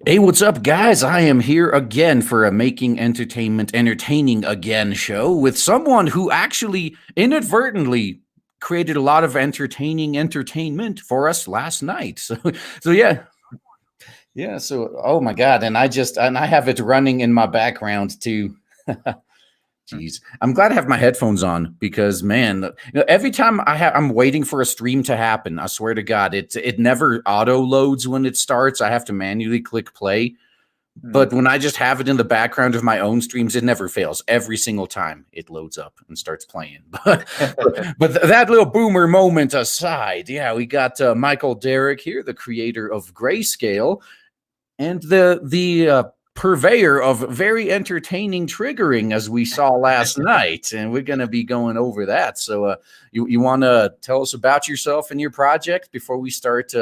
Hey, what's up, guys? I am here again for a Making Entertainment Entertaining Again show with someone who actually inadvertently created a lot of entertaining entertainment for us last night. So yeah, yeah. So oh my god, and I have it running in my background too. Jeez, I'm glad I have my headphones on because man, every time I'm waiting for a stream to happen. I swear to God, it never auto loads when it starts. I have to manually click play. But when I just have it in the background of my own streams, it never fails. Every single time it loads up and starts playing. But that little boomer moment aside, yeah, we got Michael Derrick here, the creator of Grayscale, and the purveyor of very entertaining triggering, as we saw last night. And we're going to be going over that. So you want to tell us about yourself and your project before we start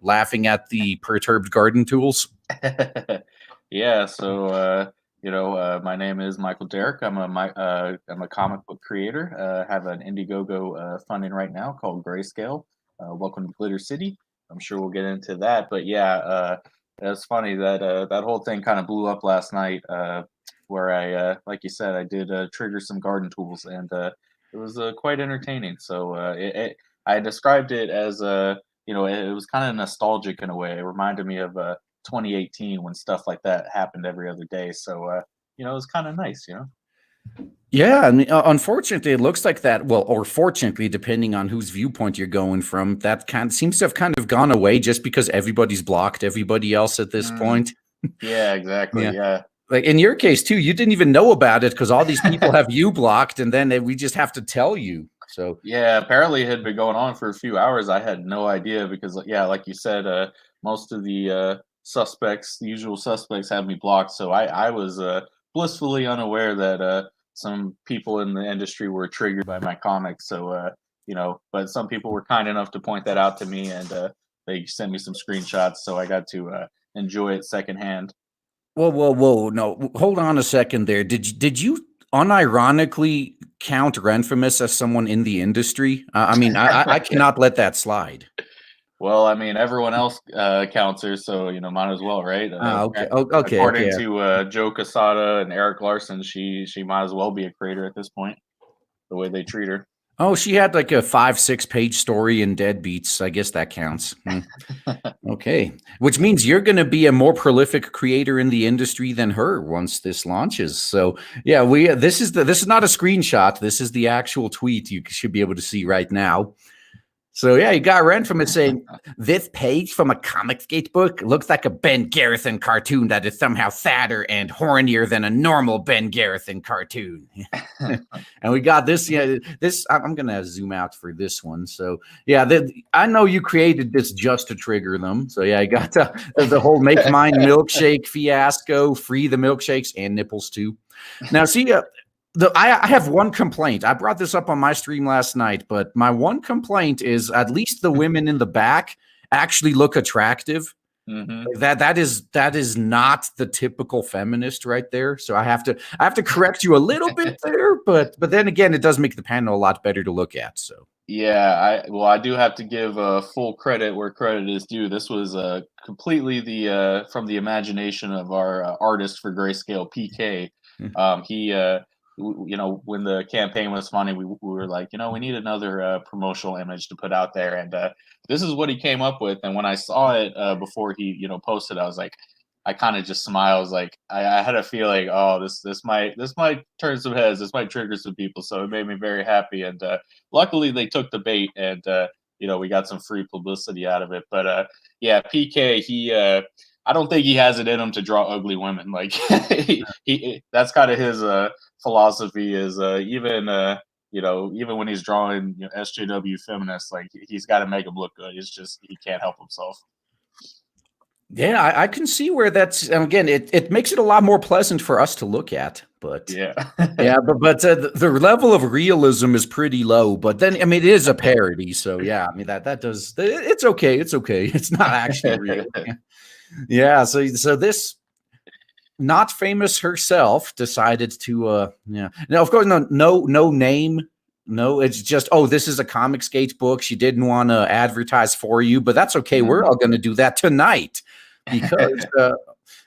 laughing at the perturbed garden tools? Yeah, so my name is Michael Derrick. I'm a comic book creator. Have an Indiegogo funding right now called Grayscale. Welcome to Glitter City. I'm sure we'll get into that, but yeah, it's funny that that whole thing kind of blew up last night. Where like you said, I did trigger some garden tools, and it was quite entertaining. So I described it as it was kind of nostalgic in a way. It reminded me of 2018 when stuff like that happened every other day. So it was kind of nice. Yeah, and unfortunately, it looks like that. Well, or fortunately, depending on whose viewpoint you're going from, that kind seems to have kind of gone away just because everybody's blocked everybody else at this Mm, point. yeah, exactly. Yeah, Yeah. like in your case too, you didn't even know about it because all these people have you blocked, and then we just have to tell you. So Yeah, apparently it had been going on for a few hours. I had no idea because, yeah, like you said, most of the suspects, the usual suspects, had me blocked. So I was blissfully unaware that some people in the industry were triggered by my comics. So, but some people were kind enough to point that out to me, and they sent me some screenshots, so I got to enjoy it secondhand. whoa, no, hold on a second there. Did you unironically count Renfamous as someone in the industry? I mean, I cannot let that slide. Well, I mean, everyone else counts her, so might as well, right? Okay. Okay. According Okay. to Joe Quesada and Eric Larson, she might as well be a creator at this point. The way they treat her. Oh, she had like a 5-6 page story in Deadbeats. I guess that counts. Okay. Which means you're going to be a more prolific creator in the industry than her once this launches. So yeah, this is not a screenshot. This is the actual tweet you should be able to see right now. So yeah, you got Ren from it saying, this page from a comic skate book looks like a Ben Garrison cartoon that is somehow sadder and hornier than a normal Ben Garrison cartoon. And we got this. Yeah, this I'm gonna zoom out for this one. So yeah, I know you created this just to trigger them. So yeah, I got the whole make mine milkshake fiasco, free the milkshakes and nipples too. Now see, I have one complaint. I brought this up on my stream last night, but my one complaint is at least the women in the back actually look attractive. Hmm. That is not the typical feminist right there. So I have to correct you a little bit there, but then again, it does make the panel a lot better to look at. So Yeah, I do have to give full credit where credit is due. This was completely the from the imagination of our artist for Grayscale, PK. He when the campaign was funding, we were like, we need another promotional image to put out there, and this is what he came up with. And when I saw it before he posted, I was like, I kind of just smiled. I was like, I had a feeling, oh, this might turn some heads, this might trigger some people. So it made me very happy, and luckily they took the bait, and we got some free publicity out of it. But yeah, PK, he I don't think he has it in him to draw ugly women. Like he that's kind of his philosophy is even when he's drawing SJW feminists, like he's got to make them look good. It's just he can't help himself. yeah, I can see where that's again. It makes it a lot more pleasant for us to look at, but Yeah. yeah, but the level of realism is pretty low. But then I mean, it is a parody, so yeah, I mean that does it's okay. It's okay. It's not actually real. Yeah, so this not famous herself decided to yeah. Now of course no name. No, it's just this is a comic skate book. She didn't want to advertise for you, but that's okay. We're Mhm. all going to do that tonight because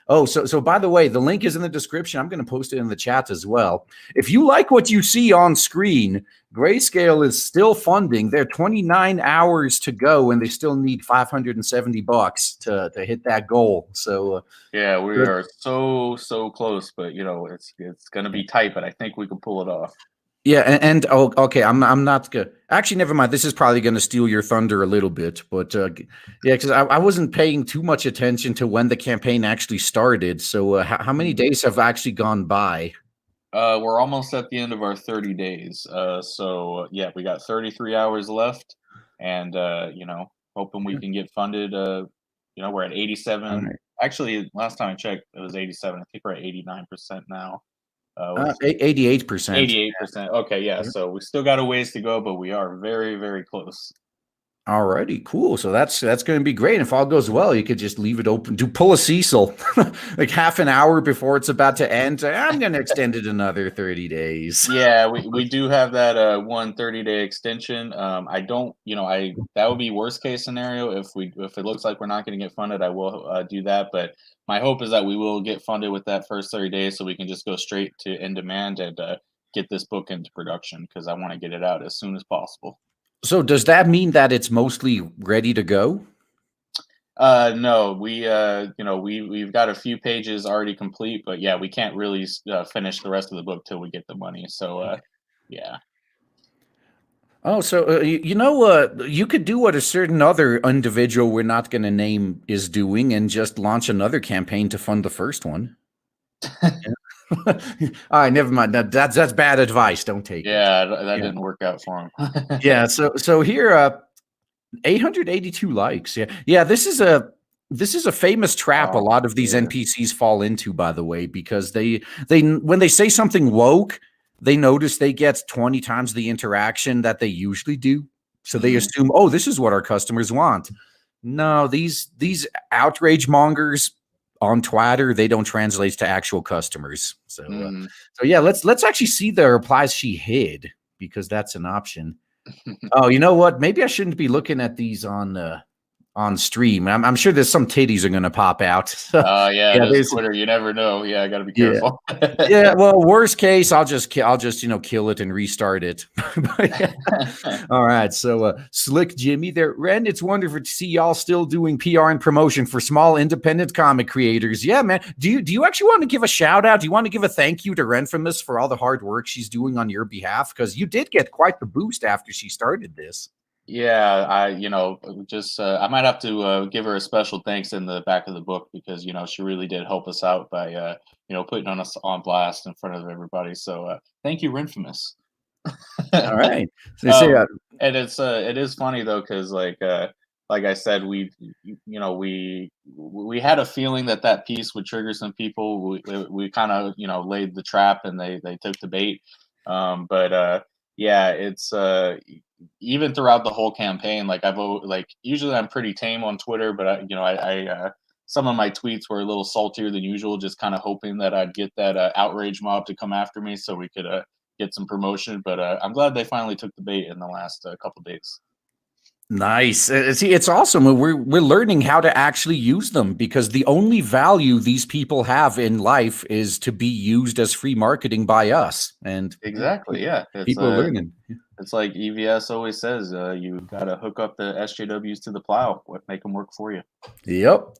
Oh, so by the way, the link is in the description. I'm going to post it in the chat as well. If you like what you see on screen, Grayskale is still funding. They're 29 hours to go, and they still need $570 to hit that goal. So yeah, we are so close, but it's going to be tight, but I think we can pull it off. yeah, and oh, okay, I'm not good. Actually, never mind. This is probably going to steal your thunder a little bit, but yeah, because I wasn't paying too much attention to when the campaign actually started. So how many days have actually gone by? We're almost at the end of our 30 days. So yeah, we got 33 hours left, and hoping we can get funded. We're at 87. Right. Actually, last time I checked, it was 87. I think we're at 89% now. 88%. 88%. Okay, yeah. So we still got a ways to go, but we are very, very close. Alrighty, cool. So that's going to be great. If all goes well, you could just leave it open. Do pull a Cecil, like half an hour before it's about to end. Say, I'm going to extend it another 30 days. Yeah, we do have that 30-day extension. I don't, that would be worst case scenario if it looks like we're not going to get funded. I will do that, but my hope is that we will get funded with that first 30 days, so we can just go straight to in demand and get this book into production, because I want to get it out as soon as possible. So does that mean that it's mostly ready to go? No, we've got a few pages already complete, but yeah, we can't really finish the rest of the book till we get the money. So yeah. Oh, so you could do what a certain other individual we're not going to name is doing, and just launch another campaign to fund the first one. All right, never mind. That's bad advice. Don't take it. Yeah, that didn't work out for him. Yeah. So here, 882 likes. Yeah. This is a famous trap. A lot of these NPCs fall into, by the way, because they when they say something woke, they notice they get 20 times the interaction that they usually do. So they assume, oh, this is what our customers want. No, these outrage mongers on Twatter, they don't translate to actual customers. So so yeah, let's actually see the replies she hid, because that's an option. Oh, you know what? Maybe I shouldn't be looking at these on stream. I'm sure there's some titties are going to pop out. Yeah, there's Twitter. You never know. Yeah, I got to be careful. Yeah. Well, worst case, I'll just kill it and restart it. All right. So Slick Jimmy there, Ren. It's wonderful to see y'all still doing PR and promotion for small independent comic creators. Yeah, man. Do you actually want to give a shout out? Do you want to give a thank you to Renfamous for all the hard work she's doing on your behalf? Because you did get quite the boost after she started this. Yeah, I might have to give her a special thanks in the back of the book, because she really did help us out by putting us on blast in front of everybody. So thank you, Renfamous. All right. And it is funny though, because like I said, we had a feeling that piece would trigger some people. We kind of laid the trap, and they took the bait. Yeah, it's even throughout the whole campaign, usually I'm pretty tame on Twitter, but I some of my tweets were a little saltier than usual, just kind of hoping that I'd get that outrage mob to come after me so we could get some promotion. But I'm glad they finally took the bait in the last couple days. Nice. See, it's awesome. We're learning how to actually use them, because the only value these people have in life is to be used as free marketing by us. And exactly, yeah, people are learning. It's like EVS always says, you got to hook up the SJWs to the plow, make them work for you. Yep.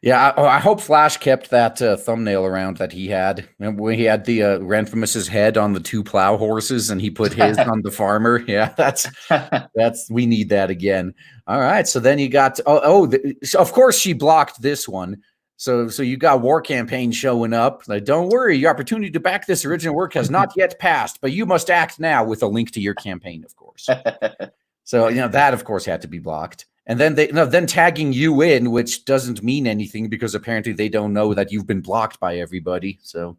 Yeah, I hope Flash kept that thumbnail around that he had. Remember when he had the Renfamous's head on the two plow horses, and he put his on the farmer? Yeah, that's we need that again. All right, so then you got so of course she blocked this one. So you got War Campaign showing up. Like, don't worry, your opportunity to back this original work has not yet passed, but you must act now, with a link to your campaign, of course. So that of course had to be blocked. And then then tagging you in, which doesn't mean anything, because apparently they don't know that you've been blocked by everybody. So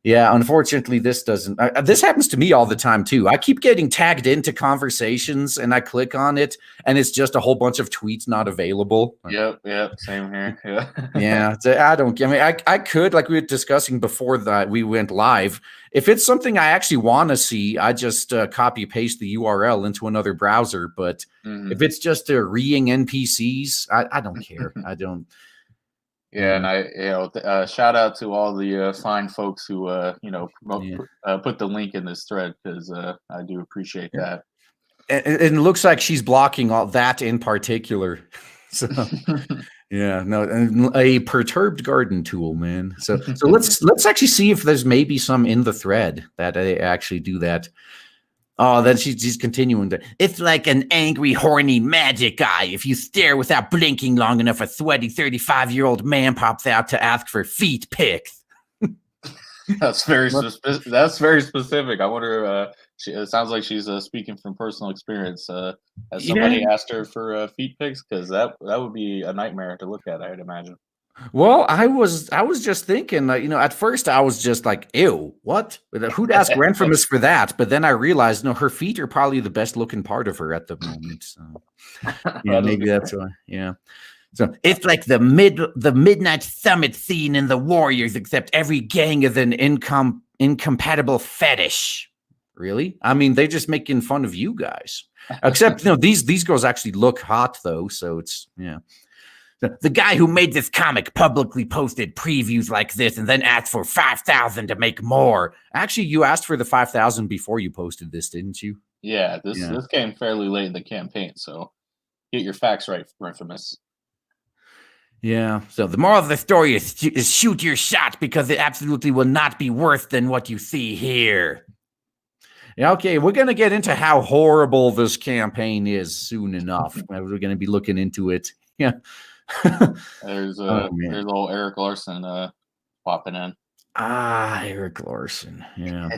yeah, unfortunately, this doesn't. This happens to me all the time too. I keep getting tagged into conversations, and I click on it, and it's just a whole bunch of tweets not available. Yep, same here. Yeah, yeah. I don't. I mean, I could, like we were discussing before that we went live. If it's something I actually want to see, I just copy paste the URL into another browser. But if it's just reading NPCs, I don't care. I don't. Yeah, and shout out to all the fine folks who Yeah. put the link in this thread because I do appreciate Yeah. that. And it looks like she's blocking all that in particular. So yeah, no, and a perturbed garden tool, man. So let's actually see if there's maybe some in the thread that they actually do that. Oh, then she's continuing to. It's like an angry, horny magic eye. If you stare without blinking long enough, a sweaty 35-year-old man pops out to ask for feet pics. That's very specific. I wonder. It sounds like she's speaking from personal experience. Has somebody asked her for feet pics? Because that would be a nightmare to look at, I'd imagine. Well, I was just thinking, at first I was just like, ew, what? Who'd ask Renfremus for that? But then I realized, no, her feet are probably the best looking part of her at the moment. So yeah, maybe that's why. Yeah. So it's like the midnight summit scene in the Warriors, except every gang is an incompatible fetish. Really? I mean, they're just making fun of you guys. Except, these girls actually look hot though, so it's yeah. The guy who made this comic publicly posted previews like this and then asked for 5,000 to make more. Actually, you asked for the 5,000 before you posted this, didn't you? Yeah, this came fairly late in the campaign, so get your facts right, Infamous. Yeah, so the moral of the story is shoot your shot because it absolutely will not be worse than what you see here. Yeah, okay, we're going to get into how horrible this campaign is soon enough. We're going to be looking into it. Yeah. There's old Eric Larson popping in. Eric Larson. Yeah.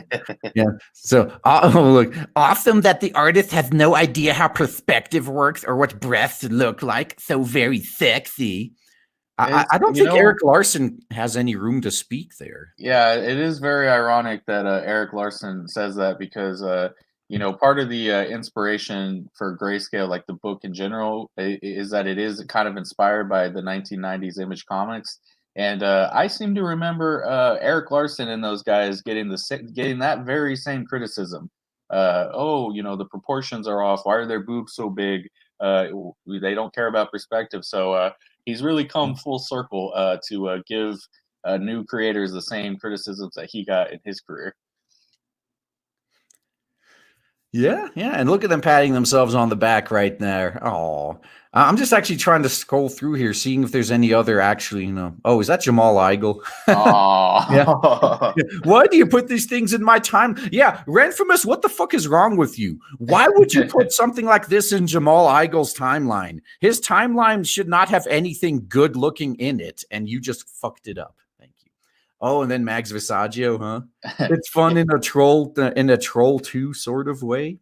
Yeah. So, look, awesome that the artist has no idea how perspective works or what breasts look like. So very sexy. I don't think Eric Larson has any room to speak there. Yeah, it is very ironic that Eric Larson says that because, part of the inspiration for Grayskale, like the book in general, is that it is kind of inspired by the 1990s Image Comics. And I seem to remember Eric Larson and those guys getting that very same criticism. The proportions are off. Why are their boobs so big? They don't care about perspective. So he's really come full circle to give new creators the same criticisms that he got in his career. Yeah, and look at them patting themselves on the back right there. Oh, I'm just actually trying to scroll through here, seeing if there's any other actually, Oh, is that Jamal Igle? Oh, yeah. Why do you put these things in my time? Yeah, Renfremus, what the fuck is wrong with you? Why would you put something like this in Jamal Igle's timeline? His timeline should not have anything good looking in it, and you just fucked it up. Thank you. Oh, and then Mags Visaggio, huh? It's fun in a troll 2 sort of way.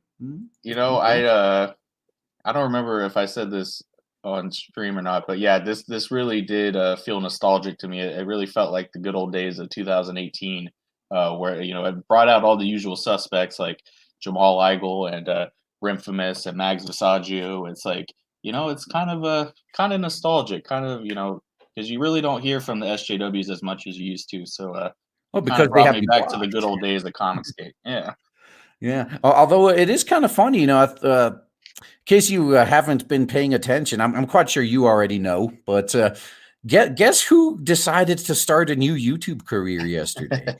I don't remember if I said this on stream or not, but yeah, this really did feel nostalgic to me. It really felt like the good old days of 2018, where it brought out all the usual suspects like Jamal Igle and Renfremus and Mags Visaggio. It's like it's kind of nostalgic, because you really don't hear from the SJWs as much as you used to. So because they have me back to the good old days of Comicsgate. Yeah. Although it is kind of funny, in case you haven't been paying attention, I'm quite sure you already know, but guess who decided to start a new YouTube career yesterday?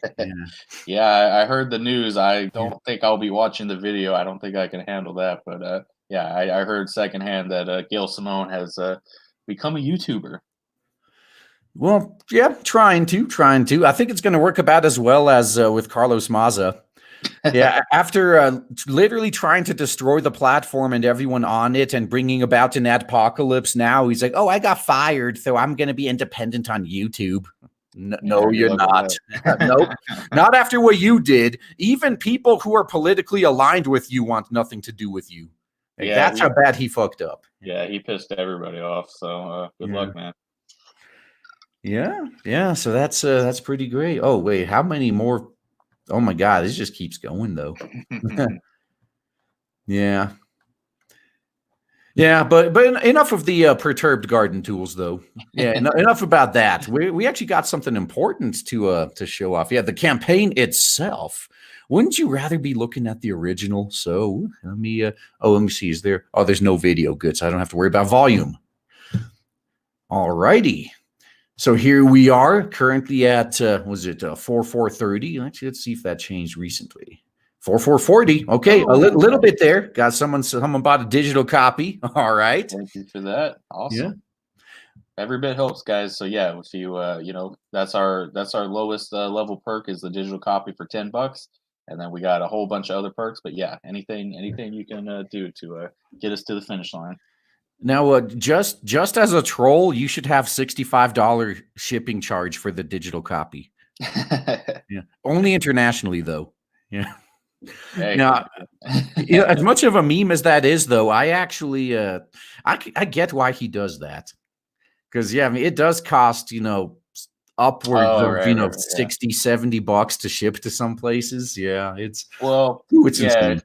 Yeah, I heard the news. I don't think I'll be watching the video. I don't think I can handle that. But I heard secondhand that Gail Simone has become a YouTuber. Well, yeah, trying to. I think it's going to work about as well as with Carlos Maza. Yeah, after literally trying to destroy the platform and everyone on it and bringing about an apocalypse, now he's like, oh, I got fired, so I'm going to be independent on YouTube. No, you're not. Nope, not after what you did. Even people who are politically aligned with you want nothing to do with you. That's how bad he fucked up. Yeah, he pissed everybody off, so good luck, man. Yeah, so that's pretty great. Oh, wait, how many more? Oh my God, this just keeps going though. Yeah, but enough of the perturbed garden tools though. Yeah, enough about that. We actually got something important to show off. Yeah, the campaign itself. Wouldn't you rather be looking at the original? So let me see. Is there? Oh, there's no video. Good, so I don't have to worry about volume. All righty. So here we are currently at, was it 4,430? Let's see if that changed recently. 4,440. Okay, a little bit there. Got someone bought a digital copy. All right. Thank you for that. Awesome. Yeah. Every bit helps, guys. So yeah, if you that's our lowest level perk is the digital copy for $10, and then we got a whole bunch of other perks. But yeah, anything you can do to get us to the finish line. Now, just as a troll, you should have $65 shipping charge for the digital copy. Yeah, only internationally though. Yeah. Hey. Now, as much of a meme as that is, though, I actually I get why he does that. Because yeah, I mean, it does cost, upwards of 60, $70 to ship to some places. Yeah, it's insane.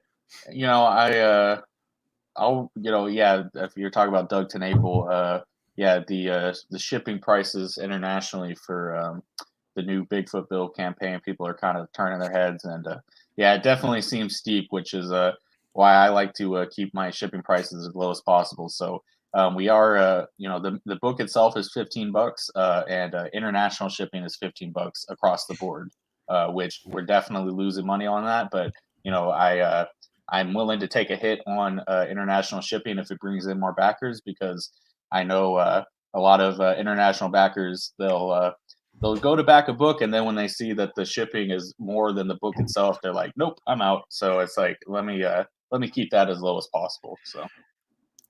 If you're talking about Doug TenNapel, the shipping prices internationally for the new Bigfoot bill campaign, people are kind of turning their heads, and it definitely seems steep, which is why I like to keep my shipping prices as low as possible. So we are, the book itself is $15, and international shipping is $15 across the board, which we're definitely losing money on that. But I'm willing to take a hit on international shipping if it brings in more backers, because I know a lot of international backers, they'll go to back a book, and then when they see that the shipping is more than the book itself, they're like, "Nope, I'm out." So it's like, let me keep that as low as possible. So.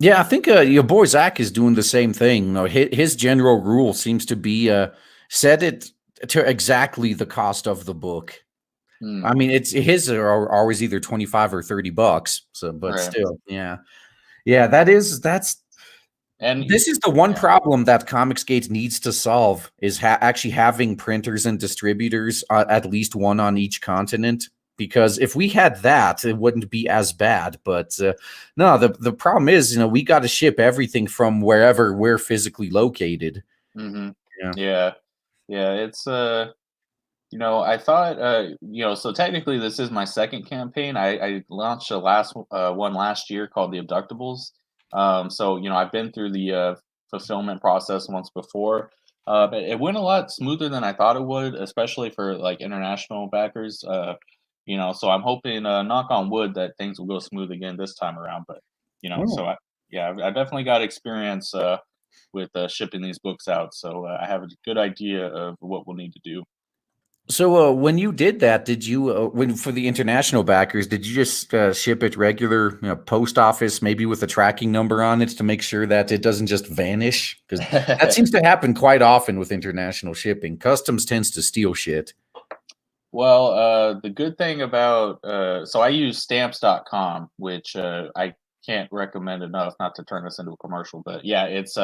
Yeah, I think your boy Zach is doing the same thing. His general rule seems to be set it to exactly the cost of the book. I mean, it's his are always either 25 or $30. So, but still, yeah, that's. And this is the one problem that Comicsgate needs to solve, is actually having printers and distributors, at least one on each continent. Because if we had that, it wouldn't be as bad. But no, the problem is, we got to ship everything from wherever we're physically located. Mm-hmm. Yeah. It's I thought so technically this is my second campaign. I launched a one last year called the Abductables. So I've been through the fulfillment process once before. But it went a lot smoother than I thought it would, especially for like international backers. So I'm hoping, knock on wood, that things will go smooth again this time around. But so I definitely got experience with shipping these books out, so I have a good idea of what we'll need to do. So when you did that, did you for the international backers, did you just ship it regular, post office, maybe with a tracking number on it to make sure that it doesn't just vanish? Because that seems to happen quite often with international shipping. Customs tends to steal shit. Well, the good thing about so I use stamps.com, which I can't recommend enough, not to turn this into a commercial, but yeah, it's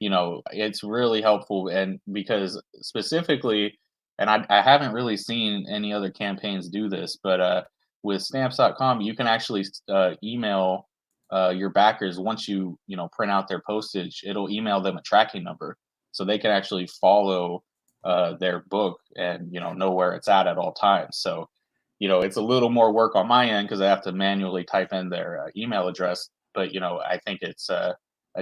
it's really helpful, and because specifically, and I haven't really seen any other campaigns do this, but with stamps.com, you can actually email your backers. Once you print out their postage, it'll email them a tracking number, so they can actually follow their book and know where it's at all times. So it's a little more work on my end because I have to manually type in their email address, but I think it's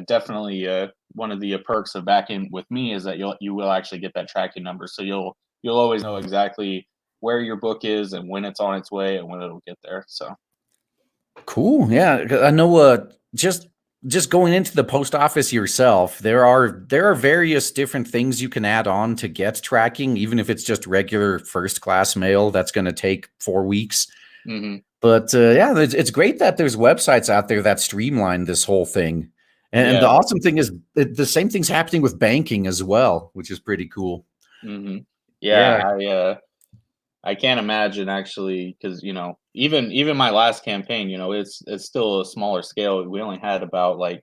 definitely one of the perks of backing with me is that you will actually get that tracking number, so you'll always know exactly where your book is and when it's on its way and when it'll get there. So cool. Yeah, I know. Just going into the post office yourself, there are various different things you can add on to get tracking, even if it's just regular first class mail. That's going to take 4 weeks. Mm-hmm. But it's great that there's websites out there that streamline this whole thing. And the awesome thing is the same thing's happening with banking as well, which is pretty cool. Mm-hmm. Yeah. I can't imagine, actually, because even my last campaign, it's still a smaller scale. We only had about like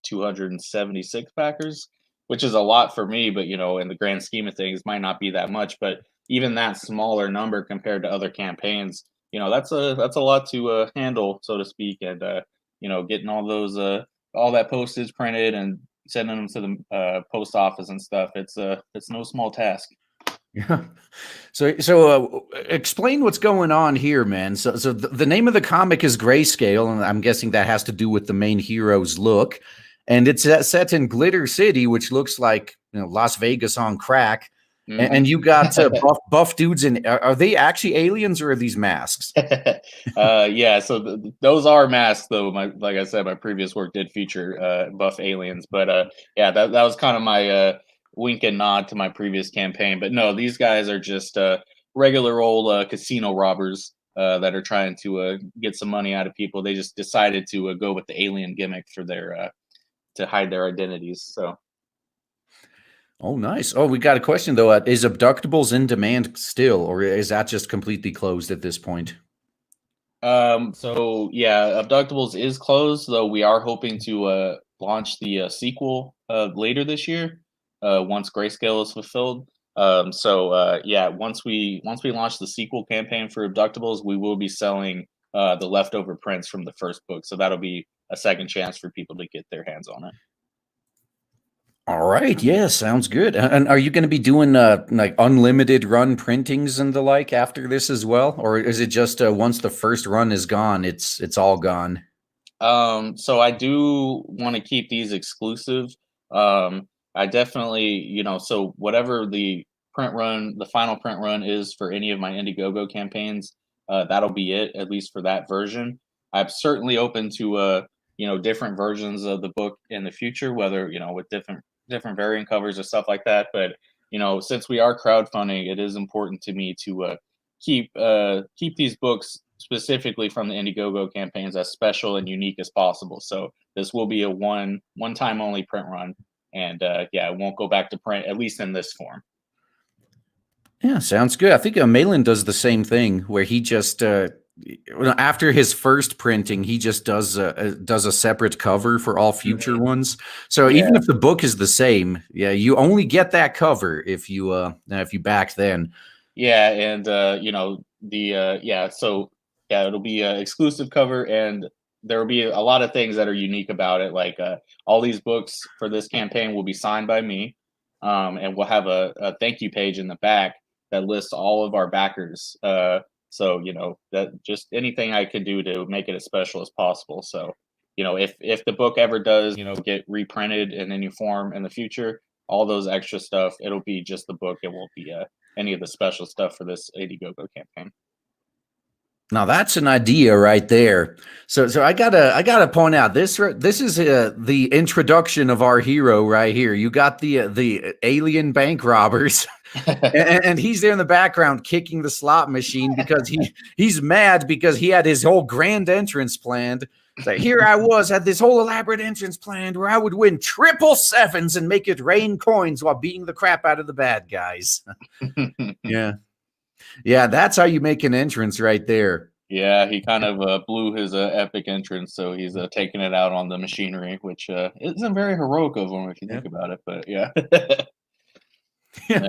276 backers, which is a lot for me. But in the grand scheme of things, might not be that much. But even that smaller number compared to other campaigns, that's a lot to handle, so to speak. And getting all those all that postage printed and sending them to the post office and stuff, it's no small task. Yeah. So explain what's going on here, man. So the name of the comic is Grayskale, and I'm guessing that has to do with the main hero's look. And it's set in Glitter City, which looks like Las Vegas on crack. Mhm. And you got buff dudes, and are they actually aliens or are these masks? Yeah, so those are masks, though. Like I said, my previous work did feature buff aliens, but yeah, that was kind of my wink and nod to my previous campaign. But no, these guys are just regular old casino robbers that are trying to get some money out of people. They just decided to go with the alien gimmick for their to hide their identities. So. Oh, nice. Oh, we got a question though. Is Abductables in demand still, or is that just completely closed at this point? So yeah, Abductables is closed, though we are hoping to launch the sequel later this year, once Grayscale is fulfilled. Yeah, once we launch the sequel campaign for Abductables, we will be selling the leftover prints from the first book. So that'll be a second chance for people to get their hands on it. All right. Yeah, sounds good. And are you going to be doing like unlimited run printings and the like after this as well, or is it just once the first run is gone, it's all gone? So I do want to keep these exclusive. I definitely, so whatever the the final print run is for any of my Indiegogo campaigns, that'll be it, at least for that version. I'm certainly open to, different versions of the book in the future, whether, with different variant covers or stuff like that. But, since we are crowdfunding, it is important to me to keep these books specifically from the Indiegogo campaigns as special and unique as possible. So this will be a one time only print run, and yeah, it won't go back to print, at least in this form. Yeah, sounds good. I think Malin does the same thing where he just after his first printing, he just does a separate cover for all future ones. So Yeah. even if the book is the same, yeah, you only get that cover if you back then. Yeah, and so yeah, it'll be an exclusive cover, and there will be a lot of things that are unique about it. Like all these books for this campaign will be signed by me, and we'll have a thank you page in the back that lists all of our backers. So that just anything I could do to make it as special as possible. So if the book ever does get reprinted in any form in the future, all those extra stuff, it'll be just the book. It won't be any of the special stuff for this Indiegogo campaign. Now that's an idea right there. So I gotta point out this is the introduction of our hero right here. You got the alien bank robbers, and he's there in the background kicking the slot machine because he's mad because he had his whole grand entrance planned. So here I was, had this whole elaborate entrance planned where I would win 777s and make it rain coins while beating the crap out of the bad guys. Yeah. Yeah, that's how you make an entrance right there. Yeah, he kind of blew his epic entrance, so he's taking it out on the machinery, which isn't very heroic of him if you think about it. But yeah, yeah.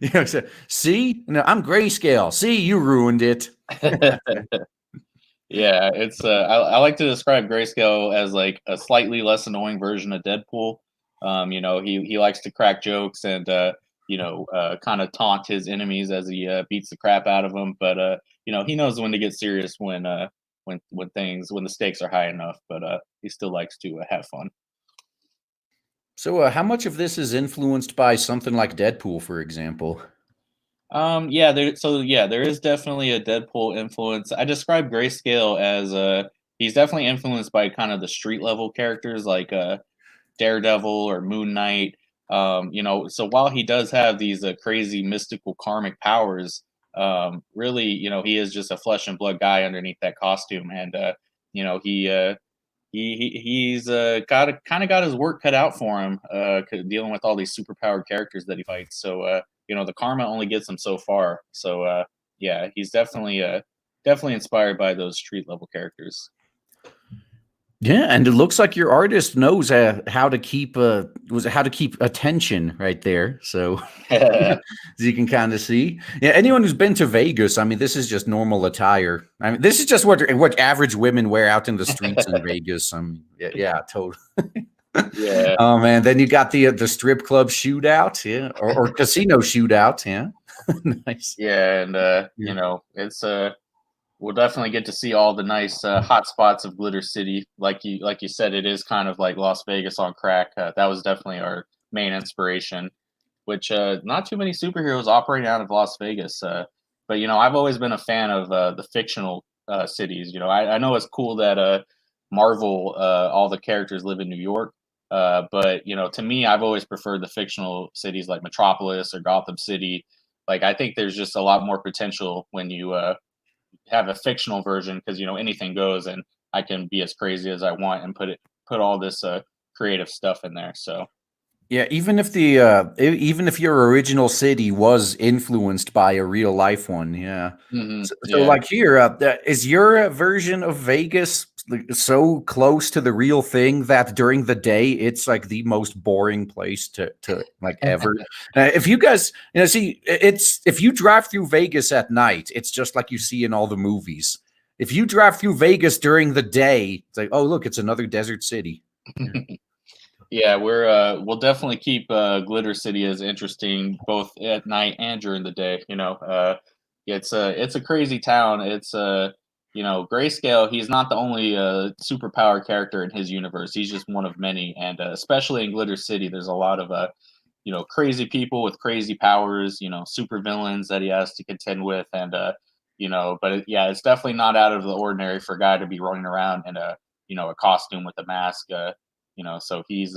Yeah. So, see, no, I'm Grayscale. See, you ruined it. Yeah, it's I like to describe Grayscale as like a slightly less annoying version of Deadpool. He likes to crack jokes and kind of taunt his enemies as he beats the crap out of them. But he knows when to get serious when the stakes are high enough. But he still likes to have fun. So, how much of this is influenced by something like Deadpool, for example? There is definitely a Deadpool influence. I describe Grayscale as he's definitely influenced by kind of the street level characters like Daredevil or Moon Knight. So while he does have these crazy mystical karmic powers, really, he is just a flesh and blood guy underneath that costume, and he's got his work cut out for him, dealing with all these superpowered characters that he fights. So the karma only gets him so far. So yeah, he's definitely inspired by those street level characters. Yeah, and it looks like your artist knows how to keep attention right there. So as you can kind of see, yeah. Anyone who's been to Vegas, I mean, this is just normal attire. I mean, this is just what average women wear out in the streets in Vegas. I mean, yeah, totally. Yeah. Oh man, then you got the strip club shootout, yeah, or casino shootout, yeah. Nice. Yeah, and it's we'll definitely get to see all the nice hot spots of Glitter City. Like you said, it is kind of like Las Vegas on crack. That was definitely our main inspiration, which not too many superheroes operating out of Las Vegas. But I've always been a fan of the fictional cities. I know it's cool that Marvel, all the characters live in New York. But to me, I've always preferred the fictional cities like Metropolis or Gotham City. Like, I think there's just a lot more potential when you have a fictional version, because anything goes, and I can be as crazy as I want and put all this creative stuff in there. So Yeah, even if even if your original city was influenced by a real life one, yeah. So yeah. like here, is your version of Vegas like, so close to the real thing that during the day it's like the most boring place to like ever? If you guys, see, it's if you drive through Vegas at night, it's just like you see in all the movies. If you drive through Vegas during the day, it's like, oh look, it's another desert city. Yeah, we'll definitely keep Glitter City as interesting both at night and during the day. It's a crazy town. It's Grayscale. He's not the only superpower character in his universe. He's just one of many, and especially in Glitter City, there's a lot of crazy people with crazy powers. Super villains that he has to contend with, and yeah, it's definitely not out of the ordinary for a guy to be running around in a costume with a mask. So he's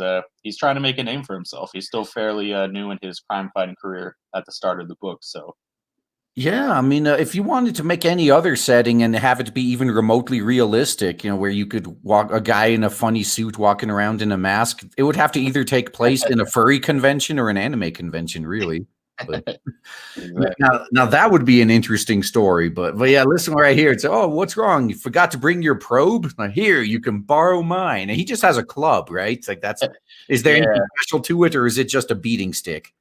trying to make a name for himself. He's still fairly new in his crime fighting career at the start of the book. So Yeah, I mean, if you wanted to make any other setting and have it be even remotely realistic, where you could walk a guy in a funny suit walking around in a mask, it would have to either take place in a furry convention or an anime convention, really. But exactly. now that would be an interesting story. But yeah, listen right here. It's what's wrong? You forgot to bring your probe. Now here, you can borrow mine. And he just has a club, right? It's like is there anything Yeah, special to it, or is it just a beating stick?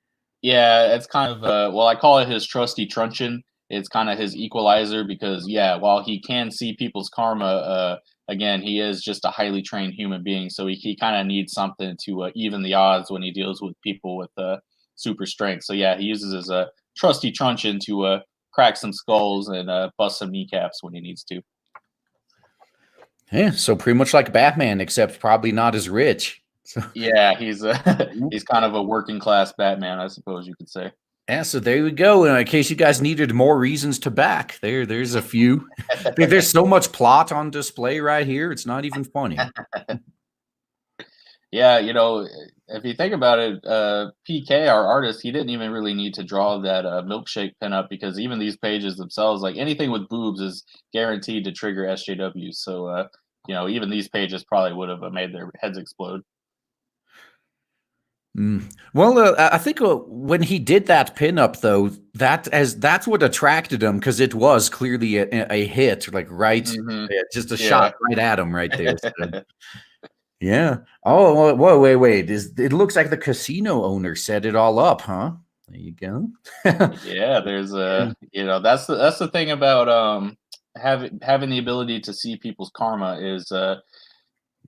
yeah, it's kind of well, I call it his trusty truncheon. It's kind of his equalizer because yeah, while he can see people's karma, again, he is just a highly trained human being, so he kind of needs something to even the odds when he deals with people with super strength. So yeah, he uses his trusty truncheon to crack some skulls and bust some kneecaps when he needs to. Yeah, so pretty much like Batman, except probably not as rich. So, Yeah, he's he's kind of a working class Batman, I suppose you could say. yeah, so there we go. In case you guys needed more reasons to back, there's a few. There's so much plot on display right here. It's not even funny. Yeah, if you think about it, PK, our artist, he didn't even really need to draw that milkshake pinup, because even these pages themselves, like anything with boobs, is guaranteed to trigger SJWs. So, even these pages probably would have made their heads explode. Well, I think when he did that pinup, though, that's what attracted him, because it was clearly a hit, like right, Hmm. just a Yeah. shot right at him right there. So, yeah. Oh, whoa, wait. It looks like the casino owner set it all up, huh? There you go. Yeah, there's Yeah. that's the thing about having the ability to see people's karma is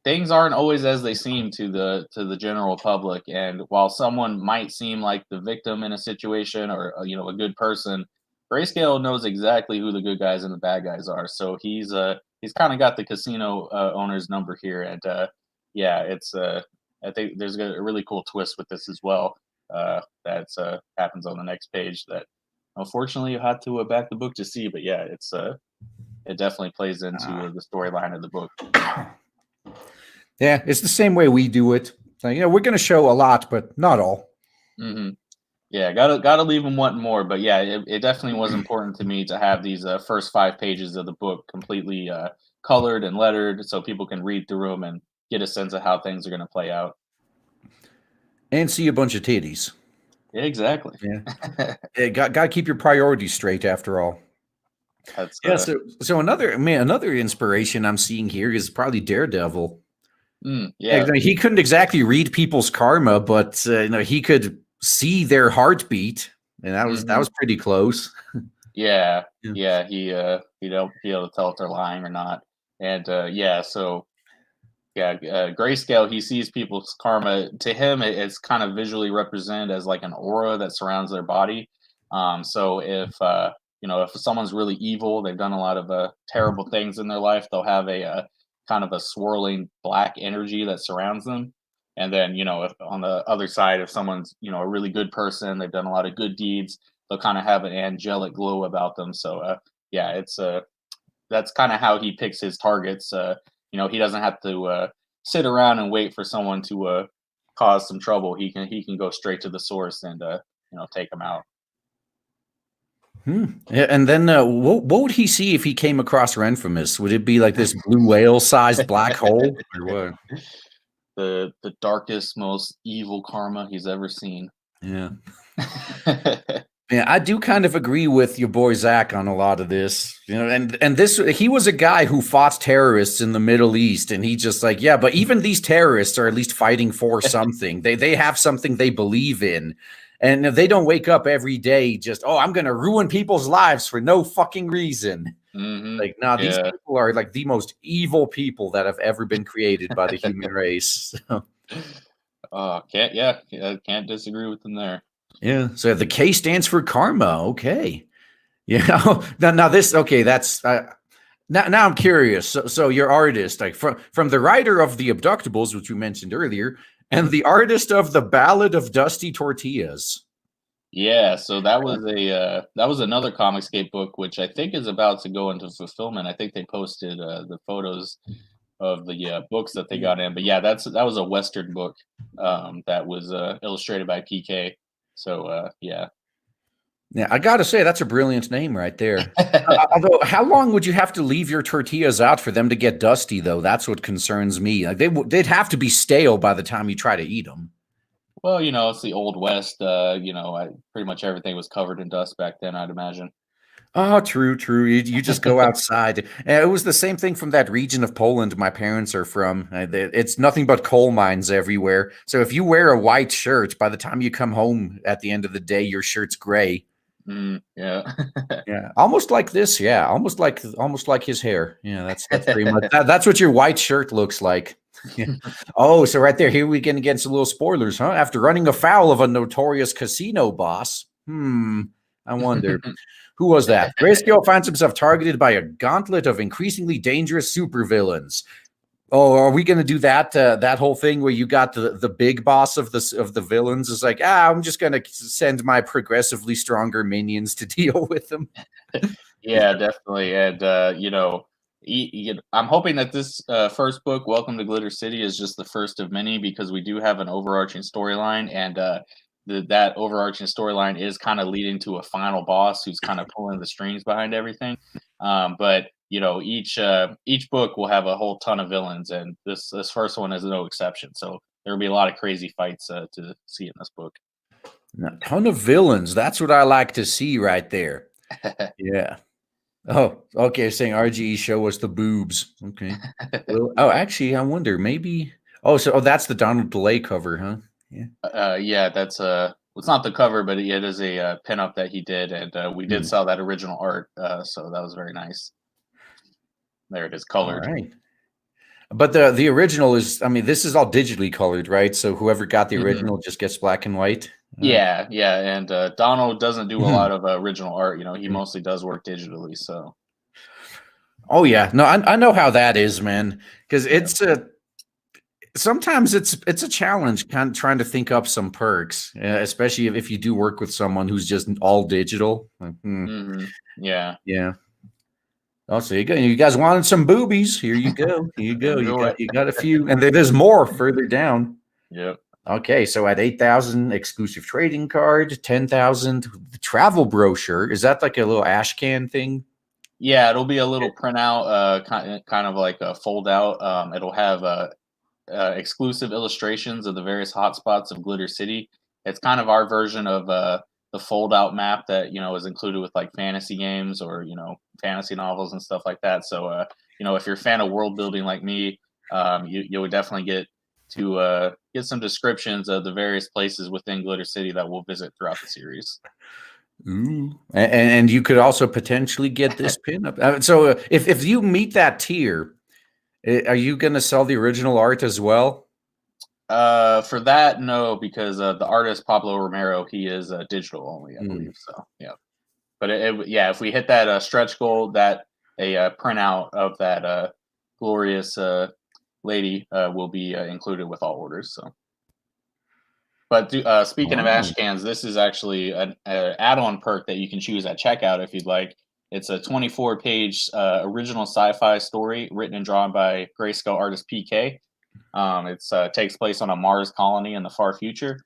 things aren't always as they seem to the general public. And while someone might seem like the victim in a situation, or a good person, Grayscale knows exactly who the good guys and the bad guys are. So he's kind of got the casino owner's number here. And yeah, it's I think there's a really cool twist with this as well. That's happens on the next page that unfortunately you had to back the book to see. But yeah, it definitely plays into the storyline of the book. Yeah, it's the same way we do it. So, we're going to show a lot, but not all. Hmm. Yeah, gotta leave them wanting more. But yeah, it definitely was important to me to have these first 5 pages of the book completely colored and lettered, so people can read through them and get a sense of how things are going to play out. And see a bunch of titties. Yeah, exactly. Yeah. Got to keep your priorities straight after all. That's Yeah, so another inspiration I'm seeing here is probably Daredevil. yeah. He couldn't exactly read people's karma, but he could see their heartbeat, and that Hmm. was pretty close. Yeah, Yeah. yeah. He don't be able to tell if they're lying or not. And yeah, so yeah, Grayscale, he sees people's karma. To him, it's kind of visually represented as like an aura that surrounds their body. So if someone's really evil, they've done a lot of terrible things in their life, they'll have a kind of a swirling black energy that surrounds them. And then, if on the other side, if someone's, a really good person, they've done a lot of good deeds, they'll kind of have an angelic glow about them. So, yeah, it's that's kind of how he picks his targets. He doesn't have to sit around and wait for someone to cause some trouble. He can go straight to the source and take them out. Yeah, and then what would he see if he came across Renfremus? Would it be like this blue whale-sized black hole, or what? The darkest, most evil karma he's ever seen. Yeah. Yeah, I do kind of agree with your boy Zach on a lot of this, and this he was a guy who fought terrorists in the Middle East, and he just like, yeah, but even these terrorists are at least fighting for something. They have something they believe in, and they don't wake up every day just, oh, I'm gonna ruin people's lives for no fucking reason. Mm-hmm. Like, nah, these Yeah. people are like the most evil people that have ever been created by the human race. Can't disagree with them there. Yeah. So the K stands for karma. Okay. Yeah. Now this. Okay. That's now I'm curious. So your artist, like from the writer of the Abductables, which we mentioned earlier, and the artist of the Ballad of Dusty Tortillas. Yeah, so that was another Comicscape book, which I think is about to go into fulfillment. I think they posted the photos of the books that they got in. But yeah, that was a Western book that was illustrated by PK. So yeah. Yeah, I gotta say that's a brilliant name right there. Although, how long would you have to leave your tortillas out for them to get dusty? Though that's what concerns me. Like they'd have to be stale by the time you try to eat them. Well, it's the old West. Pretty much everything was covered in dust back then, I'd imagine. Oh, true, true. You just go outside. It was the same thing from that region of Poland my parents are from. It's nothing but coal mines everywhere. So if you wear a white shirt, by the time you come home at the end of the day, your shirt's gray. Yeah. Yeah, almost like this. Yeah, almost like his hair. Yeah, that's pretty much that's what your white shirt looks like. Yeah. Oh, so right there, here we can get some little spoilers, huh? After running afoul of a notorious casino boss. I wonder. Who was that? Grayskale finds himself targeted by a gauntlet of increasingly dangerous supervillains. Oh, are we going to do that? That whole thing where you got the big boss of the villains is like, I'm just going to send my progressively stronger minions to deal with them. Yeah, definitely. And I'm hoping that this first book, Welcome to Glitter City, is just the first of many, because we do have an overarching storyline, and that overarching storyline is kind of leading to a final boss who's kind of pulling the strings behind everything. But each book will have a whole ton of villains, and this first one is no exception. So there will be a lot of crazy fights to see in this book. A ton of villains. That's what I like to see right there. Yeah. Oh, okay. Saying RGE show us the boobs. Okay. Well, actually, I wonder maybe. That's the Donald DeLay cover, huh? Yeah. Yeah, that's it's not the cover, but it is a pinup that he did, and we did sell that original art, so that was very nice. There it is, All colored. right. But the original is, I mean, this is all digitally colored, right? So whoever got the original just gets black and white. Yeah, and Donald doesn't do a lot of original art. He mostly does work digitally. So. Oh yeah, no, I know how that is, man. Because it's sometimes it's a challenge, kind of trying to think up some perks, especially if you do work with someone who's just all digital. Yeah. Yeah. Oh, so you guys wanted some boobies? Here you go. Here you go. You got a few, and there's more further down. Yep. Okay, so at 8,000, exclusive trading card, 10,000, travel brochure. Is that like a little ash can thing? Yeah, it'll be a little printout, kind of like a fold out. It'll have exclusive illustrations of the various hotspots of Glitter City. It's kind of our version of the fold out map that is included with like fantasy games or fantasy novels and stuff like that. So if you're a fan of world building like me, you would definitely get to get some descriptions of the various places within Glitter City that we'll visit throughout the series. Ooh. And you could also potentially get this pinup. So if you meet that tier, are you going to sell the original art as well? For that, no, because the artist Pablo Romero, he is digital only, I believe. So yeah, but if we hit that stretch goal, that a printout of that glorious lady will be included with all orders. So But speaking of Wow. ash cans, this is actually an add-on perk that you can choose at checkout if you'd like. It's a 24-page original sci-fi story written and drawn by Grayscale artist PK. It takes place on a Mars colony in the far future.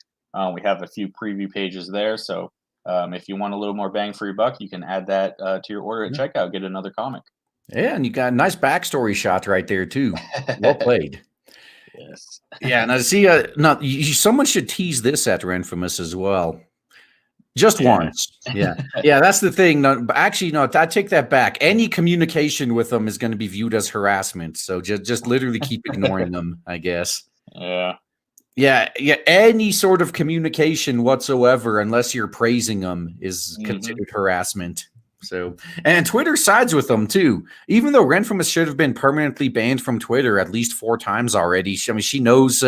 We have a few preview pages there, so if you want a little more bang for your buck, you can add that to your order at checkout. Get another comic. Yeah, and you got a nice backstory shot right there too. Well played. Yes. Yeah, and I see. No, someone should tease this at Infamous as well, just Yeah. once. Yeah, yeah, that's the thing. No, but actually, no, I take that back. Any communication with them is going to be viewed as harassment. So just literally keep ignoring them, I guess. Yeah. Yeah, yeah. Any sort of communication whatsoever, unless you're praising them, is considered harassment. So, and Twitter sides with them too. Even though Renfrew should have been permanently banned from Twitter at least 4 times already. I mean, she knows.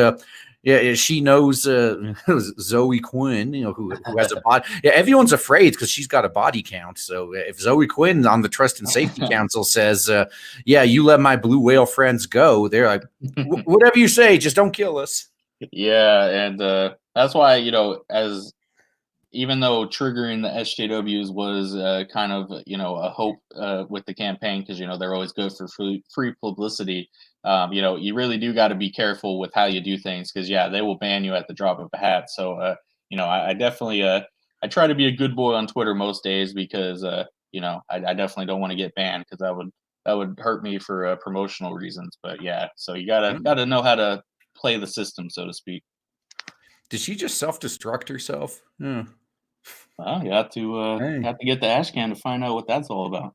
Yeah, she knows Zoe Quinn. You know who has a body. Yeah, everyone's afraid because she's got a body count. So if Zoe Quinn on the Trust and Safety Council says, "Yeah, you let my blue whale friends go," they're like, "Whatever you say, just don't kill us." Yeah, and that's why, as even though triggering the SJWs was kind of, a hope with the campaign, because they're always good for free publicity. You really do got to be careful with how you do things, because they will ban you at the drop of a hat. So I definitely I try to be a good boy on Twitter most days, because I definitely don't want to get banned, because that would hurt me for promotional reasons. But so you gotta know how to play the system, so to speak. Did she just self-destruct herself? Yeah. Well, you have to Hey. get the ash can to find out what that's all about.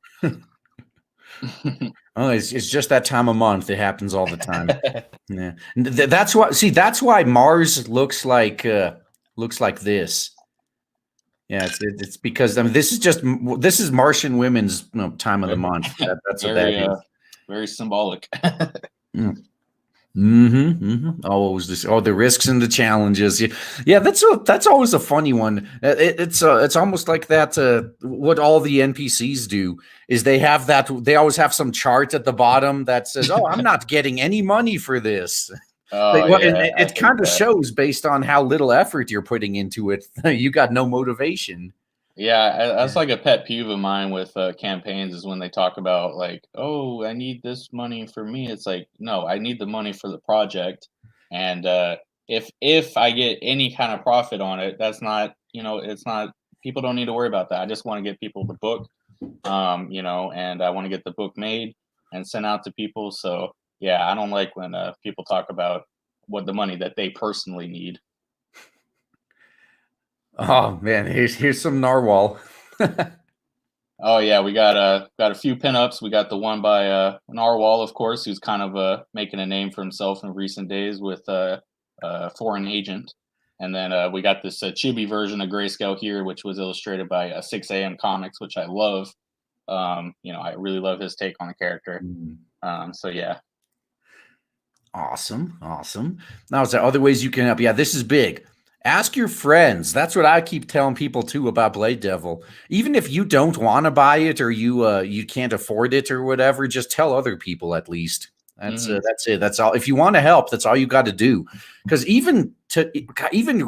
Oh, it's just that time of month. It happens all the time. Yeah, that's why. See, that's why Mars looks like this. Yeah, it's because I mean this is Martian women's time of the month. That's what that Very is. very symbolic. Mm. Oh, the risks and the challenges. Yeah, that's always a funny one. It's almost like that. What all the NPCs do is they always have some chart at the bottom that says, "Oh, I'm not getting any money for this." Oh yeah, I It hate kind of that. shows based on how little effort you're putting into it. You got no motivation. Yeah, Yeah. that's like a pet peeve of mine with campaigns, is when they talk about, like, oh, I need this money for me. It's like, no, I need the money for the project. And if I get any kind of profit on it, that's not, it's not. People don't need to worry about that. I just want to get people the book, and I want to get the book made and sent out to people. So I don't like when people talk about what the money that they personally need. Oh man, here's some narwhal. Oh yeah, we got a few pinups. We got the one by Narwhal, of course, who's kind of making a name for himself in recent days with Foreign Agent, and then we got this chibi version of Grayscale here, which was illustrated by 6 a.m. Comics, which I love. I really love his take on the character. Mm. So yeah. Awesome. Now, is there other ways you can help? Yeah, this is big. Ask your friends. That's what I keep telling people too about Blade Devil. Even if you don't want to buy it, or you can't afford it or whatever, just tell other people at least. That's Hmm. that's it. That's all. If you want to help, that's all you got to do. Because even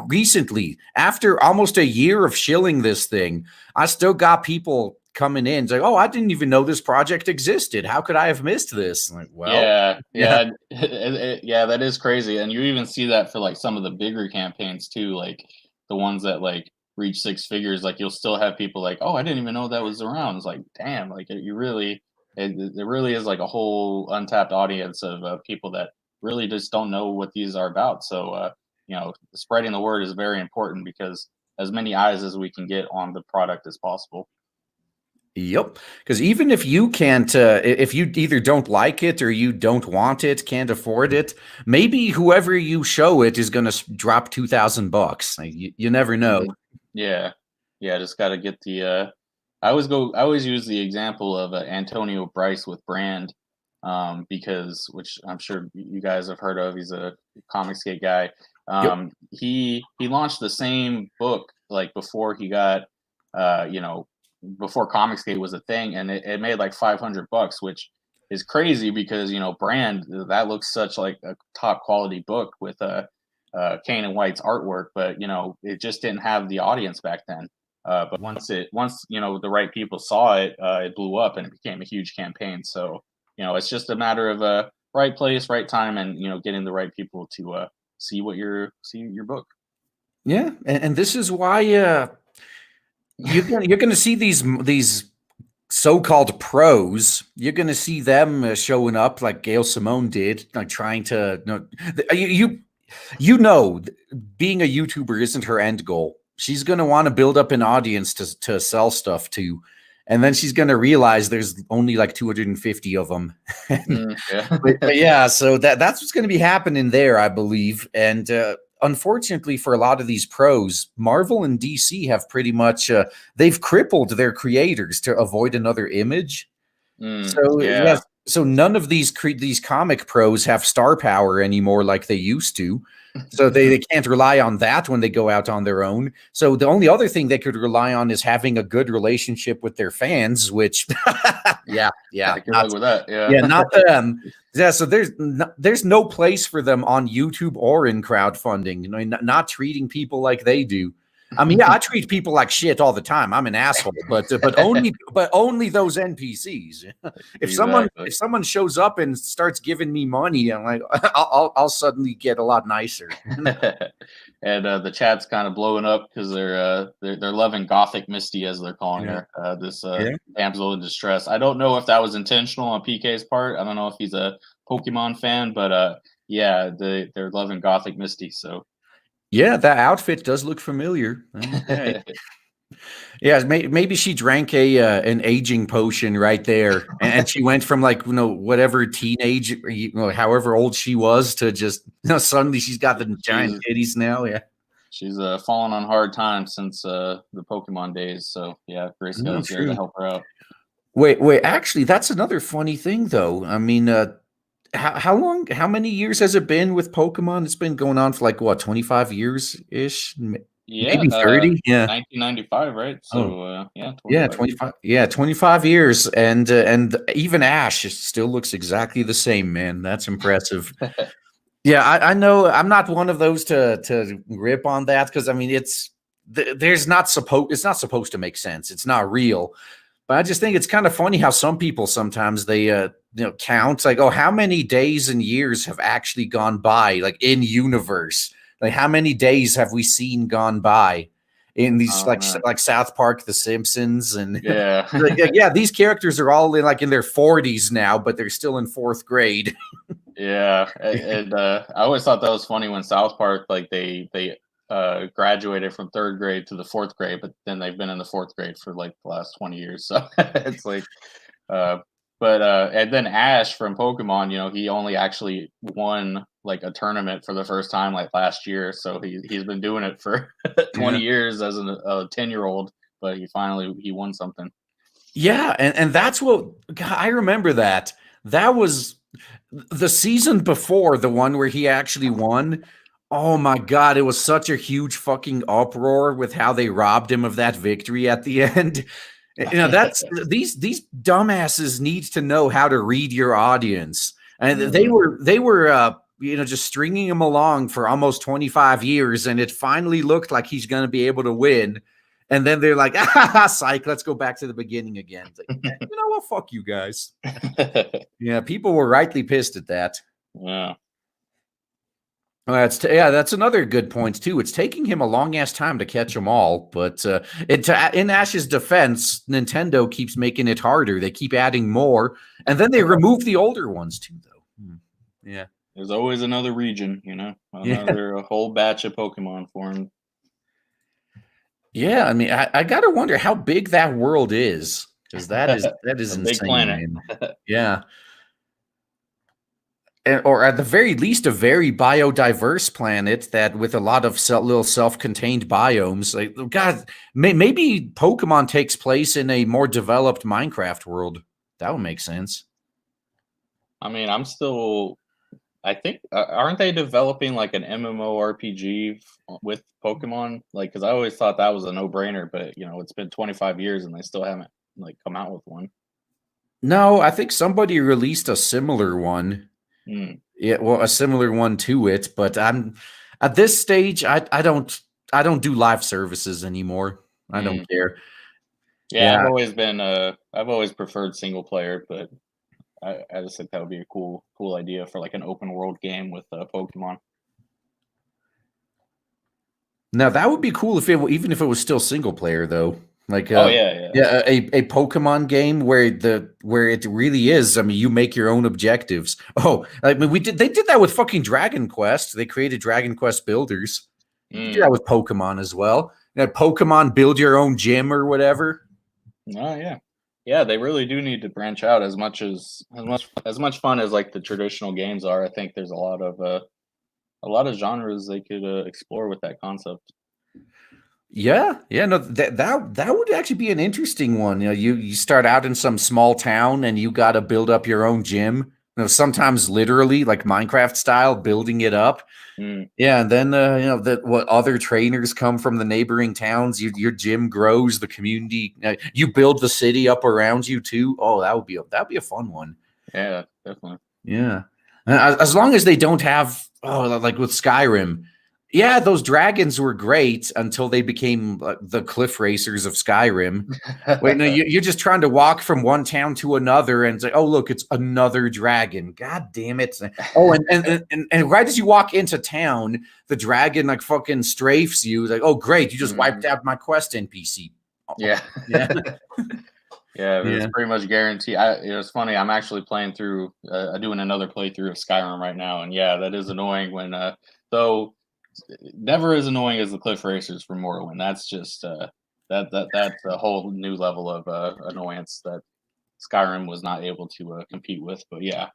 recently, after almost a year of shilling this thing, I still got people coming in like, "Oh, I didn't even know this project existed. How could I have missed this?" I'm like, well, Yeah, yeah. yeah, yeah. That is crazy, and you even see that for like some of the bigger campaigns too, like the ones that like reach 6 figures. Like you'll still have people like, "Oh, I didn't even know that was around." It's like, damn, like it really is like a whole untapped audience of people that really just don't know what these are about. So, spreading the word is very important, because as many eyes as we can get on the product as possible. Yep. Because even if you can't, if you either don't like it or you don't want it, can't afford it, maybe whoever you show it is going to drop $2,000. Like, you never know. Mhm. Yeah, yeah. Just got to get the. I always use the example of Antonio Bryce with Brand, because which I'm sure you guys have heard of. He's a Comicsgate guy. Yep. He launched the same book like before he got, uh, you know, before Comicsgate was a thing, and it made like $500, which is crazy, because Brand, that looks such like a top quality book with Kane and White's artwork, but it just didn't have the audience back then. But once the right people saw it, it blew up and it became a huge campaign. So it's just a matter of right place, right time, and getting the right people to see your book. Yeah, and this is why you're gonna see these so-called pros. You're gonna see them showing up like Gail Simone did, like trying to being a YouTuber isn't her end goal. She's gonna want to build up an audience to sell stuff to, and then she's gonna realize there's only like 250 of them. Yeah. But yeah, so that's what's going to be happening there, I believe. And unfortunately for a lot of these pros, Marvel and DC have pretty much they've crippled their creators to avoid another image. So yeah. So none of these comic pros have star power anymore like they used to. So they can't rely on that when they go out on their own. So the only other thing they could rely on is having a good relationship with their fans, which yeah, Good luck with that. yeah, not them. Yeah, so there's no place for them on YouTube or in crowdfunding. Not treating people like they do. I mean, yeah, I treat people like shit all the time. I'm an asshole, but only those NPCs. If someone shows up and starts giving me money, I'm like, I'll suddenly get a lot nicer. And the chat's kind of blowing up because they're loving Gothic Misty, as they're calling her, this damsel in distress. I don't know if that was intentional on PK's part. I don't know if he's a Pokemon fan, but yeah, they're loving Gothic Misty. So yeah, that outfit does look familiar. Okay. Yeah, maybe she drank an aging potion right there, and she went from like whatever teenage, however old she was, to just suddenly she's got the giant titties now. Yeah, she's fallen on hard times since the Pokemon days. So yeah, Grayskale's there to help her out. Wait, actually, that's another funny thing, though. I mean, how many years has it been with Pokemon? It's been going on for like what, 25 years ish? Yeah, maybe 30. Yeah, 1995, right? So yeah, 25. Yeah, 25 years, and even Ash still looks exactly the same. Man, that's impressive. Yeah, I know. I'm not one of those to rip on that because I mean it's not supposed to make sense. It's not real. But I just think it's kind of funny how some people sometimes they count like, oh, how many days and years have actually gone by, like in universe, like how many days have we seen gone by in these like South Park, The Simpsons, and yeah, these characters are all in their 40s now, but they're still in 4th grade. Yeah, and I always thought that was funny when South Park they graduated from 3rd grade to the 4th grade, but then they've been in the 4th grade for like the last 20 years. So it's like, and then Ash from Pokemon, he only actually won like a tournament for the first time like last year. So he's been doing it for 20 years as a 10-year-old, but he won something. Yeah, and that's what I remember. That was the season before the one where he actually won. Oh my God, it was such a huge fucking uproar with how they robbed him of that victory at the end. That's these dumbasses need to know how to read your audience. And they were just stringing him along for almost 25 years, and it finally looked like he's going to be able to win. And then they're like, psych, let's go back to the beginning again. Like, you know what? Fuck you guys. Yeah, people were rightly pissed at that. Yeah. That's another good point too. It's taking him a long ass time to catch them all, but in Ash's defense, Nintendo keeps making it harder. They keep adding more, and then they remove the older ones too, though. Yeah, there's always another region, another whole batch of Pokemon formed. Yeah, I mean, I gotta wonder how big that world is, because that is a insane, big planet. Yeah. Or at the very least, a very biodiverse planet that with a lot of little self-contained biomes. Like, God, maybe Pokemon takes place in a more developed Minecraft world. That would make sense. I mean, I think, aren't they developing like an MMORPG with Pokemon? Like, because I always thought that was a no-brainer, but it's been 25 years and they still haven't like come out with one. No, I think somebody released a similar one. Yeah, well, a similar one to it, but At this stage, I don't do live services anymore. I don't Mm. care. Yeah, Yeah. I've always preferred single player, but I just think that would be a cool idea for like an open world game with Pokemon. Now that would be cool if even if it was still single player though. Like Oh yeah, yeah, a Pokemon game where it really is. I mean, you make your own objectives. Oh, I mean, they did that with fucking Dragon Quest. They created Dragon Quest builders. yeah. You could do that with Pokemon as well. Pokemon build your own gym or whatever. Oh yeah, yeah. They really do need to branch out as much fun as like the traditional games are. I think there's a lot of genres they could explore with that concept. Yeah, yeah, no, that would actually be an interesting one. You start out in some small town and you got to build up your own gym. Sometimes literally like Minecraft style, building it up. Mm, Yeah, and then that what other trainers come from the neighboring towns. Your gym grows, the community. You build the city up around you too. Oh, that'd be a fun one. yeah, definitely. Yeah. As long as they don't have, like with Skyrim. Yeah, those dragons were great until they became the cliff racers of Skyrim. Wait, no, you're just trying to walk from one town to another and say, oh, look, it's another dragon. God damn it. Oh, and right as you walk into town, the dragon like fucking strafes you. Like, oh, great, you just wiped Mhm. out my quest NPC. Oh, Yeah. yeah. Yeah, it was Yeah. pretty much guaranteed. It was funny. I'm actually playing through, doing another playthrough of Skyrim right now, and yeah, that is annoying. Though never as annoying as the Cliff Racers from Morrowind. That's just that's a whole new level of annoyance that Skyrim was not able to compete with. But yeah,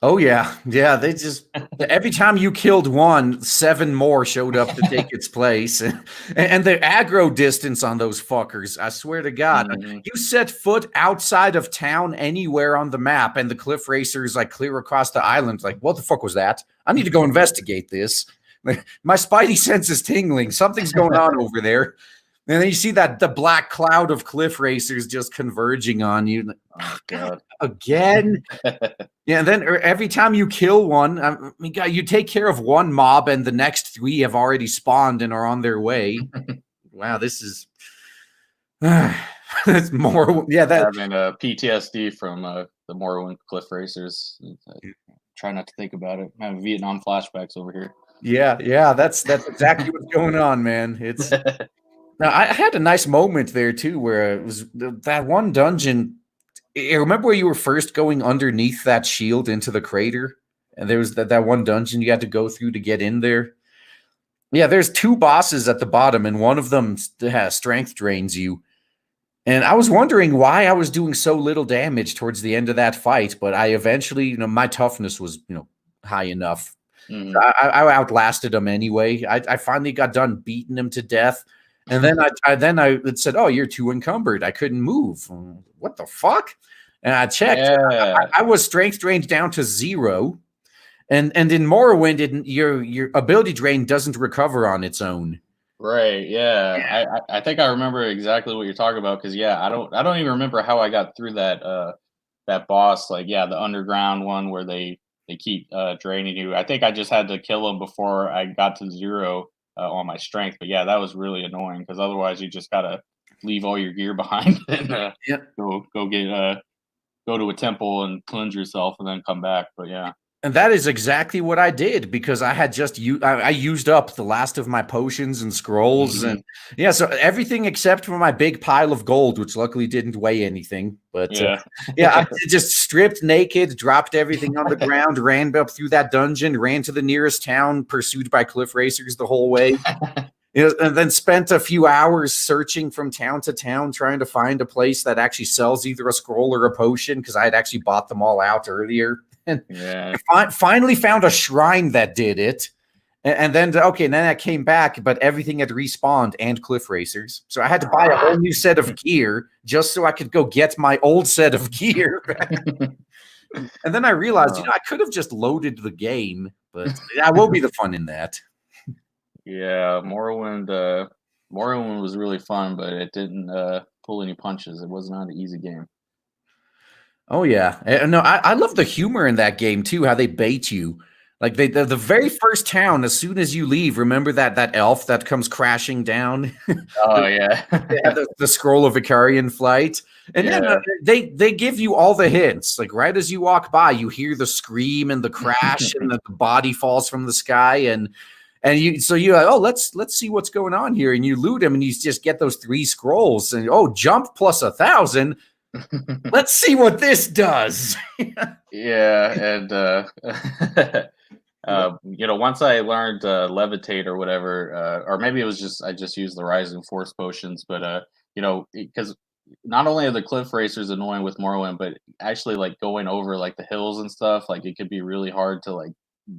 Oh yeah, yeah. They just every time you killed one, seven more showed up to take its place, and the aggro distance on those fuckers. I swear to God, hmm you set foot outside of town anywhere on the map, and the cliff racers like clear across the island. Like, what the fuck was that? I need to go investigate this. My spidey sense is tingling. Something's going on over there. And then you see that the black cloud of cliff racers just converging on you. oh God, god, again. Yeah, and then every time you kill one, I mean, God, you take care of one mob, and the next three have already spawned and are on their way. Wow, this is it's more. Yeah, that. having PTSD from the Morrowind Cliff Racers. Try not to think about it. I'm having Vietnam flashbacks over here. Yeah, yeah, that's exactly what's going on, man. It's now I had a nice moment there too, where it was that one dungeon. I remember where you were first going underneath that shield into the crater, and there was that one dungeon you had to go through to get in there. Yeah, there's two bosses at the bottom, and one of them has strength drains you. And I was wondering why I was doing so little damage towards the end of that fight, but I eventually, my toughness was, high enough. hmm I outlasted him anyway. I finally got done beating him to death, and then it said, "Oh, you're too encumbered. I couldn't move. What the fuck?" And I checked. Yeah. I was strength drained down to 0. And in Morrowind, your ability drain doesn't recover on its own. Right. Yeah. I think I remember exactly what you're talking about because yeah, I don't even remember how I got through that boss. Like yeah, the underground one where they keep draining you. I think I just had to kill them before I got to 0 on my strength. But yeah, that was really annoying because otherwise you just gotta leave all your gear behind and Yeah. go to a temple and cleanse yourself and then come back. But yeah. And that is exactly what I did because I had I used up the last of my potions and scrolls, hmm and yeah, so everything except for my big pile of gold, which luckily didn't weigh anything. But Yeah. yeah, I just stripped naked, dropped everything on the ground, ran up through that dungeon, ran to the nearest town, pursued by cliff racers the whole way. And then spent a few hours searching from town to town, trying to find a place that actually sells either a scroll or a potion because I had actually bought them all out earlier. And Yeah. I finally found a shrine that did it. And then, okay, and then I came back, but everything had respawned and cliff racers. So I had to buy a whole new set of gear just so I could go get my old set of gear back. And then I realized, I could have just loaded the game, but that will be the fun in that. Yeah, Morrowind was really fun, but it didn't pull any punches. It was not an easy game. Oh yeah, no, I love the humor in that game too. How they bait you. Like the very first town, as soon as you leave, remember that elf that comes crashing down? Oh yeah. They have the scroll of Vicarian flight, and then Yeah. they give you all the hints. Like right as you walk by, you hear the scream and the crash, and the body falls from the sky, and you so you're like, oh, let's see what's going on here, and you loot him, and you just get those 3 scrolls, and oh, jump plus 1,000. Let's see what this does. Yeah, and once I learned levitate or whatever, or maybe it was just I just used the rising force potions, but because not only are the cliff racers annoying with Morrowind, but actually like going over like the hills and stuff, like it could be really hard to like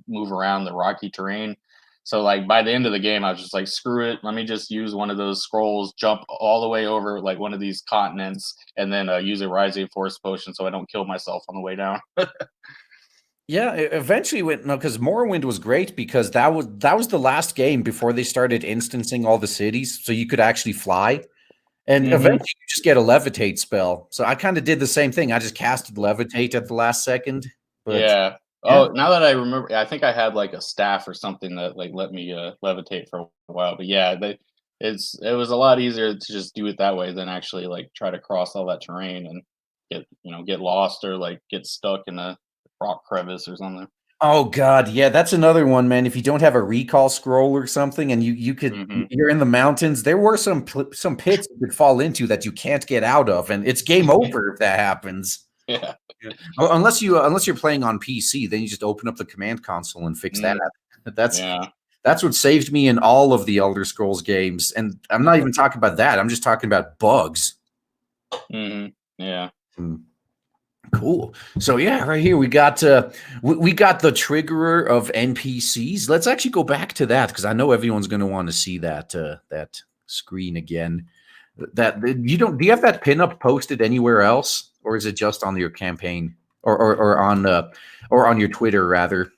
move around the rocky terrain. So like by the end of the game, I was just like, screw it, let me just use one of those scrolls, jump all the way over like one of these continents, and then use a rising force potion so I don't kill myself on the way down. Yeah, eventually went no, because Morrowind was great because that was the last game before they started instancing all the cities, so you could actually fly. And eventually Hmm. you just get a levitate spell. So I kind of did the same thing. I just casted levitate at the last second. But Yeah. yeah. Oh, now that I remember, I think I had like a staff or something that like let me levitate for a while. But yeah, it was a lot easier to just do it that way than actually like try to cross all that terrain and get lost or like get stuck in a rock crevice or something. Oh god, yeah, that's another one, man. If you don't have a recall scroll or something, and Hmm. you're in the mountains, there were some pits you could fall into that you can't get out of, and it's game over if that happens. Yeah. Yeah. Unless you're playing on PC, then you just open up the command console and fix that. Mm, That's yeah. that's what saved me in all of the Elder Scrolls games, and I'm not even talking about that. I'm just talking about bugs. Hmm. Yeah. Hmm. Cool. So yeah, right here we got the triggerer of NPCs. Let's actually go back to that because I know everyone's going to want to see that screen again. That you don't do you have that pinup posted anywhere else, or is it just on your campaign or on your Twitter rather?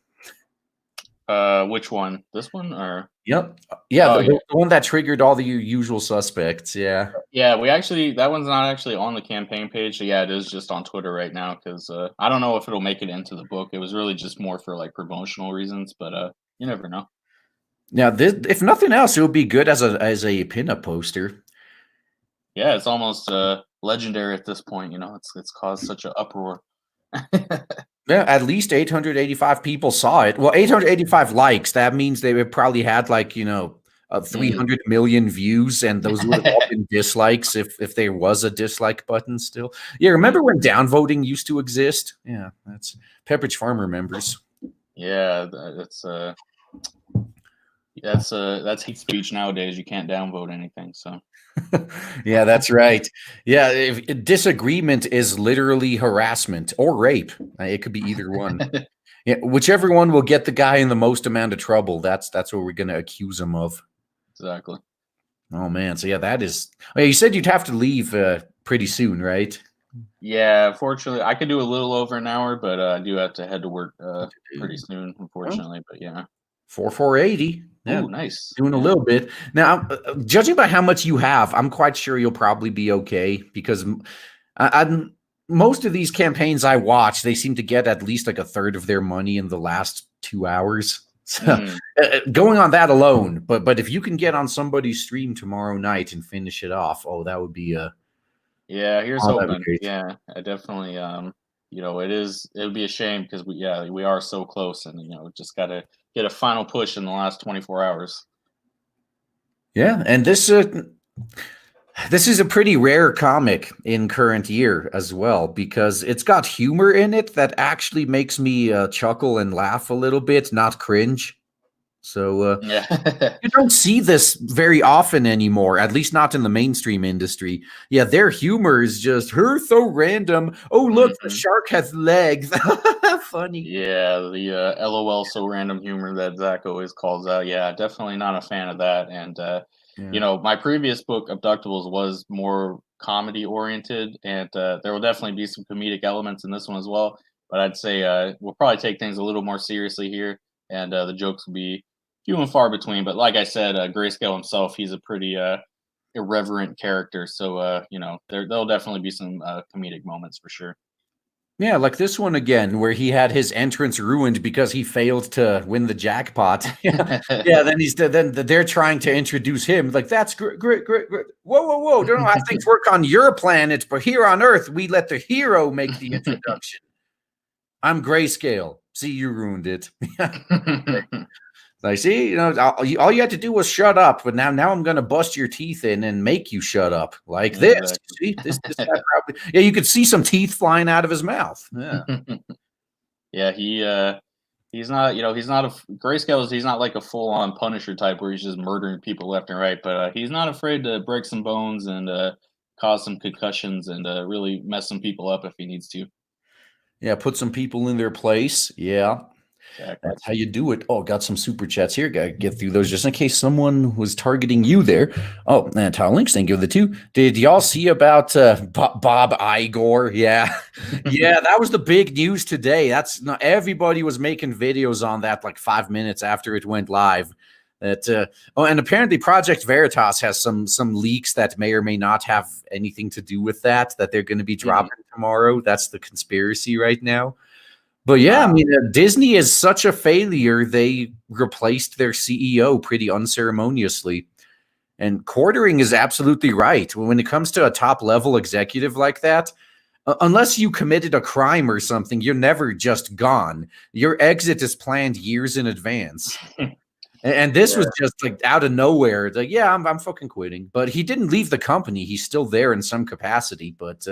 Which one? This one or? Yep. Yeah, Oh the, yeah. the one that triggered all the usual suspects. Yeah. Yeah, we actually that one's not actually on the campaign page. So yeah, it is just on Twitter right now because I don't know if it'll make it into the book. It was really just more for like promotional reasons, but you never know. Now, this, if nothing else, it would be good as a pinup poster. Yeah, it's almost legendary at this point. It's caused such an uproar. Yeah, at least 885 people saw it. Well, 885 likes. That means they would probably had like, 300 million views, and those would have all been dislikes if there was a dislike button still. Yeah, remember when downvoting used to exist? Yeah, that's Pepperidge Farm remembers. Yeah, that's hate speech nowadays. You can't downvote anything. So Yeah, that's right. Yeah, if disagreement is literally harassment or rape. It could be either one. Yeah, whichever one will get the guy in the most amount of trouble. That's what we're going to accuse him of. exactly. Oh man, so yeah, that is. Oh, yeah, you said you'd have to leave pretty soon, right? Yeah, fortunately, I could do a little over an hour, but I do have to head to work pretty soon, Well, unfortunately. But yeah. 4,480. Yeah, Oh, nice. doing a Yeah. little bit now. Judging by how much you have, I'm quite sure you'll probably be okay because I'm most of these campaigns I watch, they seem to get at least like a third of their money in the last 2 hours. So Mm. going on that alone, but if you can get on somebody's stream tomorrow night and finish it off, oh, that would be Yeah, here's oh, that'd be hoping. great. Yeah, I definitely it would be a shame because we are so close and just got to get a final push in the last 24 hours. Yeah, and this is a pretty rare comic in current year as well because it's got humor in it that actually makes me chuckle and laugh a little bit, not cringe. So Yeah. you don't see this very often anymore, at least not in the mainstream industry. Yeah, their humor is just her so random. Oh, look, the Hmm. shark has legs. Funny. Yeah, the LOL so random humor that Zach always calls out. Yeah, definitely not a fan of that. And Yeah. my previous book, Abductables, was more comedy oriented, and there will definitely be some comedic elements in this one as well. But I'd say we'll probably take things a little more seriously here, and the jokes will be few and far between. But like I said, Grayscale himself, he's a pretty irreverent character, so there'll definitely be some comedic moments for sure. Yeah, like this one again, where he had his entrance ruined because he failed to win the jackpot. Yeah, then they're trying to introduce him. Like that's great, great, great, great. Whoa, whoa, whoa! Don't know how things work on your planet, but here on Earth, we let the hero make the introduction. I'm Grayscale. See, you ruined it. Like, see, all you had to do was shut up, but now I'm gonna bust your teeth in and make you shut up like this. Exactly. See, this guy probably, yeah, you could see some teeth flying out of his mouth. Yeah. Yeah, he's not, he's not Grayscale he's not like a full on Punisher type where he's just murdering people left and right, but he's not afraid to break some bones and cause some concussions and really mess some people up if he needs to. Yeah, put some people in their place. Yeah. Exactly. That's how you do it. Oh, got some super chats here. Got to get through those just in case someone was targeting you there. Oh, and Tom Links, thank you for the two. Did y'all see about Bob Igor? Yeah. Yeah, that was the big news today. That's not everybody was making videos on that like 5 minutes after it went live. That and apparently Project Veritas has some leaks that may or may not have anything to do with that they're going to be dropping tomorrow. That's the conspiracy right now. But yeah, I mean, Disney is such a failure. They replaced their CEO pretty unceremoniously. And Quartering is absolutely right. When it comes to a top level executive like that, unless you committed a crime or something, you're never just gone. Your exit is planned years in advance. And this was just like out of nowhere. It's like, yeah, I'm fucking quitting. But he didn't leave the company. He's still there in some capacity. But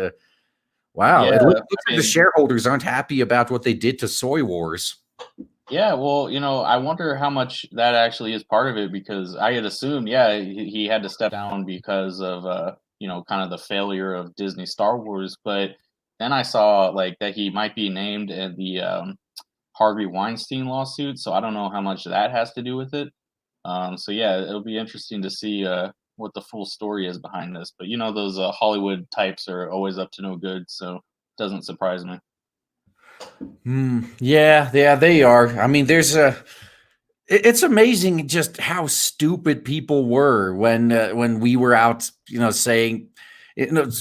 wow, it looks like the shareholders aren't happy about what they did to Soy Wars. Yeah, well, I wonder how much that actually is part of it because I had assumed, yeah, he had to step down because of, kind of the failure of Disney Star Wars. But then I saw like that he might be named in the Harvey Weinstein lawsuit, so I don't know how much that has to do with it. So yeah, it'll be interesting to see what the full story is behind this. But those Hollywood types are always up to no good, so it doesn't surprise me. Yeah, they are. I mean, it's amazing just how stupid people were when we were out, saying,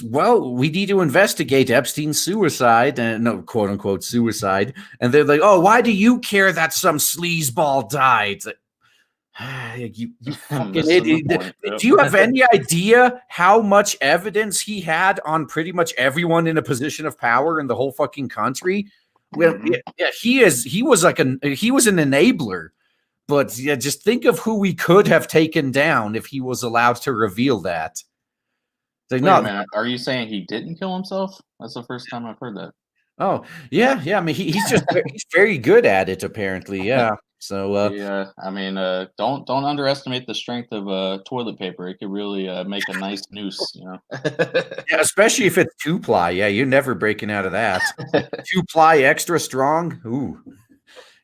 well, we need to investigate Epstein's suicide and no, quote unquote suicide. And they're like, oh, why do you care that some sleazeball died? It's like, you fucking idiot. Do you have any idea how much evidence he had on pretty much everyone in a position of power in the whole fucking country? Well, yeah, he was an enabler. But yeah, just think of who we could have taken down if he was allowed to reveal that. Wait a minute. Are you saying he didn't kill himself? That's the first time I've heard that. Oh, yeah. I mean, he's just he's very good at it, apparently. Yeah. So yeah, I mean, don't underestimate the strength of toilet paper. It could really make a nice noose, Yeah, especially if it's 2-ply. Yeah, you're never breaking out of that. 2-ply extra strong. Ooh.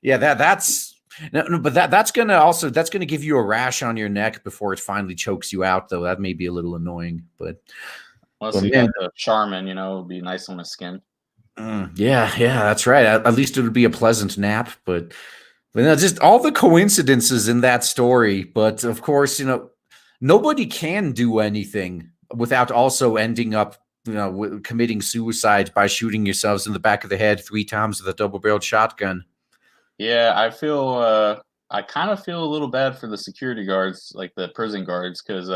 Yeah, that's no, but that's gonna give you a rash on your neck before it finally chokes you out, though. That may be a little annoying, but unless you got the Charmin, it would be nice on the skin. Yeah, that's right. At least it would be a pleasant nap, but just all the coincidences in that story. But of course, nobody can do anything without also ending up, committing suicide by shooting yourselves in the back of the head 3 times with a double-barreled shotgun. Yeah, I kind of feel a little bad for the security guards, like the prison guards, because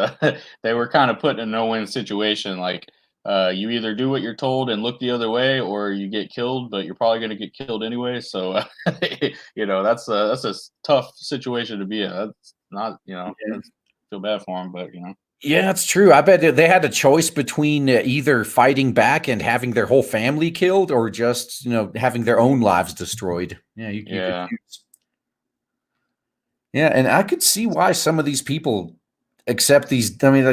they were kind of put in a no-win situation. Like, you either do what you're told and look the other way, or you get killed, but you're probably going to get killed anyway. So, that's a tough situation to be in. That's not, I feel bad for them, but Yeah, that's true. I bet they had a choice between either fighting back and having their whole family killed, or just having their own lives destroyed. Yeah, you could choose. Yeah, and I could see why some of these people accept these. I mean,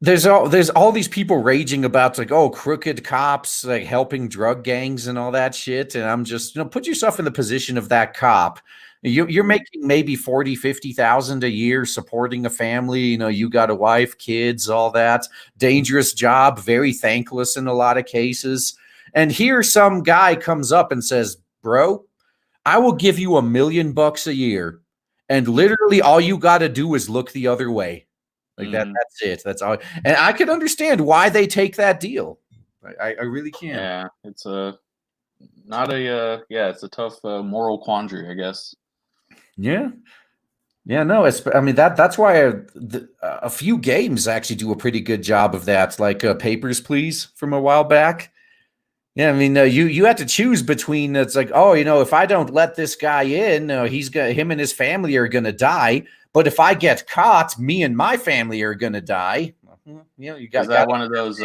there's all these people raging about like, oh, crooked cops like helping drug gangs and all that shit. And I'm just, put yourself in the position of that cop. You're making maybe 40, 50,000 a year supporting a family. You got a wife, kids, all that. Dangerous job, very thankless in a lot of cases. And here some guy comes up and says, bro, I will give you $1 million a year. And literally all you got to do is look the other way. Like that's it. That's all. And I can understand why they take that deal. I really can. Yeah, not a yeah, it's a tough moral quandary, I guess. Yeah. Yeah, no, I mean that's why a few games actually do a pretty good job of that, like Papers, Please from a while back. Yeah, I mean, you had to choose between it's like, oh, if I don't let this guy in, him and his family are gonna die. But if I get caught, me and my family are gonna die. You Is got that one of those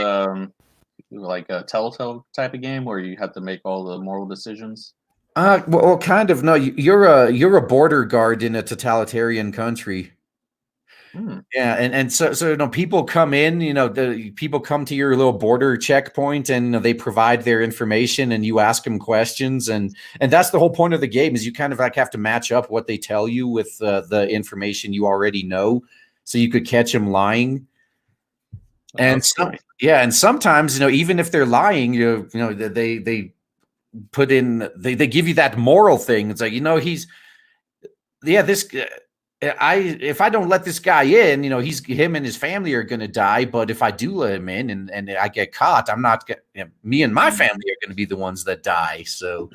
like a Telltale type of game where you have to make all the moral decisions? well, kind of. No, you're a border guard in a totalitarian country. Hmm. Yeah, and so people come in, the people come to your little border checkpoint, and they provide their information, and you ask them questions, and that's the whole point of the game is you kind of like have to match up what they tell you with the information you already know, so you could catch them lying. And Cool. and sometimes even if they're lying, they put in they give you that moral thing. It's like he's this if I don't let this guy in, him and his family are going to die. But if I do let him in and I get caught, I'm not me and my family are going to be the ones that die. So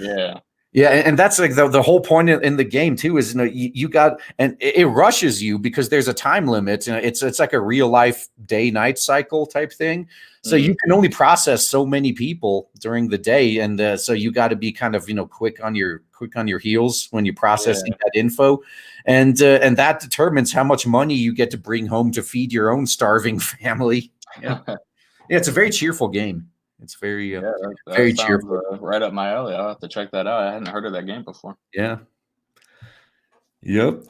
yeah, and that's like the whole point in the game too is you got and it rushes you because there's a time limit. It's like a real life day night cycle type thing. So you can only process so many people during the day, and so you got to be kind of quick on your heels when you're processing that info, and that determines how much money you get to bring home to feed your own starving family. Yeah, it's a very cheerful game. It's very very cheerful. Right up my alley. I'll have to check that out. I hadn't heard of that game before. Yeah. Yep.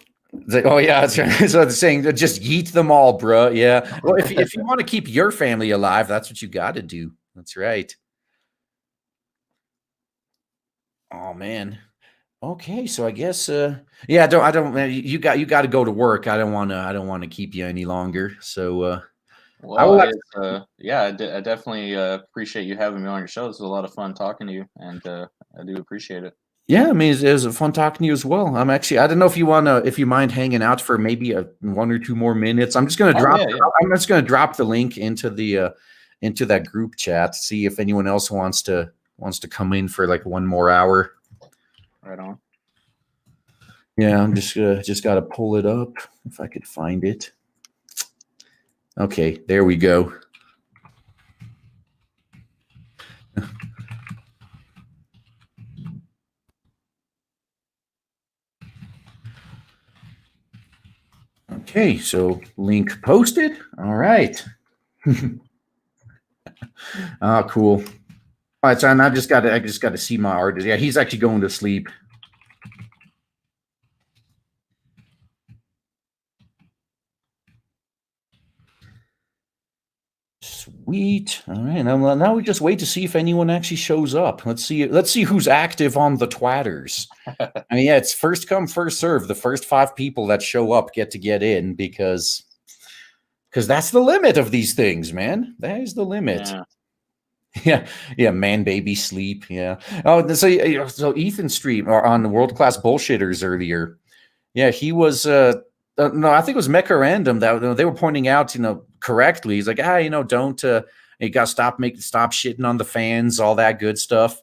Like, oh yeah, so they're saying just yeet them all, bro. Yeah. Well, if you want to keep your family alive, that's what you got to do. That's right. Oh man. Okay, so I guess yeah, I don't you got to go to work. I don't want to keep you any longer. So well, I definitely appreciate you having me on your show. This was a lot of fun talking to you, and I do appreciate it. yeah, I mean, it was fun talking to you as well. I don't know if you mind hanging out for maybe 1 or 2 more minutes. I'm just gonna I'm just gonna drop the link into that group chat. See if anyone else wants to come in for like 1 more hour. Right on. Yeah, I'm just gotta pull it up if I could find it. Okay, there we go. Okay, so link posted. All right. Oh, cool. All right, so I just got to see my artist. Yeah, he's actually going to sleep. Sweet. All right. Now we just wait to see if anyone actually shows up. Let's see who's active on the Twatters. I mean, yeah, it's first come, first serve. The first 5 people that show up get in because that's the limit of these things, man. That is the limit. Yeah, man, baby, sleep. Yeah. Oh, so Ethan stream on World Class Bullshitters earlier. Yeah, he was. No, I think it was Mecha Random that they were pointing out, correctly. He's like, don't. You got to stop shitting on the fans, all that good stuff.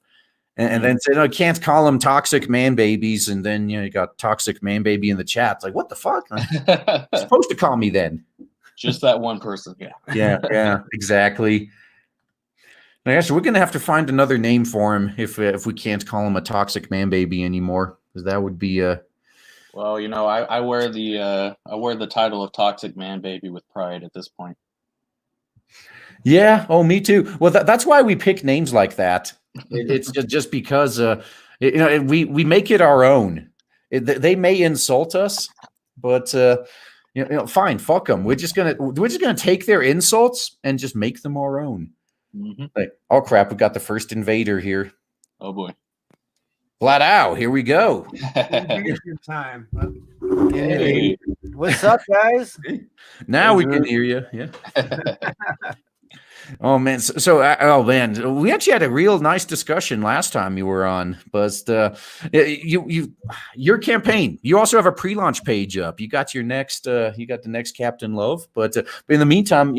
And then said, I can't call them toxic man babies. And then you got toxic man baby in the chat. It's like, what the fuck? You're supposed to call me then. Just that one person. Yeah. Yeah, exactly. I guess we're gonna have to find another name for him if we can't call him a toxic man baby anymore, because that would be well, I wear the title of toxic man baby with pride at this point. Yeah. Oh, me too. Well, that's why we pick names like that. It's just because we make it our own. They may insult us, but fine, fuck them. We're just gonna take their insults and just make them our own. Like, oh crap, we got the first invader here. Oh boy. Flat out, here we go. Time. Hey. What's up, guys? Now we can hear you. Yeah. Oh man, oh man, we actually had a real nice discussion last time you were on, but your campaign. You also have a pre-launch page up. You got the next Captain Love, but in the meantime,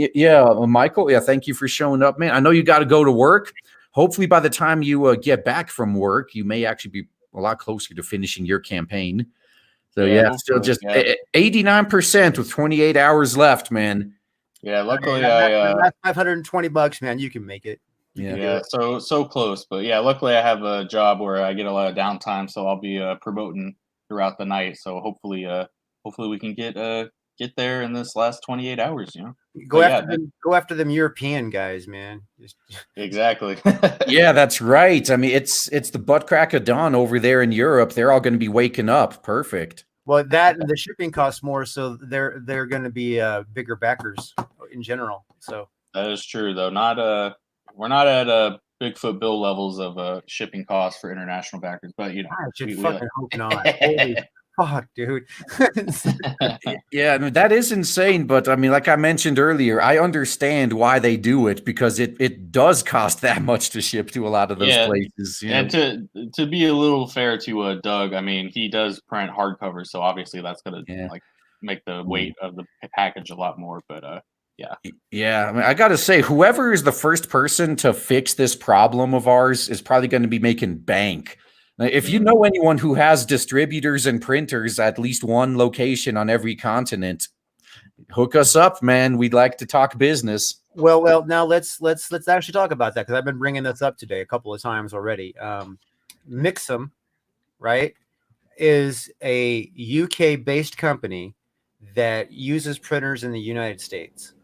Michael, thank you for showing up, man. I know you got to go to work. hopefully by the time you get back from work, you may actually be a lot closer to finishing your campaign. So still just 89% with 28 hours left, man. Yeah, luckily that's $520, man. You can make it. So close, but yeah, luckily I have a job where I get a lot of downtime, so I'll be promoting throughout the night. So hopefully we can get there in this last 28 hours. Go after them European guys, man. Exactly. Yeah, that's right. I mean, it's the butt crack of dawn over there in Europe. They're all going to be waking up. Perfect. Well, that and the shipping costs more, so they're going to be bigger backers in general. So that is true, though. We're not at Bigfoot Bill levels of shipping costs for international backers, but I should fucking hope not. Holy fuck, dude. Yeah, I mean, that is insane. But I mean, like I mentioned earlier, I understand why they do it, because it does cost that much to ship to a lot of those places. And to be a little fair to Doug, I mean, he does print hardcovers, so obviously that's gonna make the weight of the package a lot more. But yeah, I mean, I gotta say, whoever is the first person to fix this problem of ours is probably going to be making bank. If you know anyone who has distributors and printers at least one location on every continent, hook us up, man. We'd like to talk business. Well, now let's actually talk about that, because I've been bringing this up today a couple of times already. Mixum, right, is a UK-based company that uses printers in the United States.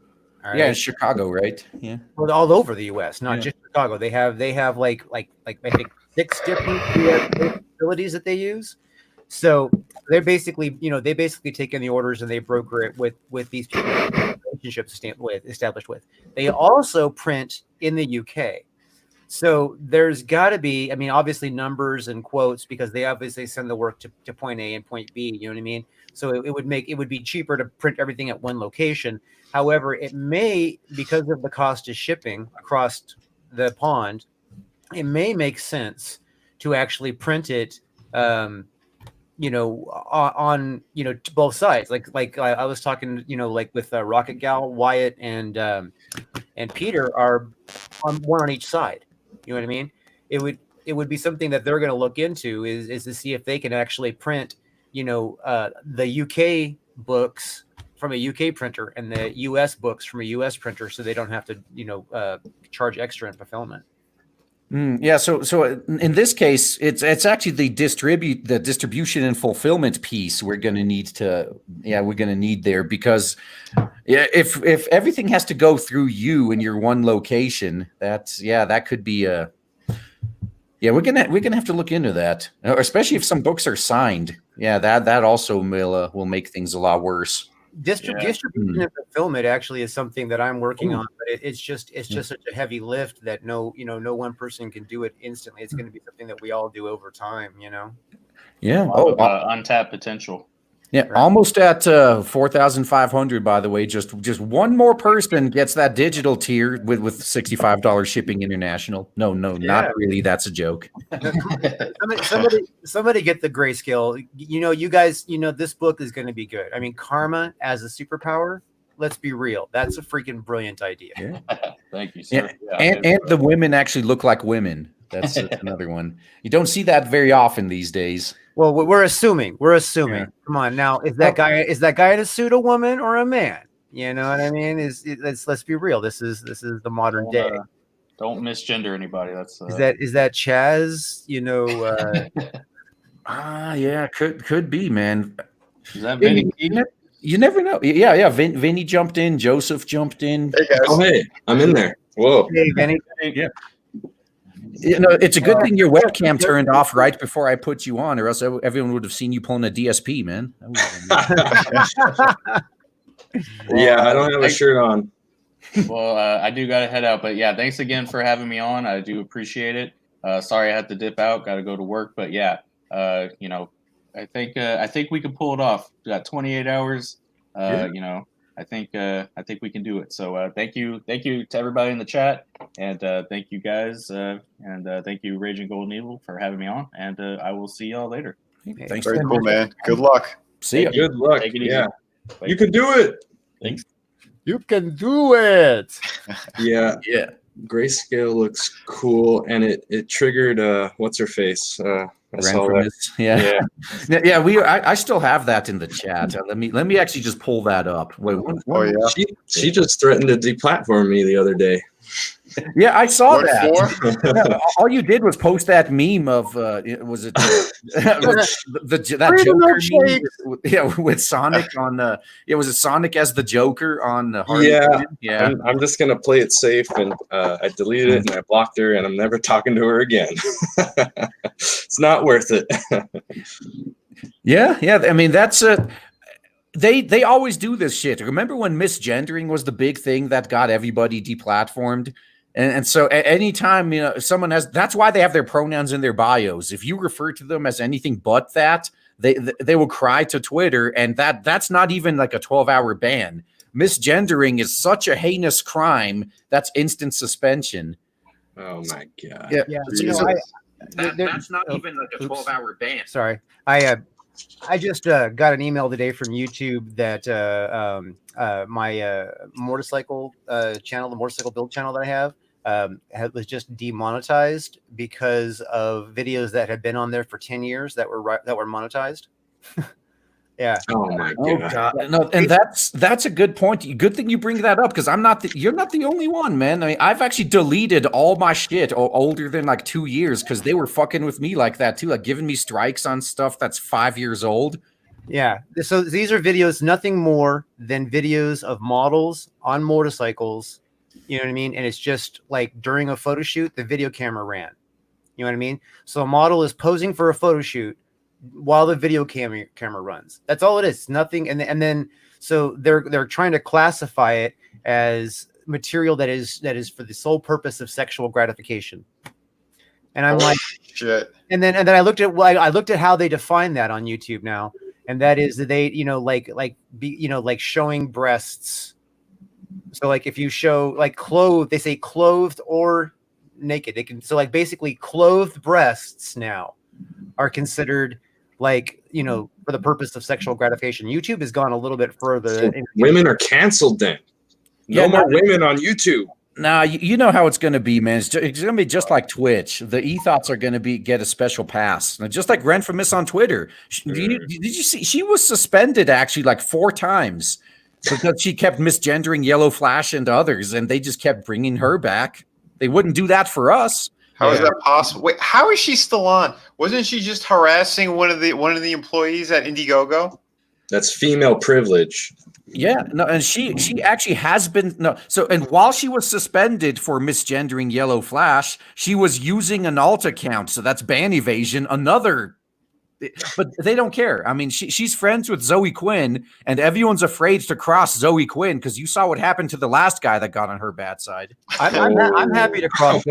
All right? Yeah, Chicago, right? Yeah, well, all over the U.S., not just Chicago. They have like I think 6 different US facilities that they use. So they're basically, they take in the orders and they broker it with these people relationships established with. They also print in the UK. So there's got to be, I mean, obviously numbers and quotes, because they obviously send the work to point A and point B. You know what I mean? So it would be cheaper to print everything at one location. However, it may, because of the cost of shipping across the pond, it may make sense to actually print it, on both sides. Like I was talking, like with Rocket Gal, Wyatt, and Peter are on one on each side. You know what I mean? It would be something that they're going to look into is to see if they can actually print, the UK books from a UK printer and the US books from a US printer, so they don't have to, charge extra in fulfillment. Yeah, so in this case, it's actually the distribution and fulfillment piece we're going to need there, because if everything has to go through you in your one location, that could be we're gonna have to look into that, especially if some books are signed. Yeah, that also will make things a lot worse. Distribution and fulfillment actually is something that I'm working on, but it's just such a heavy lift that no one person can do it instantly. It's going to be something that we all do over time, Yeah. Untapped potential. Yeah, right. Almost at 4,500. By the way, just one more person gets that digital tier with $65 shipping international. No, not really. That's a joke. somebody get the Grayskale. You guys. This book is going to be good. I mean, karma as a superpower. Let's be real. That's a freaking brilliant idea. Yeah. Thank you, sir. And the women actually look like women. That's another one. You don't see that very often these days. Well, we're assuming. Yeah. Come on, now is that guy in a suit a woman or a man? You know what I mean? Let's be real. This is the modern day. Don't misgender anybody. That's is that Chaz? Yeah, could be, man. Is that Vinny? You never know. Yeah. Vinny jumped in. Joseph jumped in. Hey guys. Oh hey, I'm in there. Whoa. Hey Vinny. Yeah. It's a good thing your webcam turned off right before I put you on, or else everyone would have seen you pulling a DSP, man. Yeah, I don't have a shirt on. Well, I do got to head out, but yeah, thanks again for having me on. I do appreciate it. Sorry I had to dip out. Got to go to work, but yeah, I think we can pull it off. We got 28 hours. I think we can do it. So thank you to everybody in the chat, and thank you guys, and thank you Raging Golden Eagle for having me on, and I will see y'all later. Thanks. Very cool, man. Good luck. See you. Good luck. Yeah, you can do it. Thanks. You can do it. Yeah. Yeah. Grayscale looks cool, and it triggered what's her face? I saw that. Yeah. I still have that in the chat. Let me actually just pull that up. Wait, She just threatened to deplatform me the other day. Yeah, I saw What that. for? No, all you did was post that meme of was it that Joker meme? Yeah, with Sonic on was it Sonic as the Joker on Harley Quinn? Yeah. I'm just gonna play it safe, and I deleted it and I blocked her, and I'm never talking to her again. It's not worth it. Yeah. I mean, that's they always do this shit. Remember when misgendering was the big thing that got everybody deplatformed? And so anytime, someone that's why they have their pronouns in their bios. If you refer to them as anything but that, they will cry to Twitter, and that's not even like a 12-hour ban. Misgendering is such a heinous crime that's instant suspension. Oh my god. Yeah. That's not even like a 12-hour ban. Sorry. I just got an email today from YouTube that my motorcycle channel, the motorcycle build channel that I have, was just demonetized because of videos that had been on there for 10 years that were monetized. Yeah. Oh my god. No, and that's a good point. Good thing you bring that up, because you're not the only one, man. I mean, I've actually deleted all my shit older than like 2 years because they were fucking with me like that too, like giving me strikes on stuff that's 5 years old. Yeah. So these are videos, nothing more than videos of models on motorcycles. You know what I mean? And it's just like during a photo shoot, the video camera ran. You know what I mean? So a model is posing for a photo shoot while the video camera runs. That's all it is. Nothing. And then so they're trying to classify it as material that is for the sole purpose of sexual gratification. And I'm like, shit. And then I looked at how they define that on YouTube now, and that is that they like showing breasts. So like if you show like clothed, they say clothed or naked. They can, so like basically clothed breasts now are considered like, for the purpose of sexual gratification. YouTube has gone a little bit further. So women are canceled then. No more women on YouTube. Nah, you know how it's going to be, man. It's going to be just like Twitch. The ethos are going to get a special pass. Just like Renfamous on Twitter. Did you see? She was suspended actually like 4 times because she kept misgendering Yellow Flash and others, and they just kept bringing her back. They wouldn't do that for us. How is that possible? Wait, how is she still on? Wasn't she just harassing one of the employees at Indiegogo? That's female privilege. Yeah, no, and she actually has been and while she was suspended for misgendering Yellow Flash, she was using an alt account, so that's ban evasion. But they don't care. I mean, she's friends with Zoe Quinn, and everyone's afraid to cross Zoe Quinn because you saw what happened to the last guy that got on her bad side. I'm happy to cross.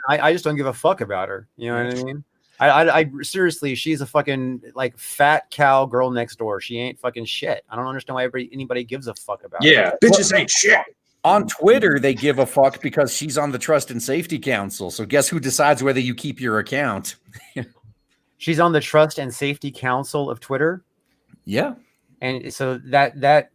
I just don't give a fuck about her. You know what I mean? I seriously, she's a fucking like fat cow girl next door. She ain't fucking shit. I don't understand why anybody gives a fuck about her. Yeah, bitches ain't shit. On Twitter, they give a fuck because she's on the Trust and Safety Council. So guess who decides whether you keep your account? She's on the Trust and Safety Council of Twitter. Yeah. And so that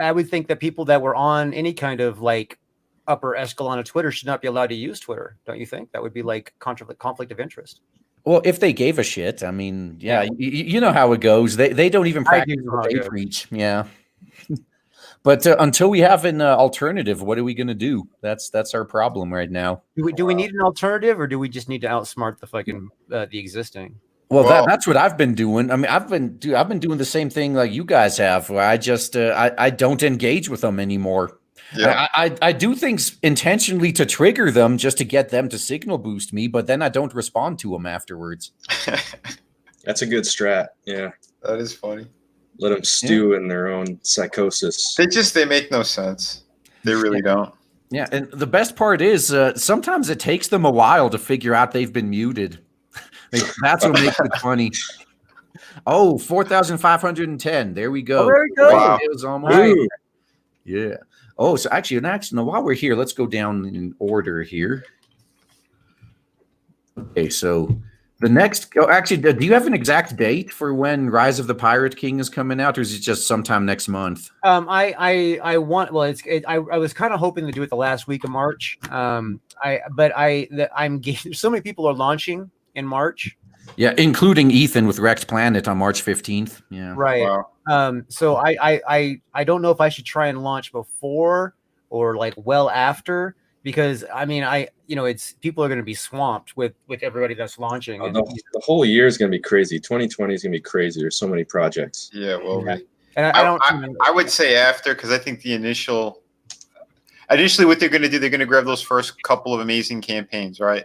I would think that people that were on any kind of like upper echelon of Twitter should not be allowed to use Twitter. Don't you think? That would be like conflict of interest. Well, if they gave a shit, I mean, yeah, you know how it goes. They don't even practice what they preach. Yeah. But until we have an alternative, what are we going to do? That's our problem right now. Do we need an alternative, or do we just need to outsmart the fucking the existing? Well, that's what I've been doing. I mean, I've been doing the same thing like you guys have, where I just I don't engage with them anymore. Yeah. I do things intentionally to trigger them just to get them to signal boost me, but then I don't respond to them afterwards. That's a good strat. Yeah, that is funny. Let them stew in their own psychosis. They make no sense. They really don't. Yeah, and the best part is sometimes it takes them a while to figure out they've been muted. That's what makes it funny. Oh, 4,510. There we go. Oh, there we go. Wow. It was almost yeah. Oh, so actually, while we're here, let's go down in order here. Okay, so The next, actually, do you have an exact date for when Rise of the Pirate King is coming out, or is it just sometime next month? I want. Well, I was kind of hoping to do it the last week of March. I'm so many people are launching in March. Yeah, including Ethan with Wrecked Planet on March 15th. Yeah, right. Wow. So I don't know if I should try and launch before or like well after, because I mean it's people are going to be swamped with everybody that's launching. And, the whole year is going to be crazy. 2020 is going to be crazy. There's so many projects. Yeah, well, yeah. And I don't. I would say after, because I think the initially what they're going to do, they're going to grab those first couple of amazing campaigns, right?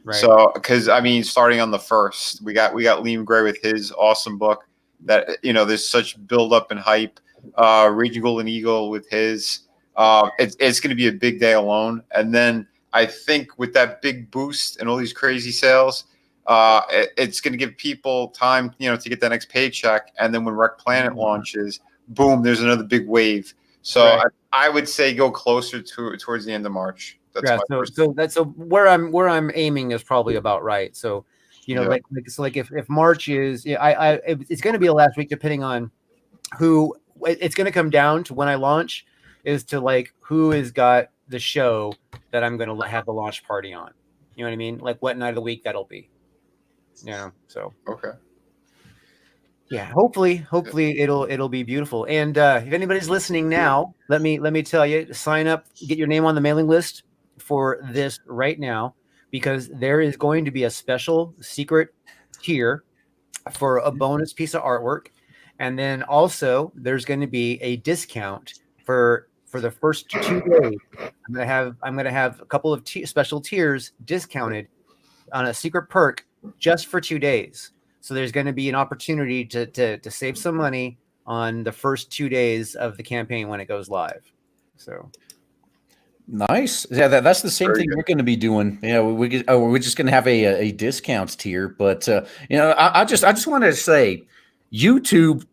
Right. So, because I mean, starting on the 1st, we got Liam Gray with his awesome book that there's such build up and hype. Raging Golden Eagle with his. It's going to be a big day alone, and then I think with that big boost and all these crazy sales, it's going to give people time, to get that next paycheck, and then when Wreck Planet launches, boom, there's another big wave. So Right. I would say go closer towards the end of March. That's so where I'm aiming is probably about right. So, like if March is, it's going to be the last week, depending on who. It's going to come down to when I launch, is to like who has got the show that I'm going to have the launch party on. You know what I mean? Like what night of the week that'll be. So okay. Yeah, hopefully it'll be beautiful. And if anybody's listening now, let me tell you, sign up, get your name on the mailing list for this right now, because there is going to be a special secret tier for a bonus piece of artwork, and then also there's going to be a discount for the first 2 days. I'm gonna have a couple of special tiers discounted on a secret perk just for 2 days. So there's going to be an opportunity to save some money on the first 2 days of the campaign when it goes live. So nice. Yeah, that's the same Very thing good. we're going to be doing. We're just going to have a discounts tier. But I just want to say, YouTube.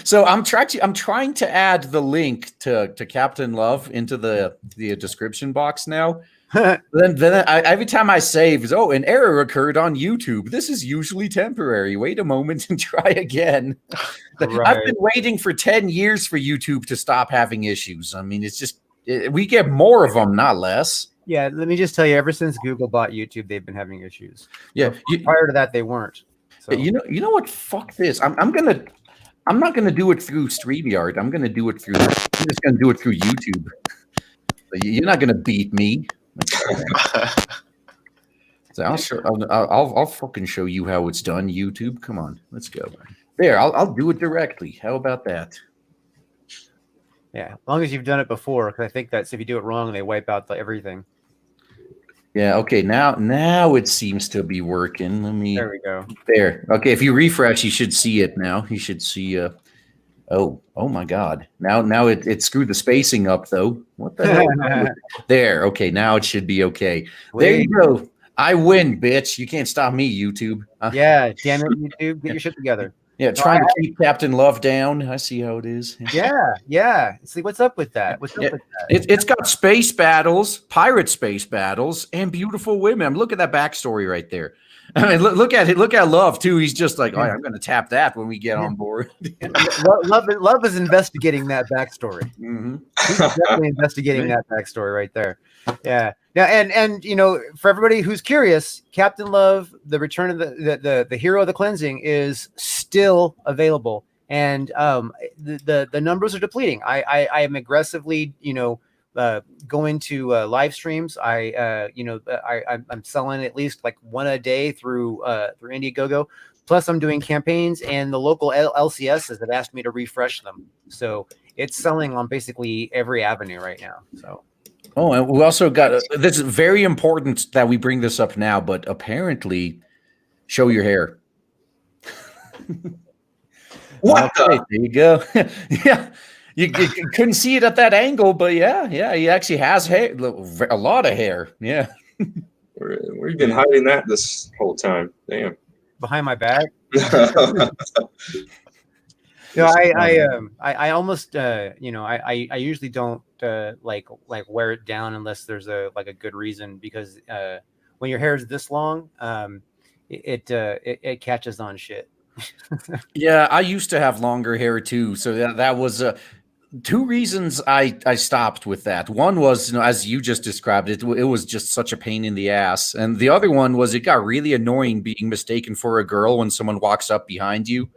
So I'm trying to add the link to Captain Love into the description box now. then every time I save is an error occurred on YouTube. This is usually temporary. Wait a moment and try again. Right. I've been waiting for 10 years for YouTube to stop having issues. I mean, it's just we get more of them, not less. Yeah, let me just tell you, ever since Google bought YouTube, they've been having issues. Yeah, Prior to that, they weren't. So you know what? Fuck this. I'm not gonna do it through StreamYard. I'm just gonna do it through YouTube. You're not gonna beat me. So I'll fucking show you how it's done, YouTube. Come on, let's go. There, I'll do it directly. How about that? yeah, as long as you've done it before, because I think that if you do it wrong, they wipe out everything. Yeah. Okay. Now it seems to be working. There we go. There. Okay. If you refresh, you should see it now. You should see. Oh my God. Now it screwed the spacing up though. What the hell? There. Okay. Now it should be okay. There you go. I win, bitch. You can't stop me, YouTube. Yeah. Damn it, YouTube. Get your shit together. Yeah. Trying to keep Captain Love down. I see how it is. Yeah. See, what's up with that? It's got space battles, pirate space battles, and beautiful women. Look at that backstory right there. I mean, look at it. Look at Love too. He's just like, I'm going to tap that when we get on board. Love is investigating that backstory. Mm-hmm. He's definitely investigating that backstory right there. Yeah. Now, and for everybody who's curious, Captain Love, the Return of the Hero of the Cleansing, is still available, and the numbers are depleting. I am aggressively going to live streams. I'm selling at least like one a day through Indiegogo. Plus, I'm doing campaigns, and the local LCSs have asked me to refresh them. So it's selling on basically every avenue right now. So. Oh, and we also got this is very important that we bring this up now, but apparently, show your hair. What? Okay, there you go. Yeah, you couldn't see it at that angle, but yeah, he actually has hair, a lot of hair. Yeah, We've been hiding that this whole time. Damn. Behind my back. I almost I usually don't like wear it down unless there's a good reason, because when your hair is this long, it catches on shit. Yeah, I used to have longer hair too, so that was two reasons I stopped with that. One was, as you just described it, it was just such a pain in the ass, and the other one was it got really annoying being mistaken for a girl when someone walks up behind you.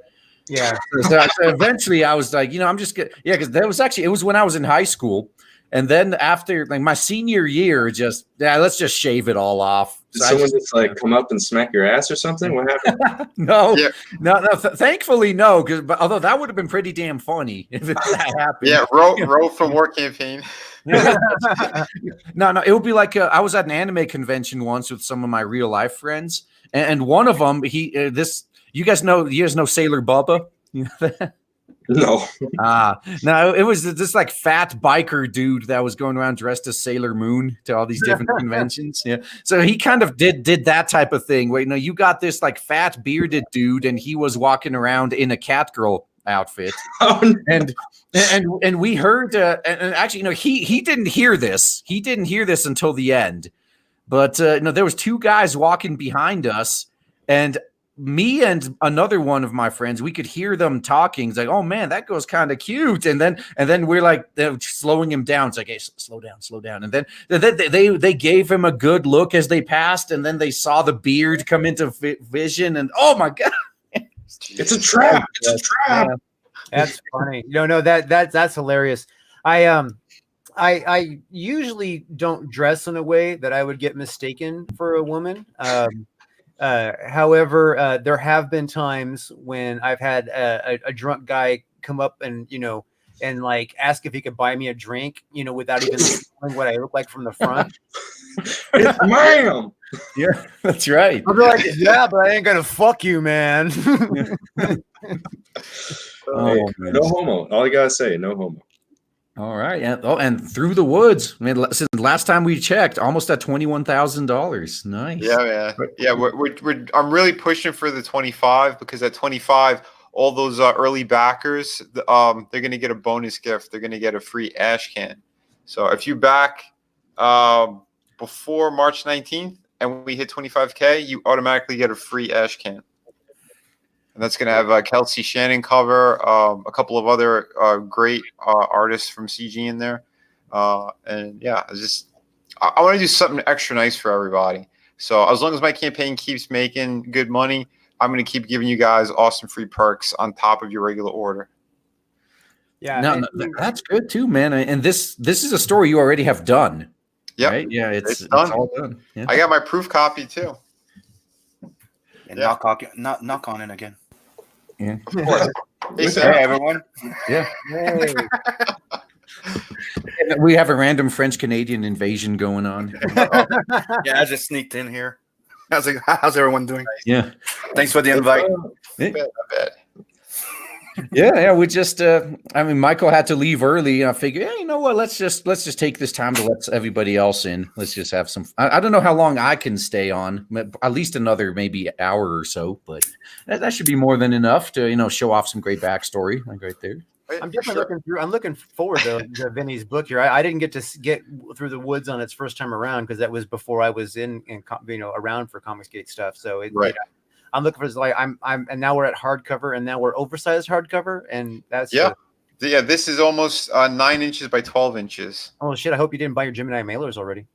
Yeah. So eventually, I was like, I'm just gonna, because it was when I was in high school, and then after like my senior year, let's just shave it all off. Did someone just like come up and smack your ass or something? What happened? No. Thankfully, no. But although that would have been pretty damn funny if that happened. Yeah, row for war campaign. No, it would be like I was at an anime convention once with some of my real life friends, and one of them, you guys know Sailor Bubba. No. No, it was this like fat biker dude that was going around dressed as Sailor Moon to all these different conventions. Yeah. So he kind of did that type of thing where, you got this like fat bearded dude and he was walking around in a Catgirl outfit. Oh, no. And we heard, and actually, he didn't hear this. He didn't hear this until the end. But, there was two guys walking behind us, and me and another one of my friends, we could hear them talking. It's like, oh man, that girl's kind of cute. And then we're like slowing him down. It's like, hey, slow down. And then they gave him a good look as they passed, and then they saw the beard come into vision, and oh my god, it's a trap! It's a trap! That's funny. No, that's hilarious. I usually don't dress in a way that I would get mistaken for a woman. However, there have been times when I've had a drunk guy come up and and like ask if he could buy me a drink, without even knowing what I look like from the front. It's ma'am. Yeah, that's right. I'll be like, yeah, but I ain't gonna fuck you, man. Man. No homo. All you gotta say, no homo. All right, and through the woods. I mean, since last time we checked, almost at $21,000. Nice. Yeah, man. Yeah, I'm really pushing for the 25 because at 25, all those early backers, they're gonna get a bonus gift. They're gonna get a free ash can. So if you back before March 19th and we hit 25K, you automatically get a free ash can. And that's going to have Kelsey Shannon cover, a couple of other great artists from CG in there. And yeah, I want to do something extra nice for everybody. So as long as my campaign keeps making good money, I'm going to keep giving you guys awesome free perks on top of your regular order. Yeah, no, that's good too, man. And this is a story you already have done. Yeah, right? Yeah, it's done. It's all done. Yeah. I got my proof copy too. And knock on it again. Yeah. Of course. Hey, everyone. Yeah. Hey. We have a random French Canadian invasion going on. Yeah, I just sneaked in here. How's everyone doing? Yeah. Thanks for the invite. I bet. Yeah. We just, Michael had to leave early. And I figured, you know what? Let's just take this time to let everybody else in. Let's just have some. I don't know how long I can stay on. At least another maybe hour or so, but that should be more than enough to show off some great backstory, like right there. I'm definitely looking forward to Vinny's book here. I didn't get to get through the woods on its first time around because that was before I was around for Comicsgate stuff. So right. I'm looking for and now we're at hardcover, and now we're oversized hardcover, and that's this is almost 9 inches by 12 inches. Oh shit! I hope you didn't buy your Gemini mailers already.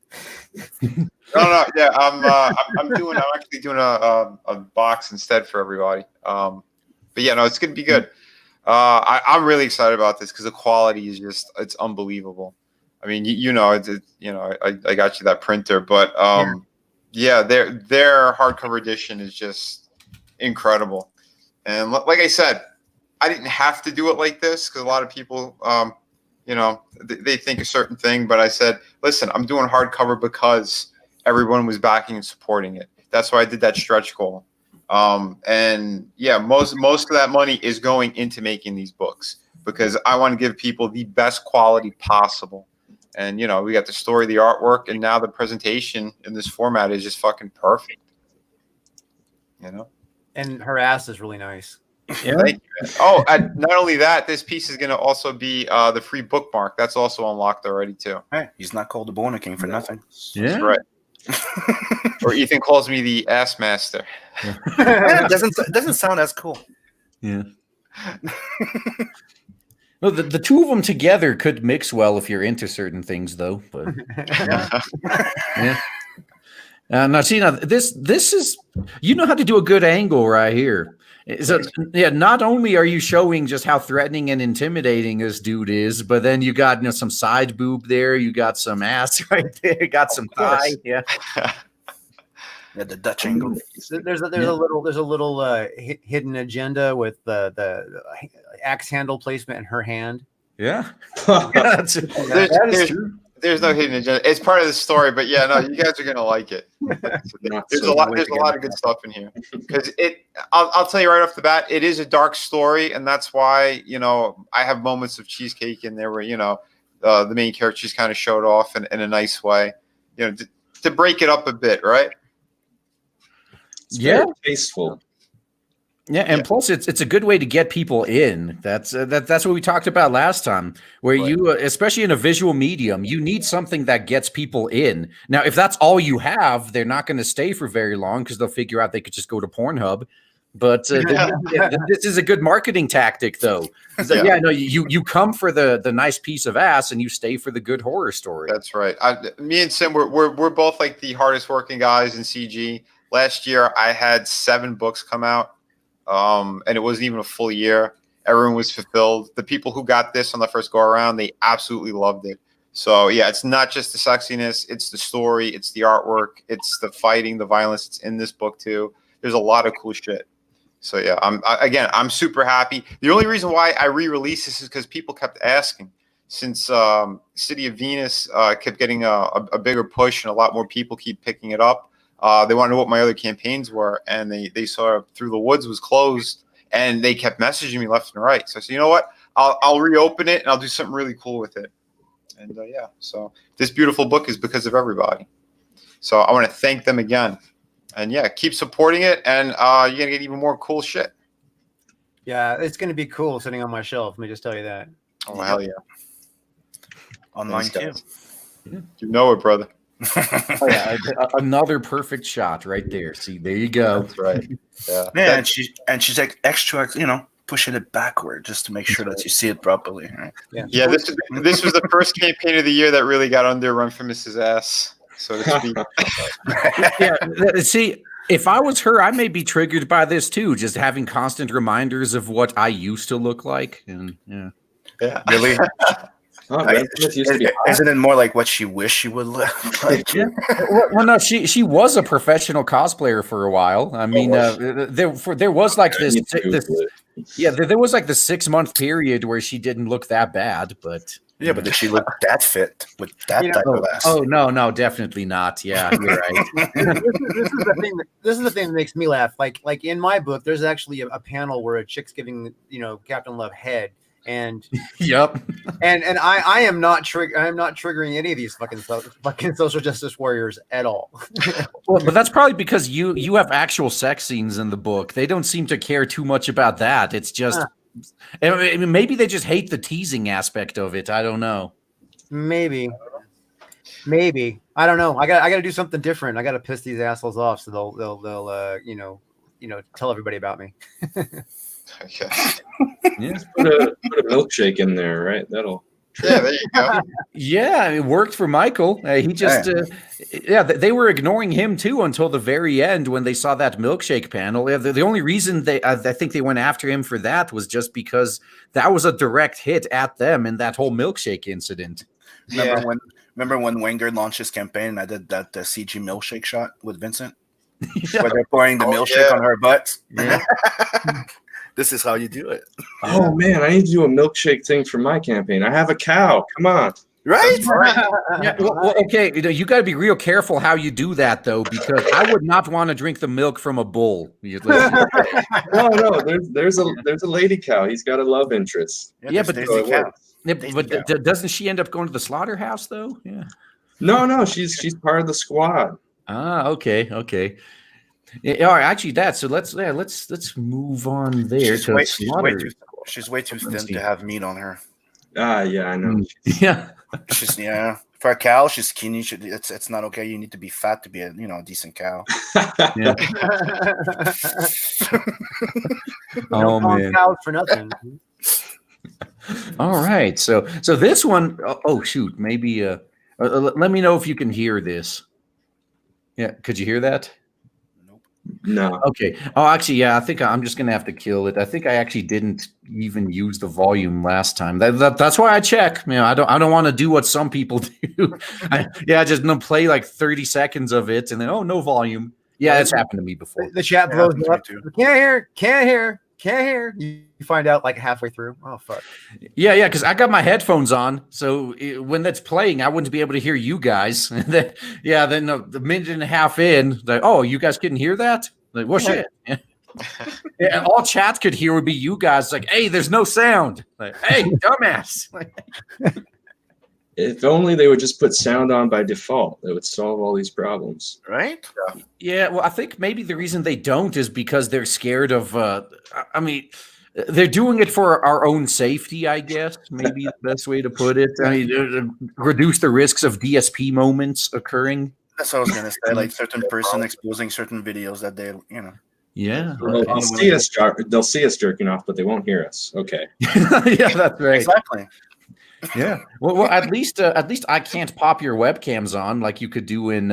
No. Yeah, I'm actually doing a box instead for everybody. But yeah, no, it's gonna be good. I'm really excited about this because the quality is it's unbelievable. I mean, I got you that printer, but yeah, their hardcover edition is just incredible. And like I said, I didn't have to do it like this because a lot of people, they think a certain thing. But I said, listen, I'm doing hardcover because everyone was backing and supporting it. That's why I did that stretch goal. And yeah, most of that money is going into making these books because I want to give people the best quality possible. And, we got the story, the artwork, and now the presentation in this format is just fucking perfect. And her ass is really nice. Yeah. Thank you. Oh, not only that, this piece is going to also be the free bookmark. That's also unlocked already, too. Hey, he's not called the Born King for nothing. Yeah. That's right. Or Ethan calls me the ass master. It doesn't sound as cool. Yeah. Well, the two of them together could mix well if you're into certain things, though. But yeah. Now, see, this is, you know how to do a good angle right here. So, yeah, not only are you showing just how threatening and intimidating this dude is, but then you got some side boob there, you got some ass right there, you got some thigh, yeah. Yeah, the Dutch angle. There's a little hidden agenda with the axe handle placement in her hand. Yeah, there's no hidden agenda. It's part of the story, but yeah, no, you guys are gonna like it. There's a lot of good stuff in here because I'll tell you right off the bat, it is a dark story, and that's why I have moments of cheesecake in there where the main characters kind of showed off in a nice way, to break it up a bit, right? It's very tasteful. Yeah, and plus it's a good way to get people in. That's what we talked about last time, where you, especially in a visual medium, you need something that gets people in. Now, if that's all you have, they're not going to stay for very long because they'll figure out they could just go to Pornhub. But this is a good marketing tactic, though. You come for the nice piece of ass, and you stay for the good horror story. That's right. Me and Sim, we're both like the hardest working guys in CG. Last year, I had 7 books come out. And it wasn't even a full year. Everyone was fulfilled. The people who got this on the first go around, they absolutely loved it. So yeah, it's not just the sexiness, it's the story, it's the artwork, it's the fighting, the violence. It's in this book too. There's a lot of cool shit. So yeah, I'm super happy. The only reason why I re-released this is because people kept asking. Since City of Venus kept getting a bigger push and a lot more people keep picking it up. They wanted to know what my other campaigns were, and they saw Through the Woods was closed, and they kept messaging me left and right. So I said, you know what? I'll reopen it, and I'll do something really cool with it. And so this beautiful book is because of everybody. So I want to thank them again. And yeah, keep supporting it, and you're going to get even more cool shit. Yeah, it's going to be cool sitting on my shelf. Let me just tell you that. Oh, hell yeah. On mine too. You know it, brother. Oh, yeah, another perfect shot right there. See, there you go. That's right. Yeah, and she's like extra, pushing it backward just to make sure that you see it properly. Right? Yeah. This was the first campaign of the year that really got under Run for Mrs. Ass, so to speak. Yeah. See, if I was her, I may be triggered by this too. Just having constant reminders of what I used to look like, and yeah. Really. Oh, isn't it more like what she wished she would look like? Yeah. Well, no, she was a professional cosplayer for a while. I mean, there was like this there was like the 6-month period where she didn't look that bad, but but did she look that fit with that type of ass? Oh no, definitely not. Yeah, you're right. This is the thing that makes me laugh. Like in my book, there's actually a panel where a chick's giving Captain Love head. And yep, and I am not triggering any of these fucking social justice warriors at all. Well, but that's probably because you have actual sex scenes in the book. They don't seem to care too much about that. It's just maybe they just hate the teasing aspect of it. I don't know. Maybe I don't know. I got to do something different. I got to piss these assholes off so they'll tell everybody about me. Okay. Yeah, put a milkshake in there, right? That'll. Yeah, there you go. Yeah, it worked for Michael. He just, they were ignoring him too until the very end when they saw that milkshake panel. The only reason I think they went after him for that was just because that was a direct hit at them in that whole milkshake incident. Remember when Wenger launched his campaign and I did that CG milkshake shot with Vincent? Where they're pouring the milkshake on her butt? Yeah. This is how you do it. Oh man, I need to do a milkshake thing for my campaign. I have a cow. Come on. Right? Yeah, well, okay, you got to be real careful how you do that, though, because I would not want to drink the milk from a bull. No, there's a lady cow. He's got a love interest. Yeah, but doesn't she end up going to the slaughterhouse though? Yeah. No, she's part of the squad. Ah, okay. Yeah, all right, actually, that. So let's move on there. She's way too thin to have meat on her. Yeah, I know. Yeah. She's For a cow, she's skinny. It's not okay. You need to be fat to be a decent cow. Yeah. Oh man, cows for nothing. All right, so this one, oh shoot, maybe let me know if you can hear this. Yeah, could you hear that? No. Okay. Oh, actually, yeah. I think I'm just gonna have to kill it. I think I actually didn't even use the volume last time. That's why I check. I don't want to do what some people do. Just play like 30 seconds of it and then no volume. Yeah, it's happened to me before. The chat blows up. Can't hear. You find out like halfway through. Oh fuck. Yeah, because I got my headphones on, so when that's playing, I wouldn't be able to hear you guys. And then, the minute and a half in, like, oh, you guys couldn't hear that? Like, well, shit. Yeah. And all chat could hear would be you guys, like, hey, there's no sound. Like, hey, dumbass. If only they would just put sound on by default, that would solve all these problems. Right? Yeah, well, I think maybe the reason they don't is because they're scared of, they're doing it for our own safety, I guess, maybe the best way to put it. Reduce the risks of DSP moments occurring. That's what I was going to say, like certain person exposing certain videos that they, Yeah. Well, they'll see us jerking off, but they won't hear us. Okay. Yeah, that's right. Exactly. Yeah. Well, at least I can't pop your webcams on like you could do in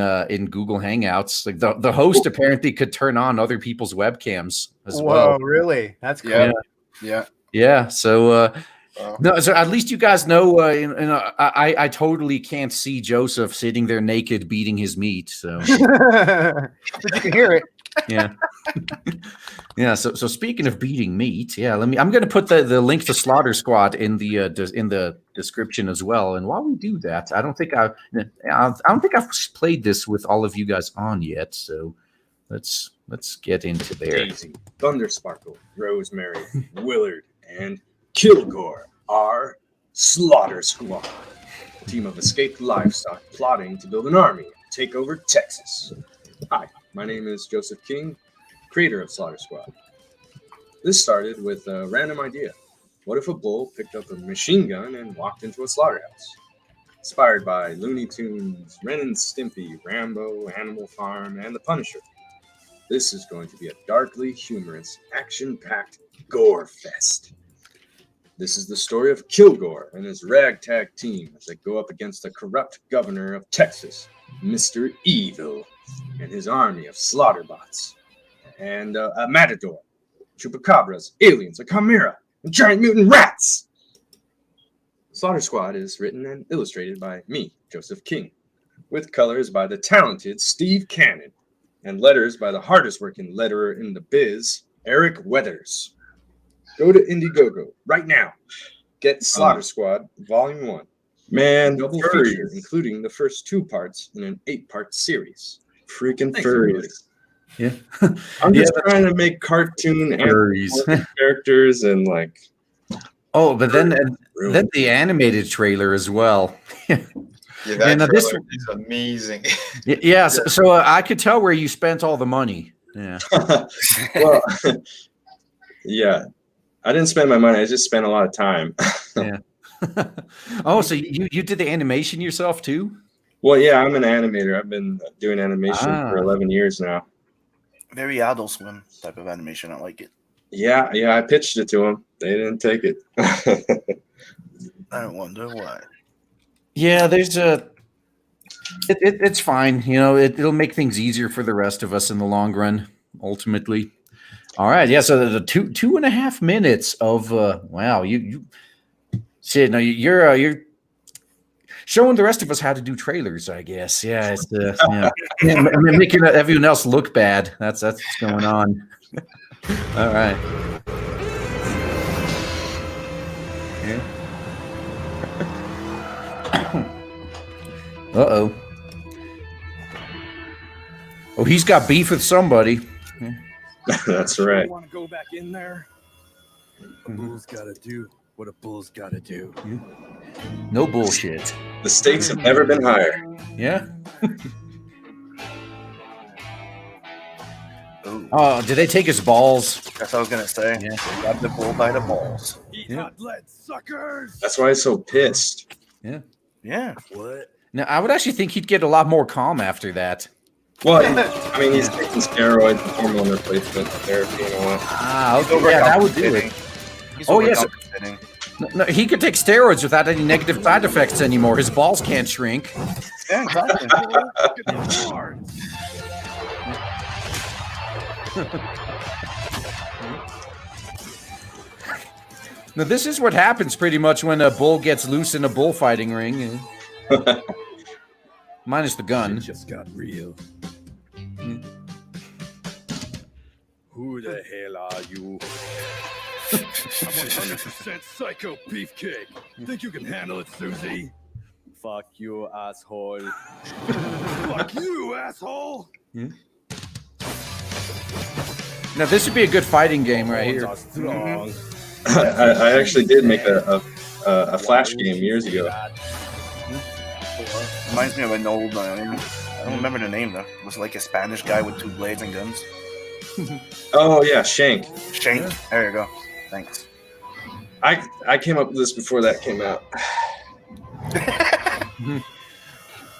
Google Hangouts. Like the host apparently could turn on other people's webcams as well. Whoa, really? That's cool. Yeah. So no, so at least you guys know. I totally can't see Joseph sitting there naked beating his meat. So, but you can hear it. Yeah. Yeah. So speaking of beating meat, I'm going to put the link to Slaughter Squad in the description as well. And while we do that, I don't think I've played this with all of you guys on yet. So let's get into there. Daisy, Thundersparkle, Rosemary, Willard, and Kilgore are Slaughter Squad, a team of escaped livestock plotting to build an army and take over Texas. Hi, my name is Joseph King, creator of Slaughter Squad. This started with a random idea. What if a bull picked up a machine gun and walked into a slaughterhouse? Inspired by Looney Tunes, Ren and Stimpy, Rambo, Animal Farm, and The Punisher. This is going to be a darkly humorous, action-packed gore fest. This is the story of Kilgore and his ragtag team as they go up against the corrupt governor of Texas, Mr. Evil, and his army of slaughterbots, and a matador, chupacabras, aliens, a chimera, and giant mutant rats. Slaughter Squad is written and illustrated by me, Joseph King, with colors by the talented Steve Cannon, and letters by the hardest working letterer in the biz, Eric Weathers. Go to Indiegogo right now. Get Slaughter Squad Volume 1. Man, double feature, including the first 2 parts in an 8-part series. Freaking furries. Yeah. I'm just trying to make cartoon characters and like. Oh, but then the animated trailer as well. Yeah, that trailer is amazing. Yeah, so I could tell where you spent all the money. Yeah. Well, yeah. I didn't spend my money. I just spent a lot of time. Yeah. Oh, so you did the animation yourself too? Well, yeah, I'm an animator. I've been doing animation for 11 years now. Very Adult Swim type of animation. I like it. Yeah, I pitched it to them. They didn't take it. I wonder why. Yeah, there's it's fine. It'll make things easier for the rest of us in the long run, ultimately. All right, yeah. So the 2.5 minutes of wow, you shit. No, you're showing the rest of us how to do trailers, I guess. Yeah, it's making everyone else look bad. That's what's going on. All right. Yeah. Uh-oh. Oh, he's got beef with somebody. Yeah. That's right. You want to go back in there? A bull's got to do what a bull's got to do. No bullshit. The stakes have never been higher. Yeah. Oh, did they take his balls? That's what I was gonna say. Yeah. They got the bull by the balls. Eat hot lead, suckers! That's why he's so pissed. Yeah. Yeah. What? Now, I would actually think he'd get a lot more calm after that. Well, I mean, he's taking steroids and hormone replacement therapy and all that. Ah, okay, yeah, that would do it. Oh, yes. No, he could take steroids without any negative side effects anymore. His balls can't shrink. Yeah, exactly. Now, this is what happens pretty much when a bull gets loose in a bullfighting ring. Minus the gun. It just got real. Who the hell are you? I'm 100% psycho beefcake. Think you can handle it, Susie? Fuck you, asshole. Fuck you, asshole. Now, this would be a good fighting game right here. I actually did make a Flash game years ago. Reminds me of an old. I don't remember the name though. It was like a Spanish guy with 2 blades and guns. Oh yeah, Shank. Shank. There you go. Thanks. I came up with this before that came out.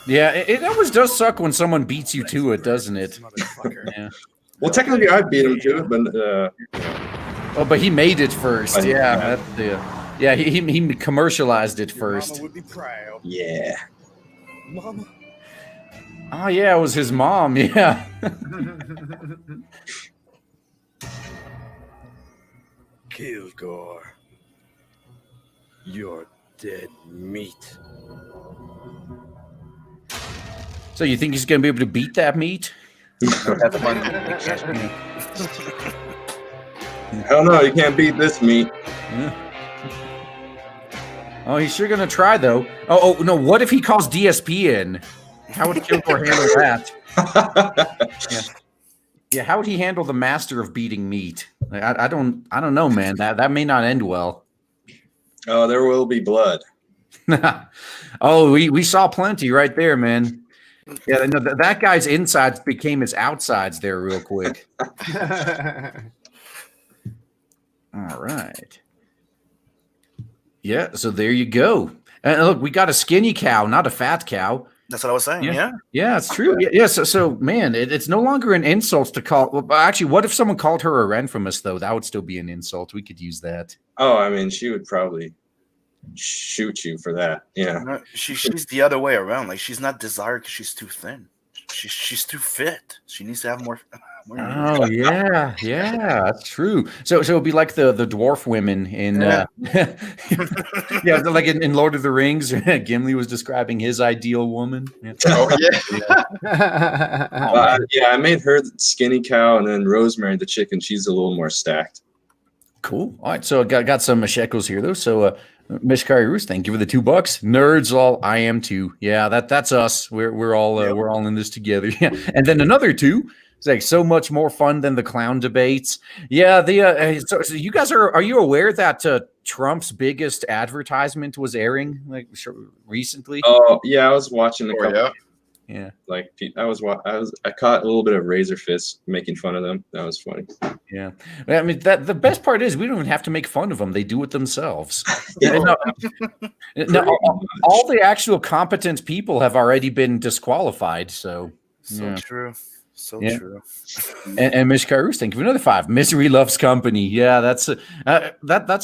Yeah, it always does suck when someone beats you to it, doesn't it? Yeah. Well, technically, I beat him to it, but Oh, but he made it first. Yeah, yeah. He commercialized it first. yeah. Mama. Oh yeah, it was his mom. Yeah. Kilgore. You're dead meat. So you think he's gonna be able to beat that meat? Hell no, you can't beat this meat. Yeah. Oh, he's sure gonna try though. Oh no! What if he calls DSP in? How would Kilgore handle that? Yeah. How would he handle the master of beating meat? Like, I don't know, man. That may not end well. Oh, there will be blood. Oh, we saw plenty right there, man. Yeah, no, that guy's insides became his outsides there real quick. All right. Yeah, so there you go. And look, we got a skinny cow, not a fat cow. That's what I was saying. Yeah. Yeah, it's true. Yeah. So man, it's no longer an insult to call. Well, actually, what if someone called her a Renfremus though? That would still be an insult. We could use that. Oh, I mean, she would probably shoot you for that. Yeah. No, she's the other way around. Like she's not desired because she's too thin. She's too fit. She needs to have more. Oh yeah, that's true. So it'd be like the dwarf women in yeah, like in Lord of the Rings. Gimli was describing his ideal woman. Yeah. Oh yeah. Yeah, I made her the skinny cow, and then Rosemary the chicken. She's a little more stacked. Cool. All right, so I got some shekels here though. So Mishkari Roos, thank you for the $2. Nerds, all I am too. Yeah, that's us. We're all in this together. Yeah, and then another 2. It's like so much more fun than the clown debates. Yeah, so you guys are you aware that Trump's biggest advertisement was airing like recently? Oh yeah, I was watching the couple. Yeah. Like I caught a little bit of Razor Fist making fun of them. That was funny. Yeah, I mean the best part is we don't even have to make fun of them; they do it themselves. All the actual competent people have already been disqualified. So true. So true. And Mish Karus, thank you for another 5. Misery loves company. Yeah, that's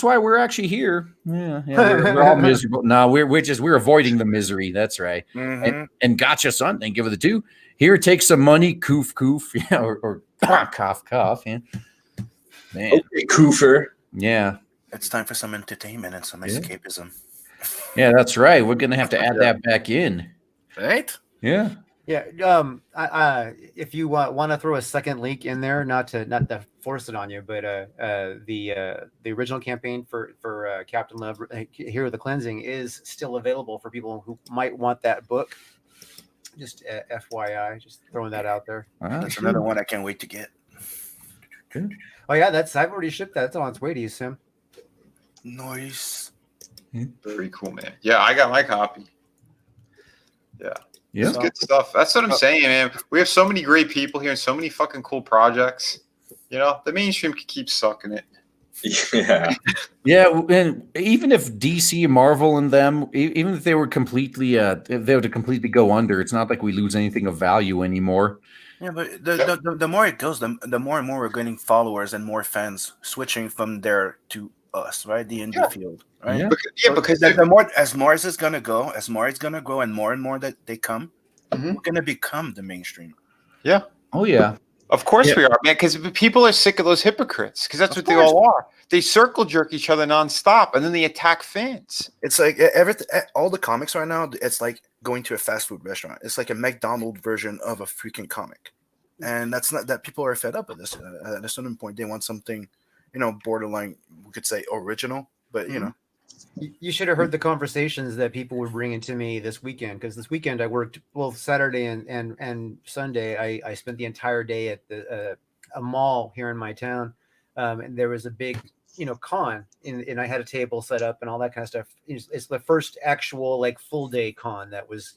why we're actually here. Yeah, we're all miserable. No, we're avoiding the misery. That's right. Mm-hmm. And gotcha, son. Thank you for the 2. Here, take some money. Coof, coof. Yeah, or cough, cough. Yeah. Man. Okay, Coofer. Yeah. It's time for some entertainment and some escapism. Yeah, that's right. We're gonna have to add that back in. Right? Yeah. Yeah. If you want to throw a second link in there, not to force it on you, but the original campaign for Captain Love, Hero of the Cleansing, is still available for people who might want that book. Just FYI, just throwing that out there. That's another one I can't wait to get. Oh yeah, I've already shipped that. It's on its way to you, Sim. Nice. Pretty cool, man. Yeah, I got my copy. Yeah. Yeah, it's good stuff. That's what I'm saying, man. We have so many great people here and so many fucking cool projects. You know, the mainstream can keep sucking it. Yeah. Yeah, and even if DC, Marvel, and them, even if they were completely, if they were to completely go under, it's not like we lose anything of value anymore. Yeah, but the more it goes, the more and more we're getting followers and more fans switching from there to us, right? The indie field, right? Yeah. Because the more as it's gonna go, and more that they come, Mhm. we're gonna become the mainstream. Yeah. Oh yeah. Of course Yeah. we are, man, because people are sick of those hypocrites, because that's Of what they course. all are. They circle jerk each other nonstop, and then they attack fans. It's like all the comics right now. It's like going to a fast food restaurant. It's like a McDonald's version of a freaking comic, and that's not that people are fed up with this. At a certain point, they want something, borderline. We could say original, but You should have heard the conversations that people were bringing to me this weekend, because this weekend I worked both Saturday and Sunday. I spent the entire day at a mall here in my town, and there was a big con, and I had a table set up and all that kind of stuff. It's the first actual like full day con that was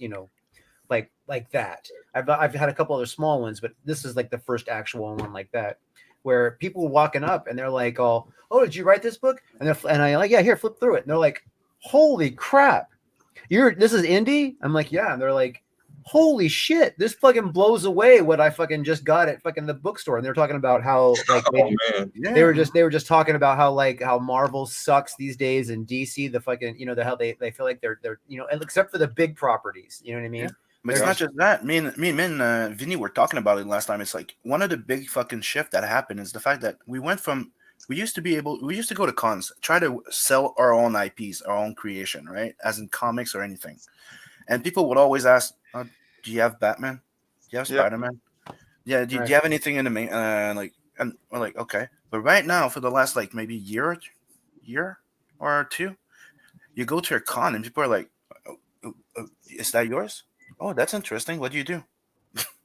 like that. I've had a couple other small ones, but this is like the first actual one like that, where people were walking up and they're like, "Oh, did you write this book?" And I like, "Yeah, here, flip through it." And they're like, "Holy crap, this is indie?" I'm like, "Yeah." And they're like, "Holy shit, this fucking blows away what I fucking just got at fucking the bookstore." And they're talking about how like Man. they were just talking about how Marvel sucks these days, and DC the fucking how they feel like they're except for the big properties, you know what I mean? Yeah. But it's not just that. Me and Vinny were talking about it last time. It's like one of the big fucking shift that happened is the fact that we used to go to cons, try to sell our own IPs, our own creation, right? As in comics or anything. And people would always ask, do you have Batman? Do you have Spider-Man? Yeah. Do you have anything in the main? And we're like, okay. But right now, for the last like maybe year or two, you go to a con and people are like, is that yours? Oh, that's interesting. What do you do?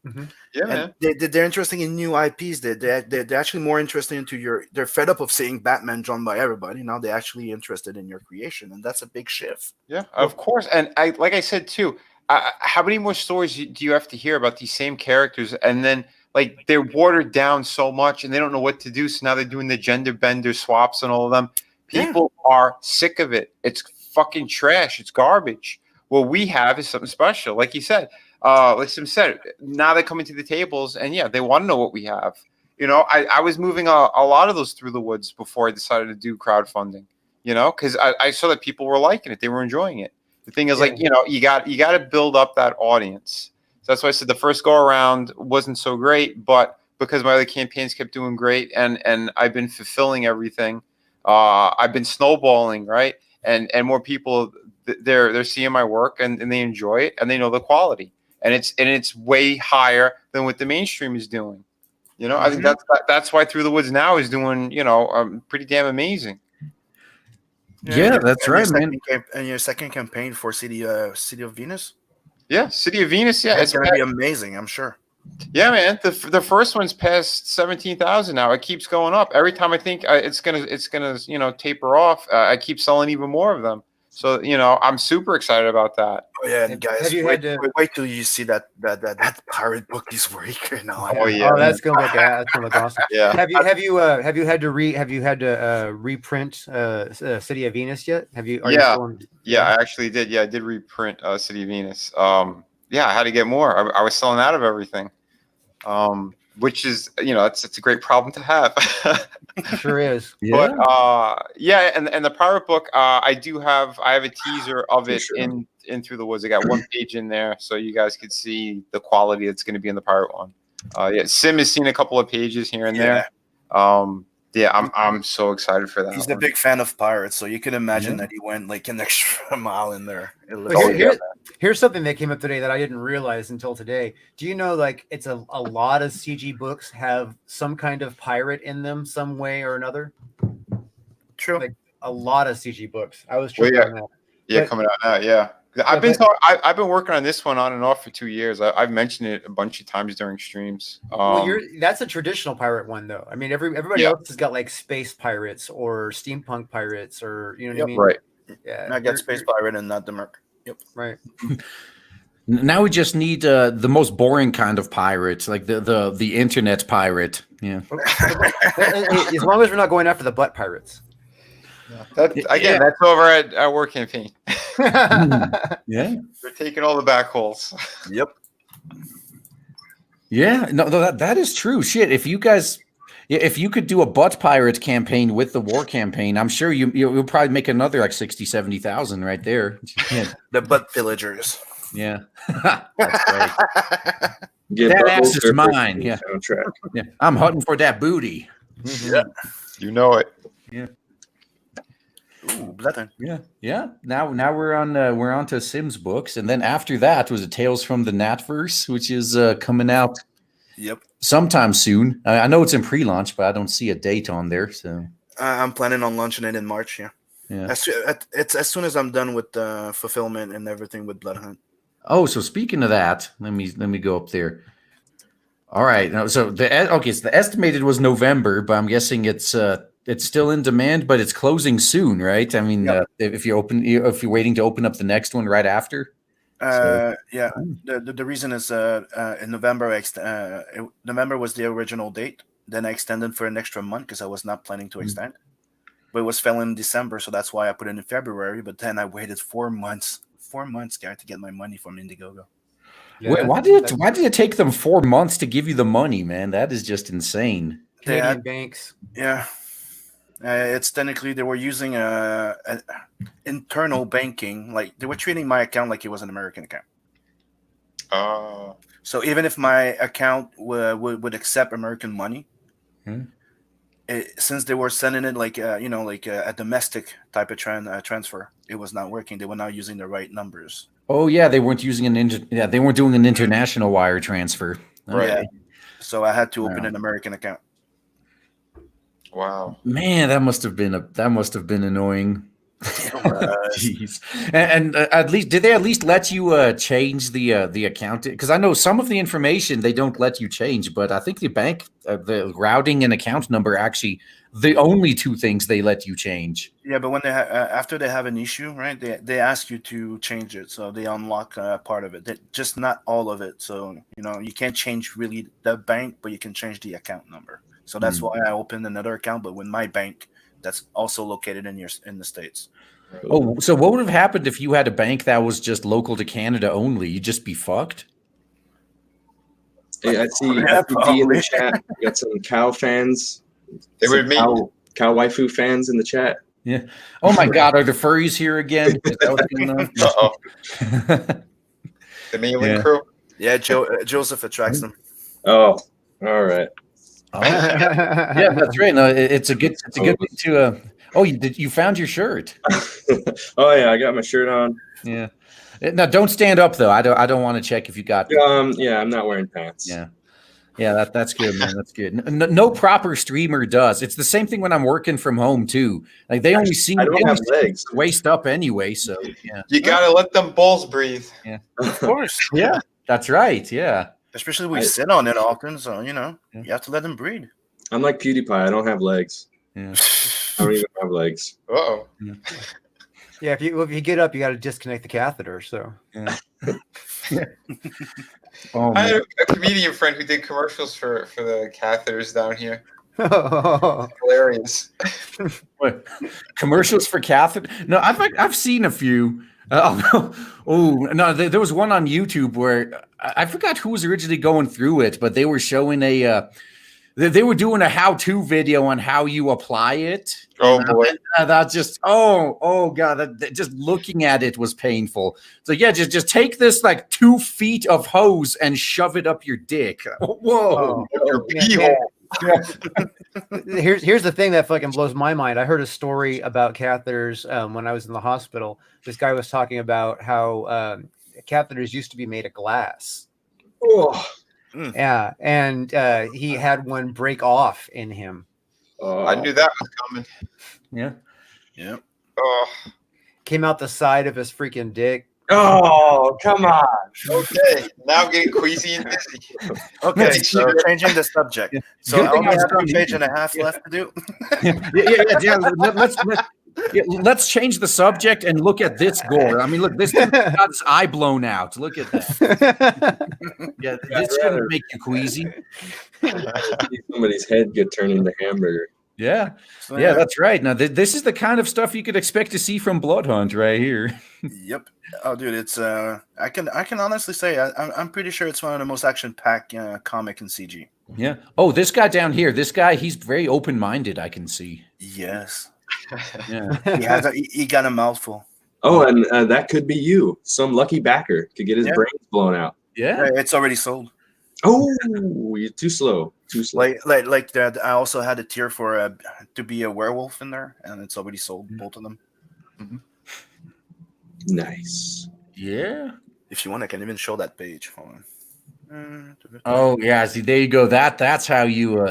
Mm-hmm. Yeah, And man. they're interested in new IPs. They're actually more interested into they're fed up of seeing Batman drawn by everybody. Now they're actually interested in your creation, and that's a big shift. Yeah, of course. And like I said too, how many more stories do you have to hear about these same characters, and then like they're watered down so much, and they don't know what to do. So now they're doing the gender bender swaps and all of them. People are sick of it. It's fucking trash. It's garbage. What we have is something special, like you said. Like Sim said, now they're coming to the tables, and yeah, they want to know what we have. I was moving a lot of those through the woods before I decided to do crowdfunding. Because I saw that people were liking it, they were enjoying it. The thing is, like, you got to build up that audience. So that's why I said the first go around wasn't so great, but because my other campaigns kept doing great, and I've been fulfilling everything, I've been snowballing, right? And more people, they're seeing my work and they enjoy it and they know the quality, and it's way higher than what the mainstream is doing. I think that's why Through the Woods now is doing pretty damn amazing. Yeah, that's right, man. And your second campaign for City of Venus. Yeah, City of Venus. Yeah, it's gonna be amazing, I'm sure. Yeah, man. The first one's past 17,000 now. It keeps going up every time. I think it's gonna taper off. I keep selling even more of them. So I'm super excited about that. Oh yeah, and guys, wait till you see that pirate book he's working on. Oh yeah, that's gonna look awesome. Yeah. Have you had to reprint City of Venus yet? Yeah, I actually did. Yeah, I did reprint City of Venus. Yeah, I had to get more. I was selling out of everything, which is it's a great problem to have. Sure is. Yeah. But and the pirate book, I have a teaser of it in Through the Woods. I got one page in there, so you guys could see the quality that's going to be in the pirate one. Sim has seen a couple of pages here and there. I'm so excited for that. He's a big fan of pirates, so you can imagine that he went like an extra mile in there. Here's something that came up today that I didn't realize until today. Do you know, like, it's a lot of CG books have some kind of pirate in them, some way or another? True. Like a lot of CG books. I was tripping on that. Yeah, coming out now. Yeah. I've been working on this one on and off for 2 years. I've mentioned it a bunch of times during streams. That's a traditional pirate one, though. I mean, everybody else has got like space pirates or steampunk pirates, or what I mean? Right. Yeah, I got space pirate and not the merc. Yep. Right. Now we just need the most boring kind of pirate, like the internet pirate. Yeah. As long as we're not going after the butt pirates. Again, that's over at our war campaign. Yeah. We're taking all the back holes. Yep. Yeah. No, that is true. Shit. If you could do a butt pirate campaign with the war campaign, I'm sure you'll probably make another like 60,000-70,000 right there. Yeah. The butt pillagers. Yeah. That's right. Get That bubbles ass is for mine. the Yeah. soundtrack. Yeah. I'm hunting for that booty. Yeah. You know it. Yeah. Ooh, Bloodhunt. Yeah. Now we're on to Sims books, and then after that was a Tales from the Natverse, which is coming out Yep. sometime soon. I know it's in pre-launch, but I don't see a date on there. So I'm planning on launching it in March. Yeah. It's as soon as I'm done with the fulfillment and everything with Bloodhunt. Oh, so speaking of that, let me go up there. All right. Now, so the estimated was November, but I'm guessing it's still in demand, but it's closing soon, right? I mean, Yep. if you're waiting to open up the next one right after. Yeah. The reason is in November. November was the original date. Then I extended for an extra month because I was not planning to extend. But it was fell in December, so that's why I put it in February. But then I waited 4 months, guy, to get my money from Indiegogo. Yeah, why did it take them 4 months to give you the money, man? That is just insane. Canadian banks. Yeah. It's technically they were using an internal banking, like they were treating my account like it was an American account. So even if my account would accept American money, since they were sending it like a domestic type of transfer, it was not working. They were not using the right numbers. Oh yeah, they weren't using they weren't doing an international wire transfer. Right. Yeah. So I had to open an American account. Wow, man, that must have been annoying. Jeez. And at least did they at least let you change the account? Because I know some of the information they don't let you change, but I think the bank, the routing and account number, actually the only two things they let you change. Yeah, but when they after they have an issue, right? They ask you to change it, so they unlock part of it, just not all of it. So you can't change really the bank, but you can change the account number. So that's why I opened another account, but with my bank that's also located in the States. Oh, so what would have happened if you had a bank that was just local to Canada only? You'd just be fucked? Hey, I see FPD in the chat. We got some cow fans. They would meet cow waifu fans in the chat. Yeah. Oh my God, are the furries here again? Is that what's going on? Uh-oh. The mailing crew? Yeah, Joseph attracts them. Oh, all right. Oh. Yeah, that's right. No, it's a good thing to. Oh, you found your shirt? Oh yeah, I got my shirt on. Yeah. Now don't stand up though. I don't want to check if you got. Yeah, I'm not wearing pants. Yeah. Yeah, that's good, man. That's good. No proper streamer does. It's the same thing when I'm working from home too. Like they only see legs waist up anyway. So yeah, you gotta let them balls breathe. Yeah, of course. Yeah, that's right. Yeah, especially when we sit on it often. So you have to let them breathe. I'm like PewDiePie. I don't have legs. Yeah, I don't even have legs. Uh-oh. Yeah, if you get up, you got to disconnect the catheter. So. Yeah. I had a comedian friend who did commercials for the catheters down here. Hilarious. What? Commercials for catheter? No, I've seen a few. There was one on YouTube where I forgot who was originally going through it, but they were showing they were doing a how-to video on how you apply it. Oh boy, that just God, just looking at it was painful. So yeah, just take this like 2 feet of hose and shove it up your dick. Whoa, your pee hole. Here's the thing that fucking blows my mind. I heard a story about catheters when I was in the hospital. This guy was talking about how catheters used to be made of glass. Oh. Yeah, and he had one break off in him. I knew that was coming. Yeah. Yeah. Oh. Came out the side of his freaking dick. Oh, come on. Okay, now getting queasy and dizzy. Okay, so changing the subject. So I only have a page and a half left to do. Yeah. Yeah, let's change the subject and look at this gore. I mean, look, this dude got his eye blown out. Look at that. Yeah, this shouldn't make you queasy. Somebody's head get turned into hamburger. Yeah, yeah, that's right. Now, this is the kind of stuff you could expect to see from Bloodhunt right here. Yep. Oh, dude, it's I can honestly say I'm pretty sure it's one of the most action-packed comic in CG. Yeah. Oh, this guy down here. This guy, he's very open-minded. I can see. Yes. Yeah. He got a mouthful. Oh, and that could be you. Some lucky backer could get his brains blown out. Yeah. It's already sold. Oh, you're too slow. Too slow. Like that. I also had a tier for to be a werewolf in there, and it's already sold, both of them. Mm-hmm. Nice. Yeah. If you want, I can even show that page. Hold on. Oh yeah, see there you go. That's how you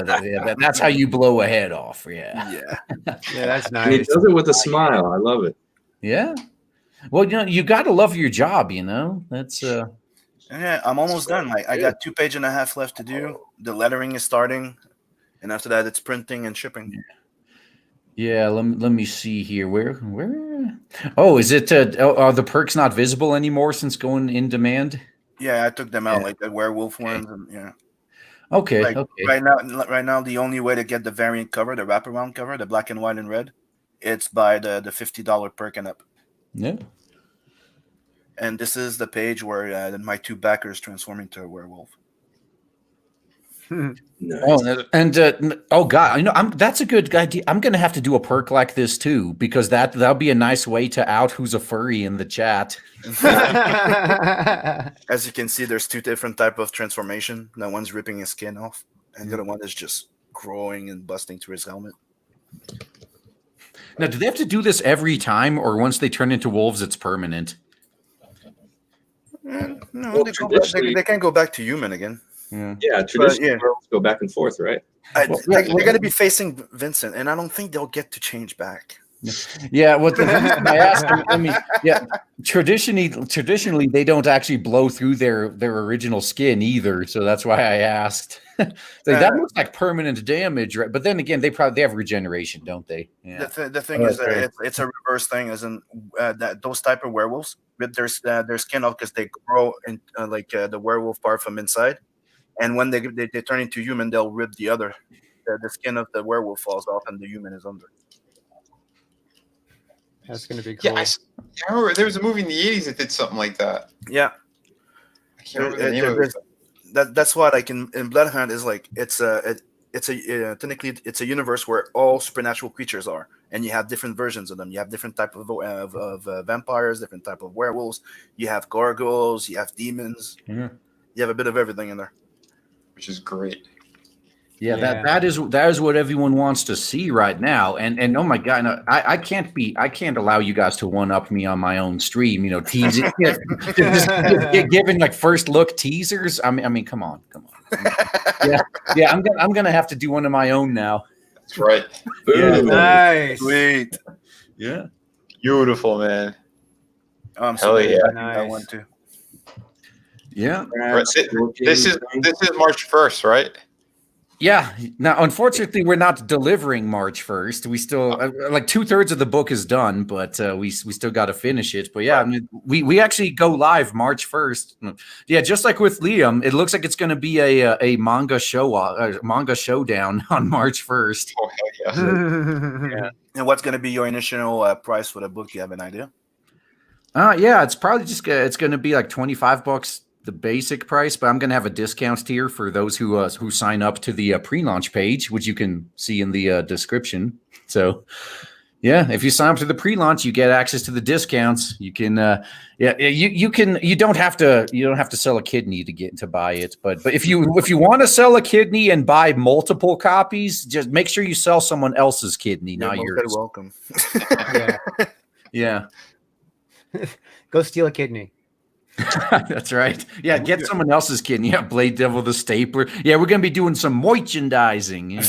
that's how you blow a head off. Yeah. Yeah. Yeah, that's nice. And he does it with a smile. I love it. Yeah. Well, you got to love your job. That's Yeah, I'm almost done. I got 2.5 pages left to do. The lettering is starting, and after that, it's printing and shipping. Yeah, let me see here. Where? Oh, is it? Are the perks not visible anymore since going in demand? Yeah, I took them out, like the werewolf ones, and yeah. Okay. Like, okay. Right now, the only way to get the variant cover, the wraparound cover, the black and white and red, it's by the $50 perk and up. Yeah. And this is the page where my 2 backers transform into a werewolf. Nice. Oh, and oh god, that's a good idea. I'm gonna have to do a perk like this too, because that'll be a nice way to out who's a furry in the chat. As you can see, there's 2 different type of transformation. The one's ripping his skin off, and the other one is just growing and busting through his helmet. Now, do they have to do this every time, or once they turn into wolves, it's permanent? No, Well, they can't go back to human again. Yeah, traditionally worlds go back and forth, right? They're going to be facing Vincent, and I don't think they'll get to change back. Yeah, what the reason I asked them, I mean, yeah, traditionally they don't actually blow through their original skin either, so that's why I asked. That looks like permanent damage, right? But then again, they have regeneration, don't they? Yeah. The thing is that it's a reverse thing, as in that those type of werewolves rip their skin off because they grow in the werewolf part from inside, and when they turn into human, they'll rip the skin of the werewolf falls off, and the human is under. That's gonna be cool. Yeah, I remember there was a movie in the 80s that did something like that. Yeah, I can't remember the name of it. That's what I can in Bloodhunt is like. Technically it's a universe where all supernatural creatures are, and you have different versions of them. You have different type of vampires, different type of werewolves. You have gargoyles. You have demons. Mm-hmm. You have a bit of everything in there, Which is great. Yeah, that is what everyone wants to see right now. And oh my god, no, I can't allow you guys to one up me on my own stream. Teasing, just giving like first look teasers. I mean, come on. Yeah. I'm gonna have to do one of my own now. That's right. Yeah, nice. Sweet. Yeah. Beautiful, man. Oh, I'm Hell yeah. I want to. Yeah. Right. This is March 1st, right? Yeah. Now, unfortunately, we're not delivering March 1st. We still like 2/3 of the book is done, but we still got to finish it. But yeah, I mean, we actually go live March 1st. Yeah, just like with Liam, it looks like it's going to be a manga showdown on March 1st. Oh hell yeah! Yeah. And what's going to be your initial price for the book? Do you have an idea? Yeah, it's probably just it's going to be like $25. The basic price, but I'm going to have a discount tier for those who sign up to the pre-launch page, which you can see in the description. So, yeah, if you sign up to the pre-launch, you get access to the discounts. You can, you don't have to sell a kidney to buy it, but if you want to sell a kidney and buy multiple copies, just make sure you sell someone else's kidney, not yours. Welcome. Yeah. Go steal a kidney. That's right. Yeah, get someone else's kidney. Yeah, Blade Devil the Stapler. Yeah, we're gonna be doing some merchandising. Yeah.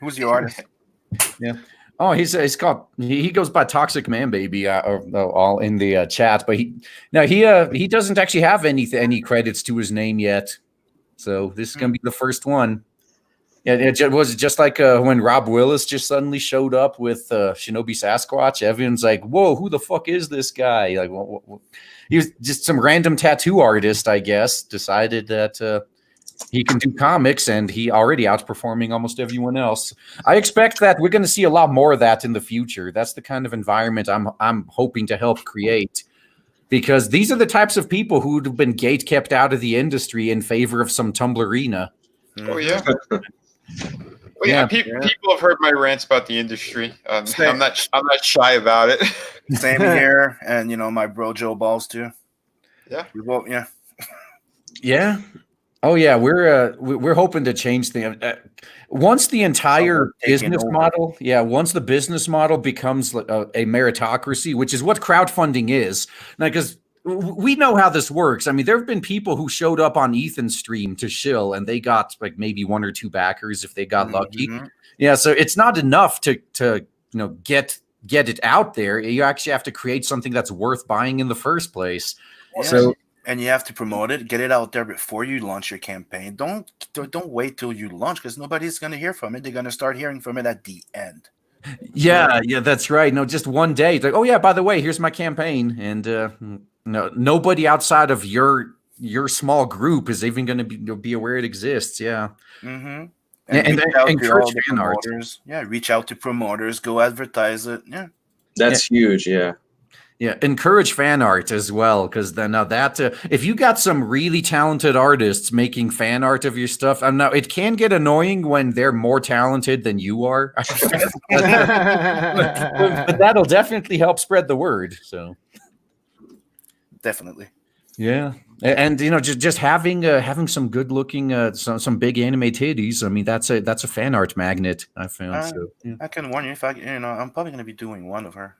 Who's your artist? Yeah. Oh, he's called. He goes by Toxic Man Baby. All in the chat, but he doesn't actually have any credits to his name yet. So this is gonna be the first one. Yeah, it was just like when Rob Willis just suddenly showed up with Shinobi Sasquatch. Everyone's like, "Whoa, who the fuck is this guy?" Like, he was just some random tattoo artist, I guess. Decided that he can do comics, and he already outperforming almost everyone else. I expect that we're going to see a lot more of that in the future. That's the kind of environment I'm hoping to help create. Because these are the types of people who'd have been gate kept out of the industry in favor of some Tumblrina. Oh yeah. Well, yeah, people have heard my rants about the industry. I'm not shy about it. Same here, and my bro Joe Balls too. Yeah. Well, yeah. Yeah. Oh yeah, we're hoping to change things. Once the entire business model, once the business model becomes a meritocracy, which is what crowdfunding is, because we know how this works. I mean, there have been people who showed up on Ethan's stream to shill, and they got like maybe 1 or 2 backers if they got lucky. Yeah, so it's not enough to get it out there. You actually have to create something that's worth buying in the first place. Yeah. So. And you have to promote it, get it out there before you launch your campaign. Don't wait till you launch, because nobody's going to hear from it. They're going to start hearing from it at the end. Yeah, that's right. No, just one day. It's like, oh yeah, by the way, here's my campaign, and nobody outside of your small group is even going to be aware it exists. Yeah, and encourage fan art. Yeah, reach out to promoters, go advertise it. Yeah, that's huge. Yeah. Yeah, encourage fan art as well, because then now that if you got some really talented artists making fan art of your stuff, now it can get annoying when they're more talented than you are. but that'll definitely help spread the word. So definitely, yeah, and just having some good looking some big anime titties. I mean, that's a fan art magnet. I found. So yeah. I can warn you, if I'm probably going to be doing one of her.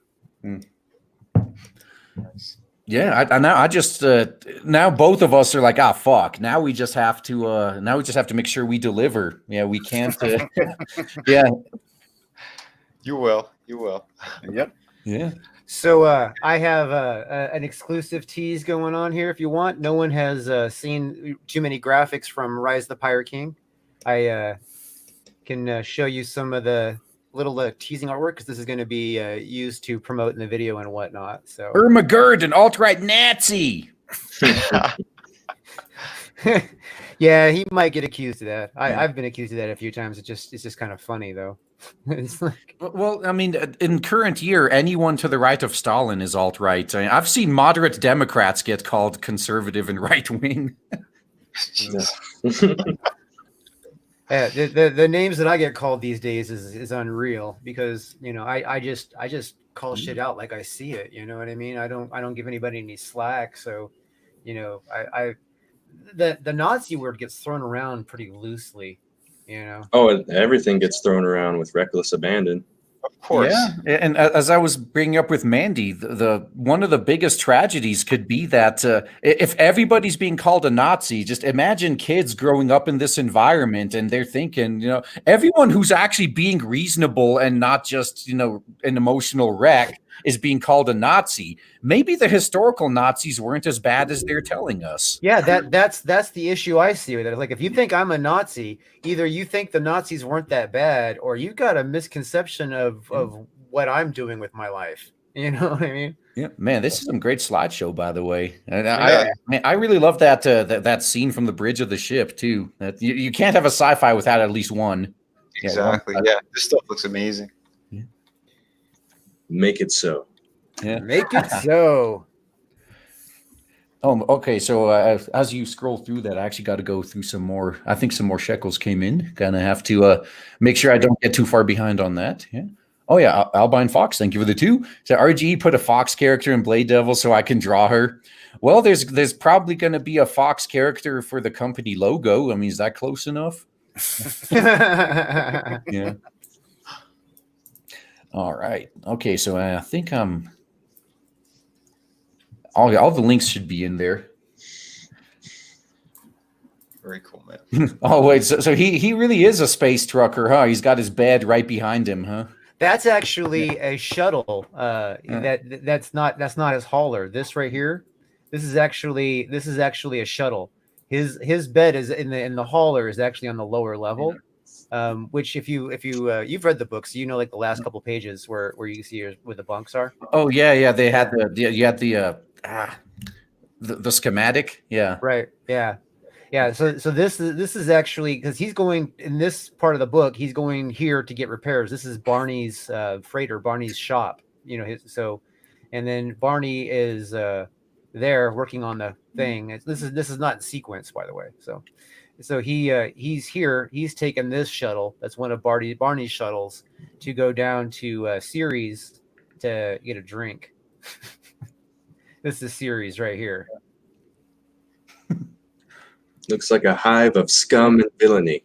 Yeah, now both of us are like, fuck. Now we just have to make sure we deliver. Yeah, we can't. Yeah, you will. Yep. Yeah. So I have an exclusive tease going on here. If you want, no one has seen too many graphics from Rise the Pirate King. I can show you some of the little teasing artwork, because this is going to be used to promote in the video and whatnot. So Ermagerd, an alt-right Nazi. Yeah, he might get accused of that. I've been accused of that a few times. It's just kind of funny though. It's like, well, I mean, in current year, anyone to the right of Stalin is alt-right. I mean, I've seen moderate Democrats get called conservative and right-wing. Yeah, the names that I get called these days is unreal, because I just call shit out like I see it. You know what I mean? I don't give anybody any slack. So, the Nazi word gets thrown around pretty loosely. Oh, and everything gets thrown around with reckless abandon. Of course. Yeah, and as I was bringing up with Mandy, the one of the biggest tragedies could be that if everybody's being called a Nazi, just imagine kids growing up in this environment and they're thinking, everyone who's actually being reasonable and not just, an emotional wreck is being called a Nazi. Maybe the historical Nazis weren't as bad as they're telling us. Yeah, that's the issue I see with it. Like, if you think I'm a Nazi, either you think the Nazis weren't that bad, or you've got a misconception of what I'm doing with my life. You know what I mean? Yeah, man, this is some great slideshow, by the way. And I really love that scene from the bridge of the ship too. That you can't have a sci-fi without at least one. Exactly. Yeah, this stuff looks amazing. Make it so. Yeah, make it so. Oh, okay. So as you scroll through that, I actually got to go through some more. I think some more shekels came in. Gonna have to make sure I don't get too far behind on that. Yeah. Oh yeah, Albine Fox. Thank you for the 2. So RG put a Fox character in Blade Devil so I can draw her. Well, there's probably going to be a Fox character for the company logo. I mean, is that close enough? Yeah. All right. Okay. So I think all the links should be in there. Very cool, man. Oh wait, so he really is a space trucker, huh? He's got his bed right behind him, huh? That's actually a shuttle. That's not his hauler. This right here, this is actually a shuttle. His bed is in the hauler is actually on the lower level. Which if you've read the books, you know, like the last couple pages where you see where the bunks are. Oh yeah, they had you had the schematic, yeah. Right. Yeah. Yeah. So this is actually because he's going in this part of the book. He's going here to get repairs. This is Barney's freighter, Barney's shop. You know, and then Barney is there working on the thing. This is not in sequence, by the way. So he's here. He's taken this shuttle. That's one of Barney's shuttles to go down to Ceres to get a drink. This is Ceres right here. Looks like a hive of scum and villainy.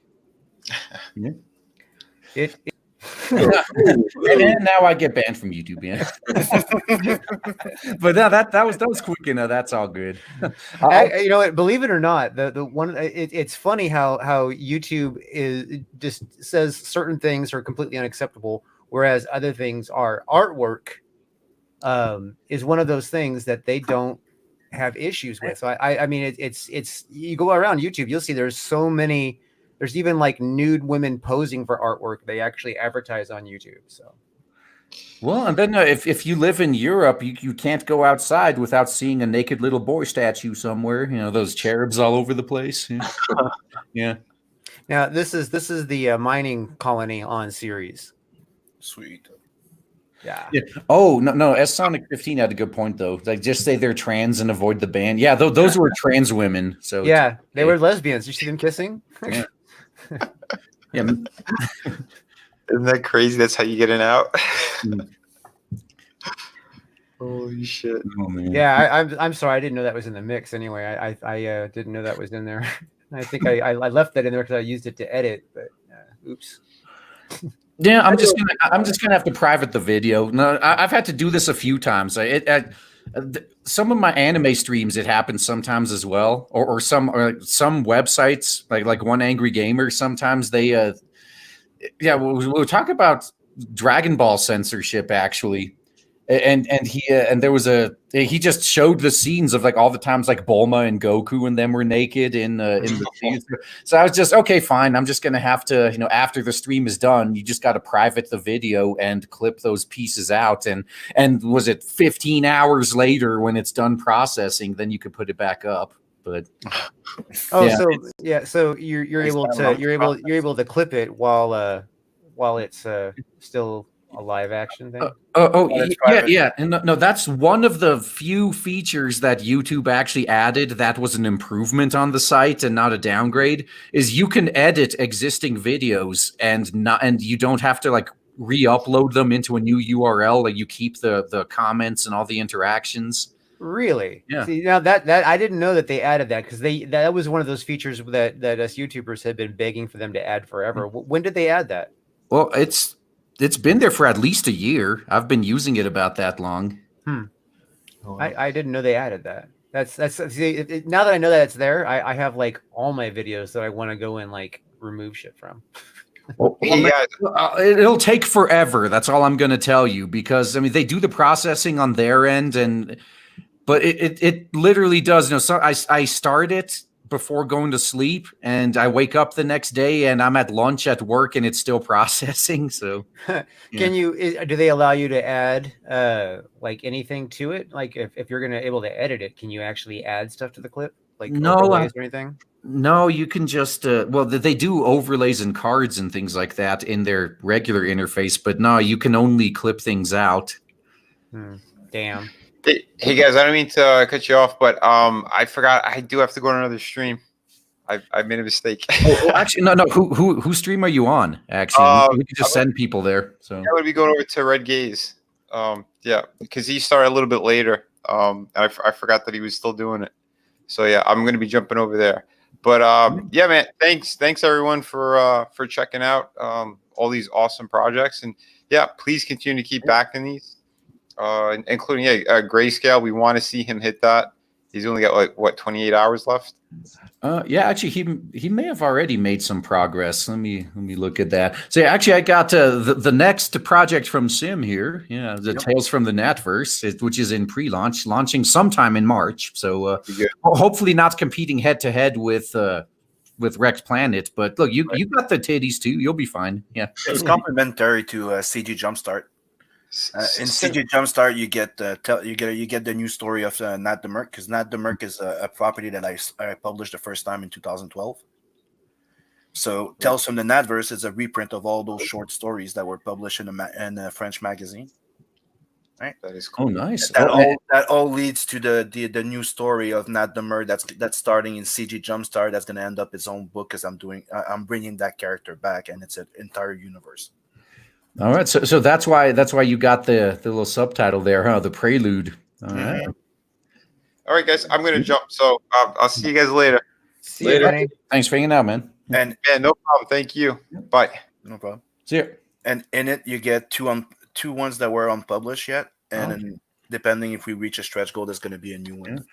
And now I get banned from YouTube, man. But no, that was quick enough. That's all good. You know what? Believe it or not, the one it's funny how YouTube just says certain things are completely unacceptable, whereas other things are. Artwork is one of those things that they don't have issues with. So I mean it's you go around YouTube, you'll see there's so many. There's even like nude women posing for artwork they actually advertise on YouTube. So, well, and then if you live in Europe, you can't go outside without seeing a naked little boy statue somewhere. You know, those cherubs all over the place. Yeah. Now this is the mining colony on Ceres. Sweet. Yeah. Oh no! S Sonic 15 had a good point though. Like, just say they're trans and avoid the ban. Yeah, those were trans women. So yeah, they were lesbians. You see them kissing? Yeah. Yeah. Isn't that crazy? That's how you get in out. Holy shit! Oh, man. Yeah, I'm sorry. I didn't know that was in the mix. Anyway, I didn't know that was in there. I think I left that in there because I used it to edit. But oops. Yeah, I'm just gonna have to private the video. No, I've had to do this a few times. Some of my anime streams, it happens sometimes as well, or some websites like One Angry Gamer. Sometimes they, we'll talk about Dragon Ball censorship actually, and there was he just showed the scenes of like all the times like Bulma and Goku and them were naked in the scenes. So I was just okay, fine. I'm just gonna have to, after the stream is done, you just got to private the video and clip those pieces out. And was it 15 hours later when it's done processing, then you could put it back up. But so you're able to clip it while it's still a live action thing. Yeah. And no, that's one of the few features that YouTube actually added that was an improvement on the site and not a downgrade, is you can edit existing videos and you don't have to like re-upload them into a new URL. Like, you keep the comments and all the interactions. Really? Yeah. See, now that I didn't know that they added that, because that was one of those features that us YouTubers had been begging for them to add forever. When did they add that? Well, it's been there for at least a year. I've been using it about that long. I didn't know they added that. That's see, now that I know that it's there, I have like all my videos that I want to go and like remove shit from. It'll take forever. That's all I'm going to tell you, because I mean they do the processing on their end, but it literally does. So I start it before going to sleep, and I wake up the next day and I'm at lunch at work and it's still processing. So do they allow you to add like anything to it? Like if you're able to edit it, can you actually add stuff to the clip? Like overlays or anything? No, you can just they do overlays and cards and things like that in their regular interface, but no, you can only clip things out. Damn. Hey guys, I don't mean to cut you off, but I forgot I do have to go on another stream. I made a mistake. Actually, no. Who stream are you on? Actually, we can just send people there. So I would be going over to Red Gaze. Because he started a little bit later. I forgot that he was still doing it. So yeah, I'm going to be jumping over there. But yeah, man, thanks everyone for checking out all these awesome projects, and yeah, please continue to keep backing these. Including Grayskale. We want to see him hit that. He's only got 28 hours left. Yeah, actually, he may have already made some progress. Let me look at that. So actually, I got the next project from Sim here. Yeah, the Tales from the Natverse, which is in pre-launch, launching sometime in March. So hopefully not competing head to head with with Rex Planet. But look, you got the titties too. You'll be fine. Yeah, It's complementary to CG Jumpstart. In CG Jumpstart, you get the new story of Nat the Merc, because Nat the Merc is a property that I published the first time in 2012. So Tales from the Natverse is a reprint of all those short stories that were published in a French magazine. Right. That is cool. Oh, nice. That all leads to the new story of Nat the Merc that's starting in CG Jumpstart. That's going to end up its own book, because I'm bringing that character back, and it's an entire universe. All right, so that's why you got the little subtitle there, huh? The prelude. All right. All right, guys, I'm gonna jump. So I'll see you guys later. See you, buddy. Thanks for hanging out, man. And no problem. Thank you. Bye. no problem. See you. And in it, you get two ones that were unpublished yet, and then depending if we reach a stretch goal, there's going to be a new one.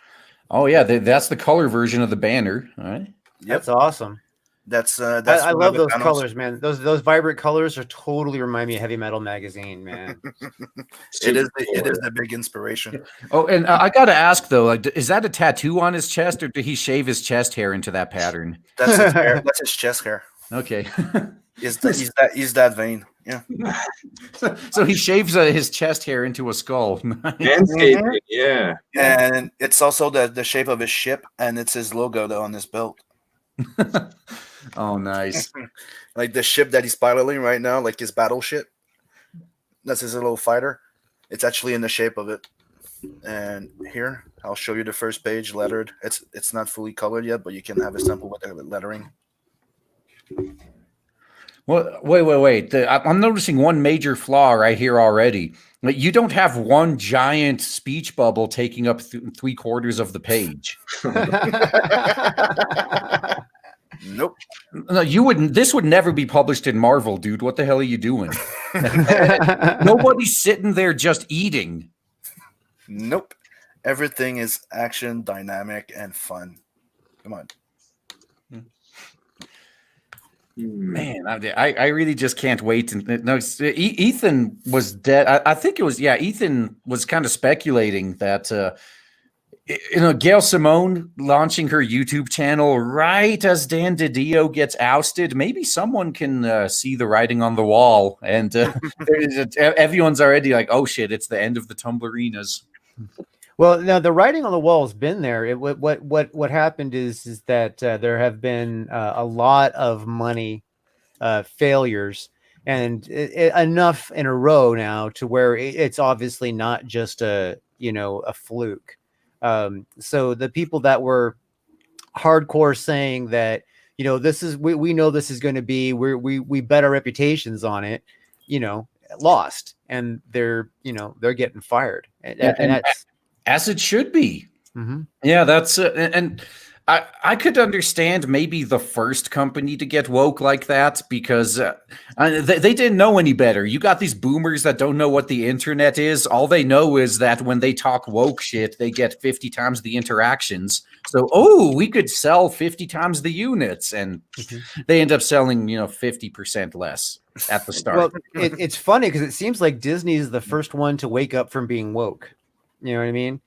Oh yeah, that's the color version of the banner. All right. Yep. That's awesome. That's I love those colors, man. Those vibrant colors are totally remind me of Heavy Metal Magazine, man. It is the big inspiration. Oh, and I got to ask though, like, is that a tattoo on his chest, or did he shave his chest hair into that pattern? That's his hair. That's his chest hair. Okay. He's that vain. Yeah. So he shaves his chest hair into a skull. Manscaping, yeah. And it's also the shape of his ship, and it's his logo on his belt. Oh, nice. Like the ship that he's piloting right now, like his battleship. That's his little fighter. It's actually in the shape of it. And here, I'll show you the first page lettered. It's not fully colored yet, but you can have a sample with the lettering. Well, wait. I'm noticing one major flaw right here already. Like, you don't have one giant speech bubble taking up 3/4 of the page. Nope. No, you wouldn't. This would never be published in Marvel, dude. What the hell are you doing? Nobody's sitting there just eating. Nope. Everything is action, dynamic, and fun. Come on. Man, I really just can't wait. No, Ethan was dead. I think it was, Ethan was kind of speculating that, Gail Simone launching her YouTube channel right as Dan DiDio gets ousted. Maybe someone can see the writing on the wall, and everyone's already like, "Oh shit, it's the end of the Tumblerinas." Well, now the writing on the wall has been there. What happened is that there have been a lot of money failures, and enough in a row now to where it's obviously not just a fluke. So the people that were hardcore saying that, this is, we know this is going to be, we bet our reputations on it, lost, and they're getting fired. And that's, as it should be. Mm-hmm. Yeah, that's and I could understand maybe the first company to get woke like that, because they didn't know any better. You got these boomers that don't know what the internet is. All they know is that when they talk woke shit, they get 50 times the interactions. So, we could sell 50 times the units, and they end up selling 50% less at the start. Well, it's funny because it seems like Disney is the first one to wake up from being woke. You know what I mean?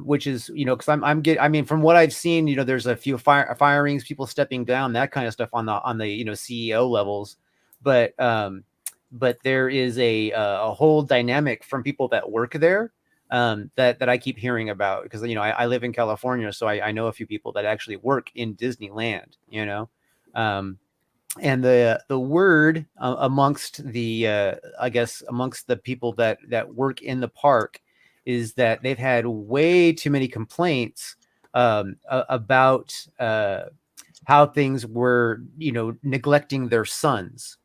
Which is, because from what I've seen, there's a few firings, people stepping down, that kind of stuff on the CEO levels, but there is a whole dynamic from people that work there that I keep hearing about, because I live in California, so I know a few people that actually work in Disneyland, and the word amongst the amongst the people that work in the park is that they've had way too many complaints about how things were, neglecting their sons.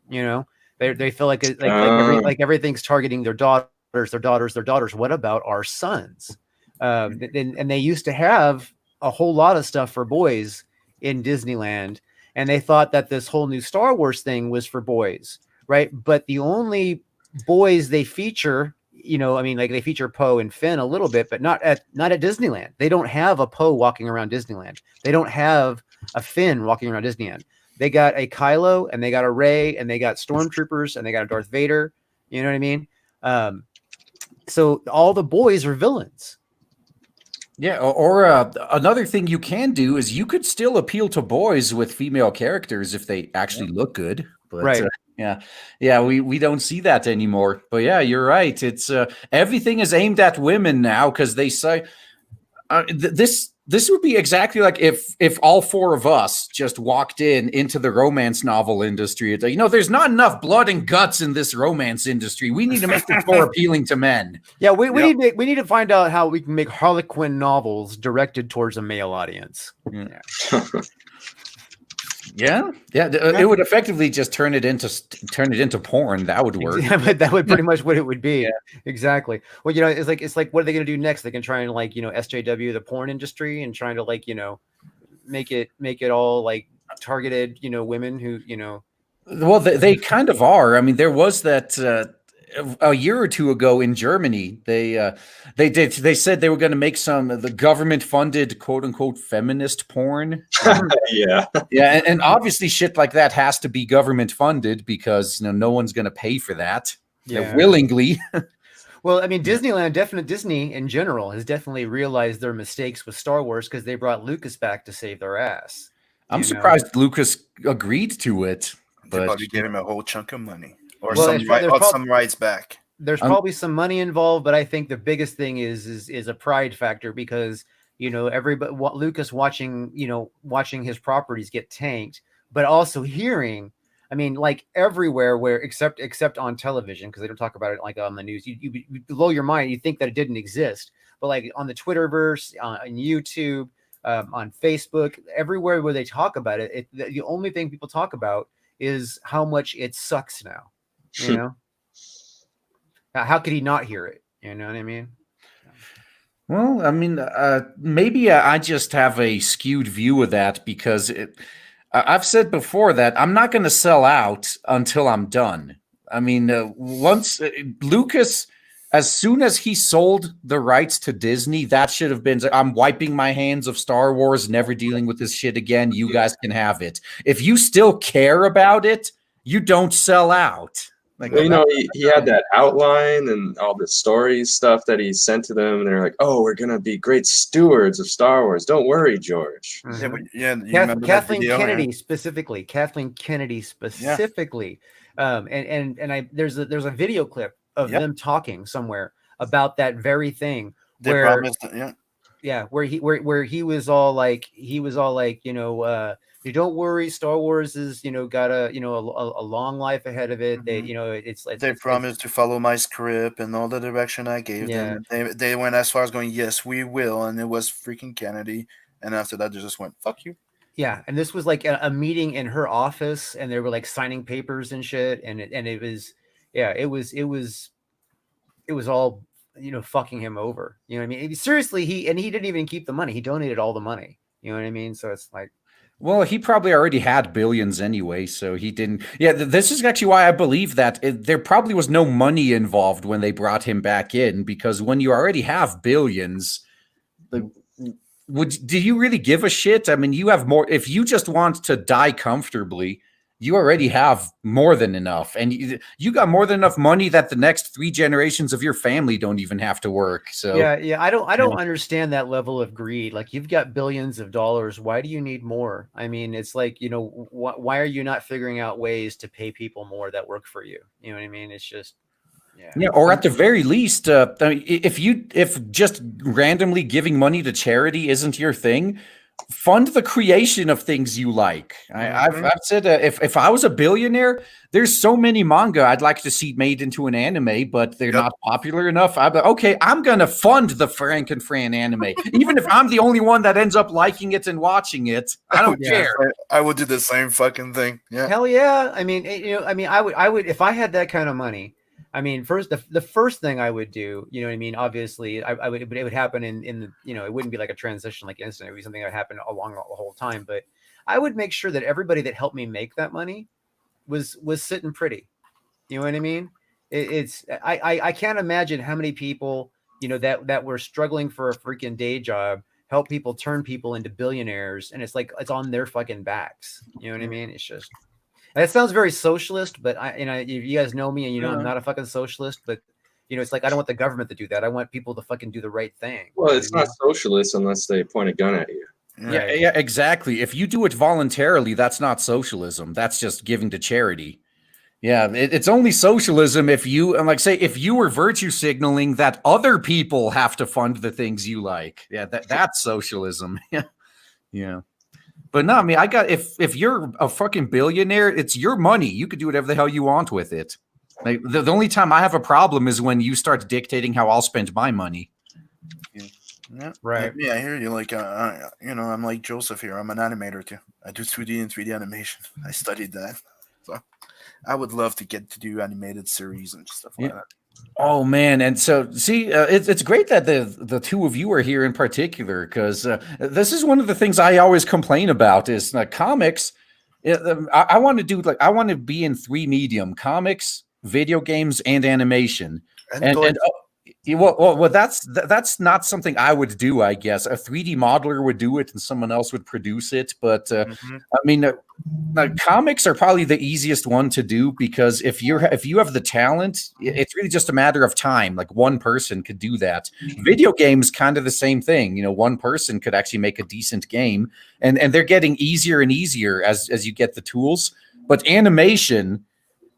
They feel like everything's targeting their daughters. What about our sons? And they used to have a whole lot of stuff for boys in Disneyland, and they thought that this whole new Star Wars thing was for boys, right? But the only boys they feature, they feature Poe and Finn a little bit, but not at Disneyland. They don't have a Poe walking around Disneyland. They don't have a Finn walking around Disneyland. They got a Kylo, and they got a Rey, and they got stormtroopers, and they got a Darth Vader. You know what I mean? So all the boys are villains. Yeah, or another thing you can do is you could still appeal to boys with female characters if they actually look good. But Right. yeah, we don't see that anymore. But yeah, you're right. It's everything is aimed at women now because they say this would be exactly like if all four of us just walked into the romance novel industry. It's like, there's not enough blood and guts in this romance industry. We need to make this more appealing to men. Yeah, we need to find out how we can make Harlequin novels directed towards a male audience. Yeah. It would effectively just turn it into porn. That would work. Yeah, but that would pretty much what it would be. Yeah. Exactly. Well, it's like what are they going to do next? They can try and SJW the porn industry and trying to make it all like targeted women who Well, they kind of are. I mean, there was that a year or two ago in Germany. They said they were going to make the government funded quote unquote feminist porn. Yeah. And obviously shit like that has to be government funded because no one's going to pay for that willingly. Well, I mean, Disney in general has definitely realized their mistakes with Star Wars because they brought Lucas back to save their ass. I'm surprised Lucas agreed to it. They probably gave him a whole chunk of money or some rights back. There's probably some money involved, but I think the biggest thing is a pride factor because everybody Lucas watching his properties get tanked, but also hearing. I mean, like everywhere except on television, because they don't talk about it like on the news. You blow your mind. You think that it didn't exist, but like on the Twitterverse, on YouTube, on Facebook, everywhere where they talk about it, the only thing people talk about is how much it sucks now. How could he not hear it? You know what I mean? Well, I mean, maybe I just have a skewed view of that because I've said before that I'm not going to sell out until I'm done. I mean, once Lucas, as soon as he sold the rights to Disney, that should have been, I'm wiping my hands of Star Wars, never dealing with this shit again. You guys can have it. If you still care about it, you don't sell out. Like, he had that outline and all the story stuff that he sent to them, and they're like, "Oh, we're gonna be great stewards of Star Wars. Don't worry, George." Mm-hmm. Kathleen Kennedy specifically. And there's a video clip of them talking somewhere about that very thing. Where he was all like, you don't worry, Star Wars is got a long life ahead of it. Mm-hmm. They promised to follow my script and all the direction I gave them. They went as far as going, yes, we will, and it was freaking Kennedy. And after that, they just went, fuck you. Yeah, and this was like a meeting in her office, and they were like signing papers and shit, and it was all fucking him over. You know what I mean? Seriously, he didn't even keep the money. He donated all the money. You know what I mean? So it's like. Well, he probably already had billions anyway, so he didn't. Yeah, this is actually why I believe that there probably was no money involved when they brought him back in, because when you already have billions, do you really give a shit? I mean, you have more. If you just want to die comfortably, you already have more than enough, and you got more than enough money that the next 3 generations of your family don't even have to work. So yeah, I don't understand that level of greed. Like, you've got billions of dollars. Why do you need more? I mean, it's like, why are you not figuring out ways to pay people more that work for you? You know what I mean? It's just. Yeah, or at the very least, if just randomly giving money to charity isn't your thing, fund the creation of things you like. I've said if I was a billionaire, there's so many manga I'd like to see made into an anime, but they're not popular enough. I'm like, okay, I'm gonna fund the Frank and Fran anime, even if I'm the only one that ends up liking it and watching it. I don't care. I would do the same fucking thing. Yeah, hell yeah. I mean, I would if I had that kind of money. I mean, the first thing I would do, you know what I mean? Obviously, it would happen in the, it wouldn't be like a transition, like instant. It would be something that would happen along the whole time. But I would make sure that everybody that helped me make that money was sitting pretty. You know what I mean? I can't imagine how many people, that were struggling for a freaking day job, help people turn people into billionaires, and it's like it's on their fucking backs. You know what I mean? It's just. That sounds very socialist, but you guys know me, and I'm not a fucking socialist. But it's like I don't want the government to do that. I want people to fucking do the right thing. Well, it's not socialist unless they point a gun at you. Yeah, exactly. If you do it voluntarily, that's not socialism. That's just giving to charity. Yeah, it's only socialism if you, and like say, if you were virtue signaling that other people have to fund the things you like. Yeah, that's socialism. Yeah, yeah. But no, I mean, if you're a fucking billionaire, it's your money. You could do whatever the hell you want with it. Like the only time I have a problem is when you start dictating how I'll spend my money. Yeah, right. Yeah, I hear you. Like, I'm like Joseph here. I'm an animator too. I do 2D and 3D animation. I studied that, so I would love to get to do animated series and stuff like that. Oh man, and so see, it's great that the two of you are here in particular, because this is one of the things I always complain about is comics. I want to do I want to be in 3 medium: comics, video games, and animation. Well, that's not something I would do. I guess a 3D modeler would do it, and someone else would produce it. But I mean, comics are probably the easiest one to do because if you have the talent, it's really just a matter of time. Like one person could do that. Video games, kind of the same thing. One person could actually make a decent game, and they're getting easier and easier as you get the tools. But animation,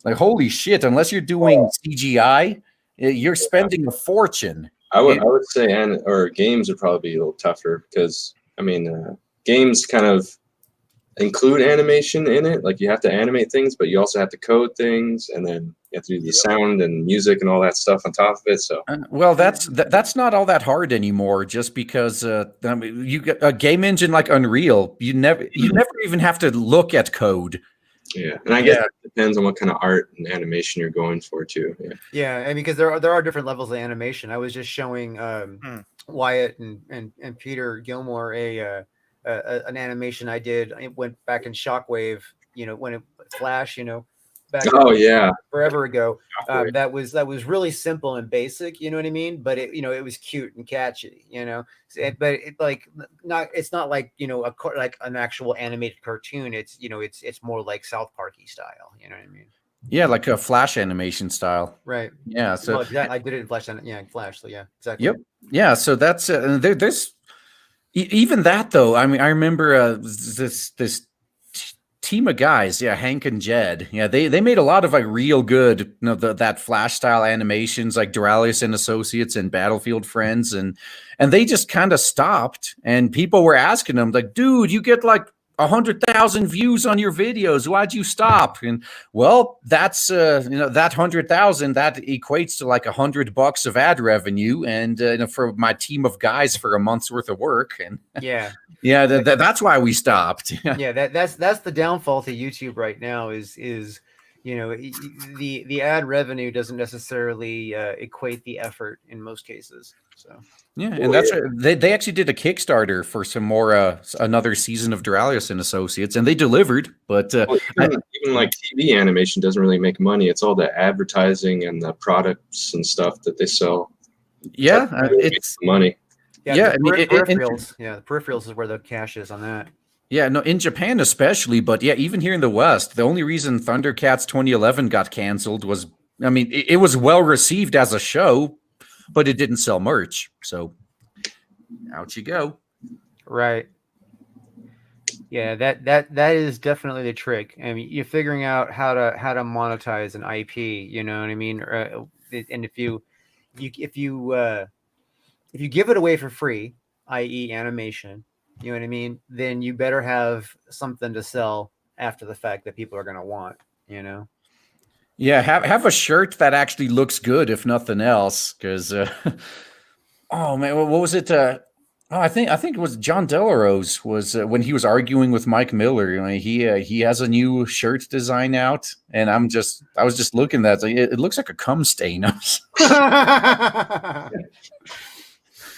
like holy shit, unless you're doing CGI. You're spending a fortune. I would say, games would probably be a little tougher because I mean, games kind of include animation in it. Like you have to animate things, but you also have to code things, and then you have to do the sound and music and all that stuff on top of it. So, well, that's not all that hard anymore. Just because I mean, you get a game engine like Unreal, you never even have to look at code. Yeah, and I guess it depends on what kind of art and animation you're going for too. Yeah, I mean, because there are different levels of animation. I was just showing Wyatt and Peter Gilmore an animation I did. It went back in Shockwave, when it Flash, back forever ago. That was really simple and basic, you know what I mean? But it was cute and catchy, but it's not like like an actual animated cartoon. It's more like South Parky style, you know what I mean? Yeah, like a Flash animation style. Right. Yeah. So I did it in Flash. Yeah, Flash. So yeah, exactly. Yep. Yeah. So that's there's even that though. I mean, I remember this team of guys, Hank and Jed, they made a lot of like real good, that Flash style animations like Duralius and Associates and Battlefield Friends, and they just kind of stopped, and people were asking them like, dude, you get like 100,000 views on your videos, why'd you stop? And well, that's that 100,000 that equates to like $100 of ad revenue, and for my team of guys for a month's worth of work, and that's why we stopped. That's the downfall to YouTube right now is the ad revenue doesn't necessarily equate the effort in most cases. So and that's they actually did a Kickstarter for some more another season of Duralius and Associates, and they delivered. But even like TV animation doesn't really make money. It's all the advertising and the products and stuff that they sell. Yeah, it's money. The peripherals. The peripherals is where the cash is on that. Yeah, no, in Japan especially, but even here in the West, the only reason Thundercats 2011 got canceled was, I mean, it was well received as a show, but it didn't sell merch. So out you go. Right. Yeah, that is definitely the trick. I mean, you're figuring out how to monetize an IP. You know what I mean? And if you give it away for free, i.e., animation, you know what I mean, then you better have something to sell after the fact that people are going to want. Yeah, have a shirt that actually looks good, if nothing else. Because, oh man, what was it? I think it was John Delarose was when he was arguing with Mike Miller. He has a new shirt design out, and I was just looking at it. It looks like a cum stain.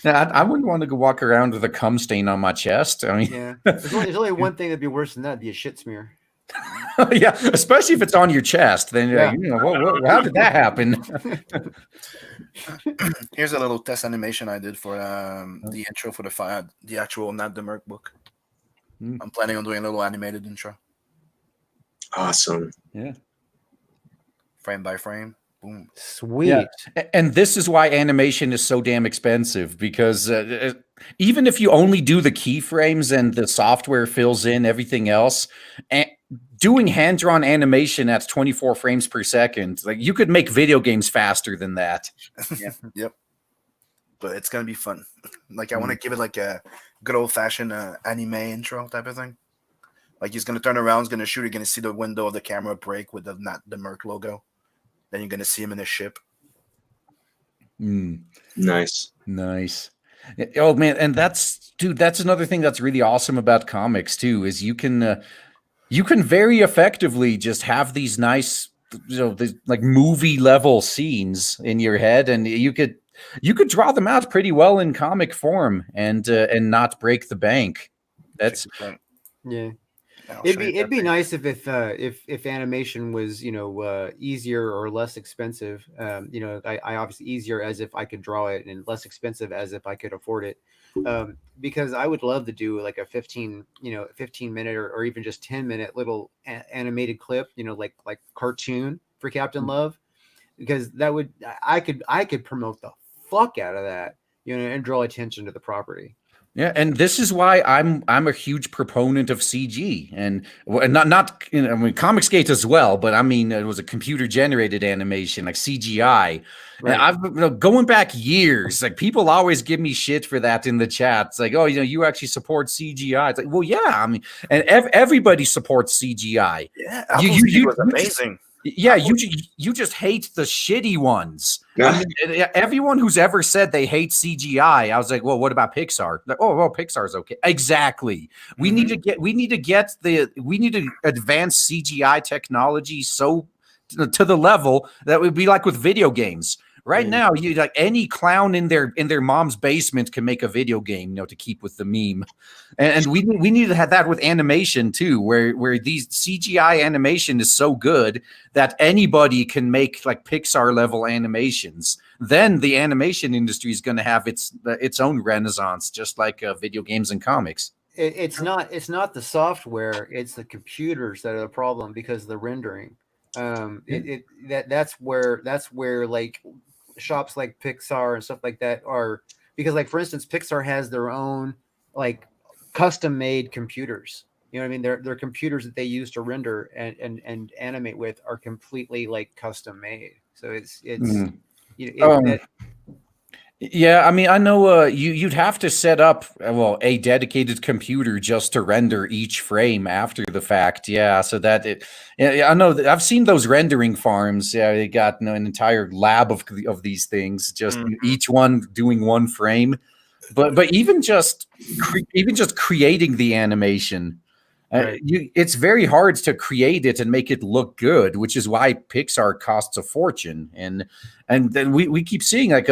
I wouldn't want to go walk around with a cum stain on my chest. I mean, there's only one thing that'd be worse than that: be a shit smear. Yeah, especially if it's on your chest. Then how did that happen? Here's a little test animation I did for the intro for the actual Nat the Merc book. I'm planning on doing a little animated intro. Awesome. Yeah. Frame by frame. Boom. Sweet. Yeah. And this is why animation is so damn expensive, because even if you only do the keyframes and the software fills in everything else, doing hand-drawn animation at 24 frames per second, like you could make video games faster than that. Yep. But it's gonna be fun. Like I want to give it like a good old-fashioned anime intro type of thing. Like he's gonna turn around, he's gonna shoot, you're gonna see the window of the camera break with the Merc logo. Then you're gonna see him in a ship. Nice. Oh man, and that's another thing that's really awesome about comics too, is you can very effectively just have these nice, these like movie level scenes in your head, and you could draw them out pretty well in comic form and not break the bank. That's yeah. It'd be nice if animation was easier or less expensive. I obviously easier as if I could draw it, and less expensive as if I could afford it. Because I would love to do like a 15 minute or even just 10-minute little animated clip, like cartoon for Captain Love, because that would I could promote the fuck out of that, and draw attention to the property. Yeah, and this is why I'm a huge proponent of CG, and not Comicsgate as well, but I mean it was a computer generated animation like CGI. Right. And I've going back years, like people always give me shit for that in the chat. It's like, oh, you actually support CGI. It's like, well, yeah, I mean, and everybody supports CGI. Yeah, you was amazing. Yeah, you just hate the shitty ones. I mean, everyone who's ever said they hate CGI, I was like, well, what about Pixar? Like, oh, well, Pixar's okay. Exactly. We need to advance CGI technology so to the level that would be like with video games. Right now, you like any clown in their mom's basement can make a video game, to keep with the meme, and we need to have that with animation too, where these CGI animation is so good that anybody can make like Pixar level animations. Then the animation industry is going to have its own renaissance, just like video games and comics. It's not the software; it's the computers that are the problem because of the rendering. That's where like shops like Pixar and stuff like that are, because like for instance Pixar has their own like custom made computers, what I mean, their computers that they use to render and animate with are completely like custom made, so yeah, I mean, I know you'd have to set up a dedicated computer just to render each frame after the fact. Yeah, so that I know that I've seen those rendering farms. Yeah, they got an entire lab of these things, just each one doing one frame. But even just creating the animation, right. It's very hard to create it and make it look good, which is why Pixar costs a fortune. And then we keep seeing like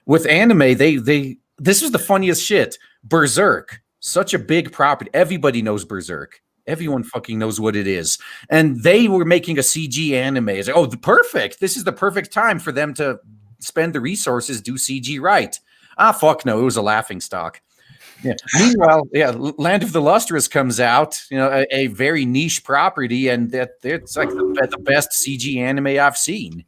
with anime, this is the funniest shit. Berserk, such a big property. Everybody knows Berserk. Everyone fucking knows what it is. And they were making a CG anime. It's like, perfect. This is the perfect time for them to spend the resources, do CG right. Fuck no, it was a laughingstock. Yeah. Meanwhile, Land of the Lustrous comes out, a very niche property, and it's like the best CG anime I've seen.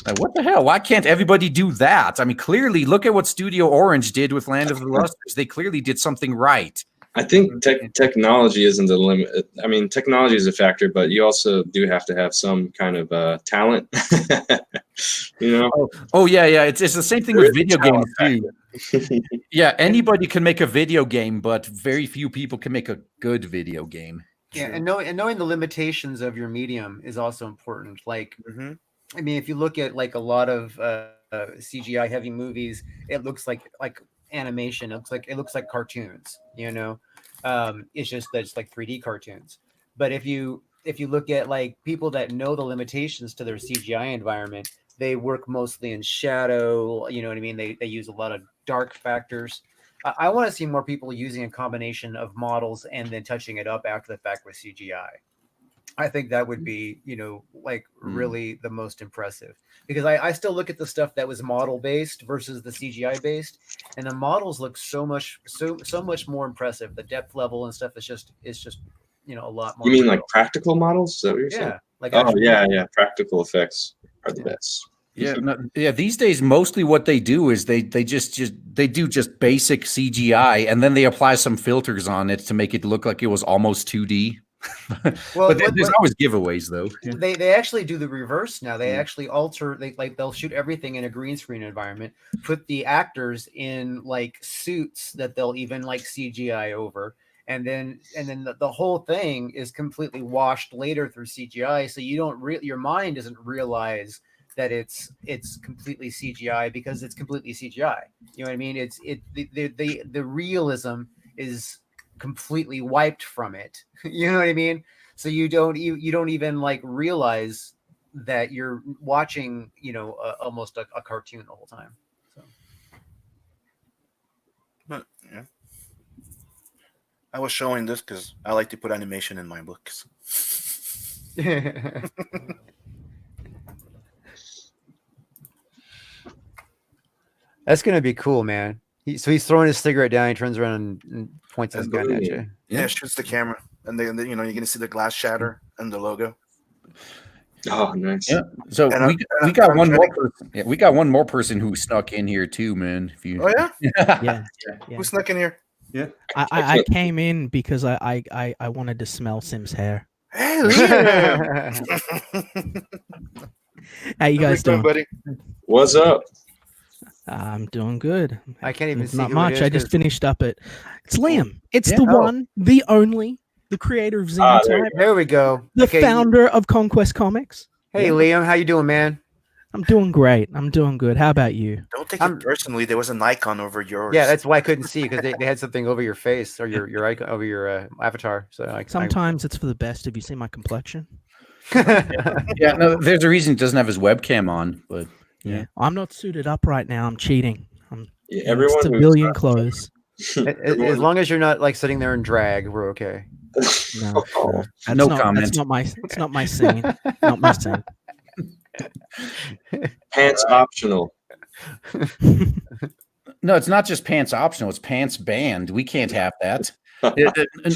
Like, what the hell? Why can't everybody do that? I mean, clearly, look at what Studio Orange did with Land of the Lustrous. They clearly did something right. I think technology isn't the limit. I mean, technology is a factor, but you also do have to have some kind of talent. Oh yeah. It's the same thing with video games too. Yeah, anybody can make a video game, but very few people can make a good video game. Yeah, and knowing the limitations of your medium is also important. Like. I mean, if you look at like a lot of CGI heavy movies, it looks like animation. It looks like cartoons. It's just that it's like 3D cartoons. But if you look at like people that know the limitations to their CGI environment, they work mostly in shadow. You know what I mean? They use a lot of dark factors. I want to see more people using a combination of models and then touching it up after the fact with CGI. I think that would be, really the most impressive, because I still look at the stuff that was model based versus the CGI based, and the models look so much more impressive. The depth level and stuff is just a lot more. You mean like practical models? Is that what you're saying? Like practical effects are the best. Yeah, yeah. These days, mostly what they do is they do just basic CGI, and then they apply some filters on it to make it look like it was almost 2D. Well, but there's always giveaways, though. Yeah. They actually do the reverse now. They actually alter. They'll shoot everything in a green screen environment, put the actors in like suits that they'll even like CGI over, and then the whole thing is completely washed later through CGI. So you don't your mind doesn't realize that it's completely CGI because it's completely CGI. You know what I mean? The realism is completely wiped from it. You know what I mean? So you don't even like realize that you're watching, almost a cartoon the whole time. So. But yeah, I was showing this because I like to put animation in my books. That's gonna be cool, man. So he's throwing his cigarette down. He turns around and points his gun at you. Yeah, shoots the camera, and then you're gonna see the glass shatter and the logo. Oh, nice. Yeah. So we got one more person. Yeah, we got one more person who snuck in here too, man. If you. Oh yeah. Yeah. Who snuck in here? Yeah. I came in because I wanted to smell Sim's hair. Hey, Liam. How you guys doing, buddy? What's up? I'm doing good. I can't even It's see not who much. it is I just 'cause- finished up it. It's Liam. It's Yeah. the one, the only, the creator of Xenotype, There we go. the Okay, founder of Conquest Comics. Hey, Liam, how you doing, man? I'm doing great. I'm doing good. How about you? Don't take it personally. There was an icon over yours. Yeah, that's why I couldn't see because they had something over your face or your icon over your avatar. So Sometimes it's for the best. Have you seen my complexion? Yeah, no, there's a reason he doesn't have his webcam on, but Yeah. I'm not suited up right now. I'm cheating. I'm Yeah, in everyone who's civilian not- clothes. as long as you're not like sitting there in drag, we're okay. No, Oh, that's no not, comment. That's not my. It's not my scene. Not my scene. Pants optional. no, it's not just pants optional. It's pants banned. We can't have that.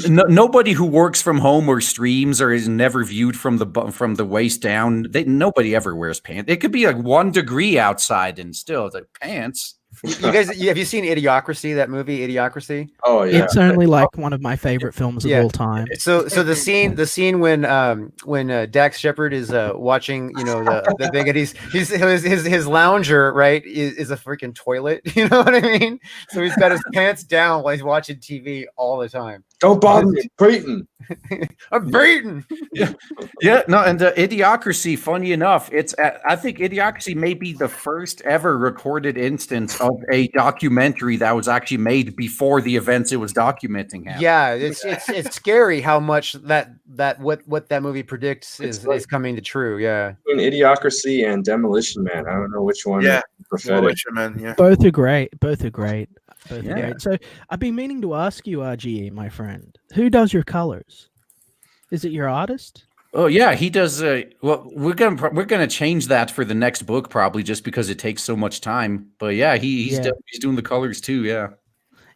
Nobody who works from home or streams or is never viewed from the waist down. Nobody ever wears pants. It could be like 1 degree outside and still it's like pants. You guys, have you seen Idiocracy? That movie, Idiocracy. Oh yeah. It's only like one of my favorite films of all time. So the scene when Dax Shepard is watching, the thing, and his lounger, right, is a freaking toilet. You know what I mean? So he's got his pants down while he's watching TV all the time. Don't bother me, Brayton. I'm beaten. Yeah, no, and Idiocracy, funny enough, I think Idiocracy may be the first ever recorded instance of a documentary that was actually made before the events it was documenting happened. Yeah, it's scary how much that what that movie predicts is coming to true. Yeah. Between Idiocracy and Demolition Man, I don't know which one. Yeah. is prophetic. Man. Yeah. Both are great. Both are great. Both are Yeah. great. So I've been meaning to ask you, RGE, my friend, who does your colors? Is it your artist? Oh yeah, he does. Well, we're gonna change that for the next book probably, just because it takes so much time. But yeah, he's doing the colors too. Yeah.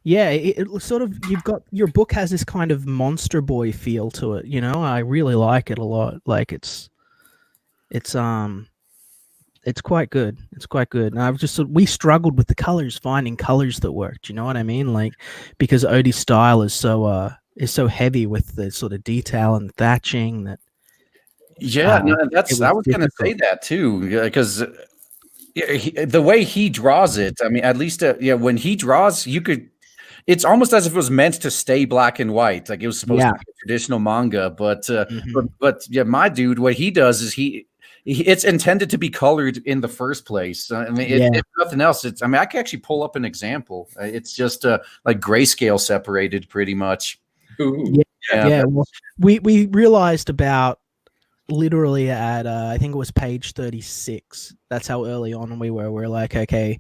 Yeah, it sort of, you've got, your book has this kind of Monster Boy feel to it. I really like it a lot. Like it's quite good. It's quite good. And we struggled with the colors, finding colors that worked. You know what I mean? Like, because Odie's style is so heavy with the sort of detail and thatching that. Yeah, no, I was going to say that too, because the way he draws it, I mean, at least when he draws, it's almost as if it was meant to stay black and white, like it was supposed to be a traditional manga. But yeah, my dude, what he does is it's intended to be colored in the first place. I mean, if nothing else, I mean, I can actually pull up an example. It's just like grayscale separated, pretty much. Ooh. Yeah. Well, we realized about literally at I think it was page 36. That's how early on we were. We're like, okay,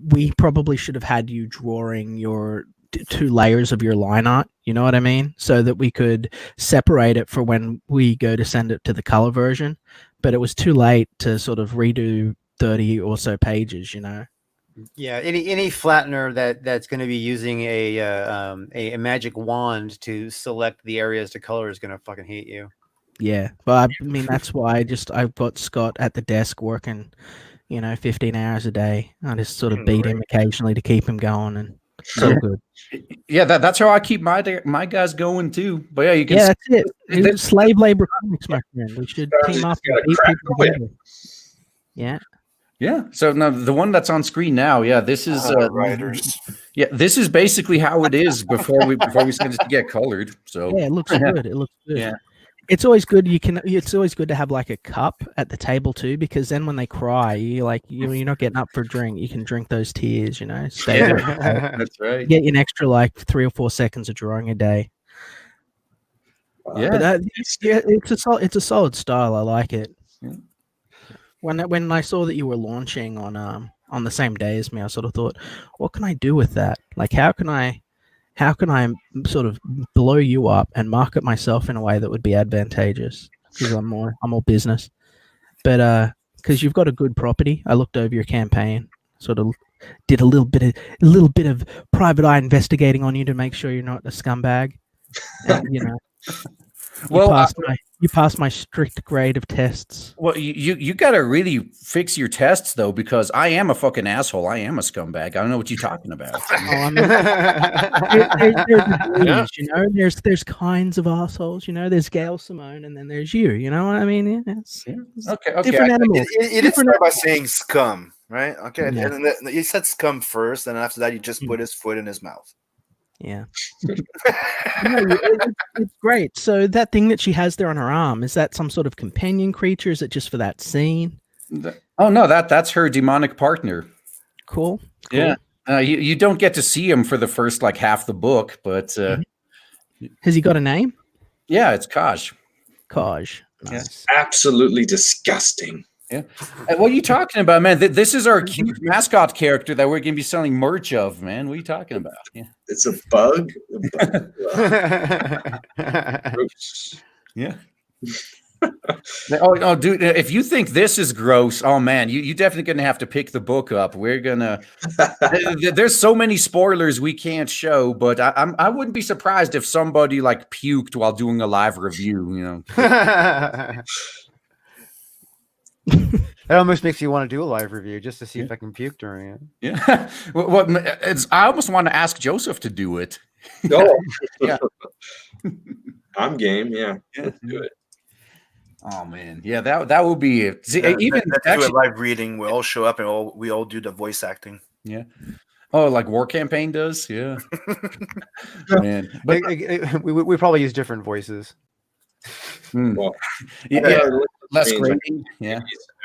we probably should have had you drawing your 2 layers of your line art. You know what I mean? So that we could separate it for when we go to send it to the color version. But it was too late to sort of redo 30 or so pages. Yeah, any flattener that's going to be using a magic wand to select the areas to color is going to fucking hate you. Yeah, but I mean that's why I've got Scott at the desk working, 15 hours a day. I just sort of beat him occasionally to keep him going, and it's all good. Yeah, that's how I keep my guys going too. But yeah, you can. Yeah, that's it. It's slave labor comics, my friend. We should team up and beat people together. Yeah. Yeah. So now the one that's on screen now, yeah, this is writers. Yeah, this is basically how it is before we send it to get colored. So yeah, it looks good. It looks good. Yeah. It's always good. It's always good to have like a cup at the table too, because then when they cry, you're not getting up for a drink. You can drink those tears. Stay there. That's right. Get you an extra like 3 or 4 seconds of drawing a day. Yeah. But it's a solid style. I like it. Yeah. When I saw that you were launching on the same day as me, I sort of thought, what can I do with that? Like, how can I sort of blow you up and market myself in a way that would be advantageous? Because I'm more business, but because you've got a good property. I looked over your campaign, sort of did a little bit of private eye investigating on you to make sure you're not a scumbag. And, you passed my strict grade of tests. Well, you got to really fix your tests though, because I am a fucking asshole. I am a scumbag. I don't know what you're talking about. There's kinds of assholes. There's Gail Simone, and then there's you. You know what I mean? It's Okay. different animals. You didn't start by saying scum, right? Okay, Yeah. and then you said scum first, and after that, you just put his foot in his mouth. Yeah. It's great. So that thing that she has there on her arm, is that some sort of companion creature? Is it just for that scene? Oh no, that's her demonic partner. Cool. Yeah. You don't get to see him for the first like half the book, but has he got a name? Yeah, it's Kaj. Kaj. Nice. Absolutely disgusting. Yeah. What are you talking about, man? This is our cute mascot character that we're going to be selling merch of, man. What are you talking about? Yeah. It's a bug. Yeah. Oh, dude! If you think this is gross, oh man, you definitely gonna have to pick the book up. We're gonna. There's so many spoilers we can't show, but I wouldn't be surprised if somebody like puked while doing a live review. That almost makes you want to do a live review just to see if I can puke during it. Yeah. I almost want to ask Joseph to do it. No. Yeah. I'm game. Yeah. Let's do it. Oh man, yeah, that would be it. See, even let's do a live reading. We all show up and we all do the voice acting. Yeah. Oh, like War Campaign does. Yeah. Man, but we probably use different voices. Well, yeah, less grating. Yeah.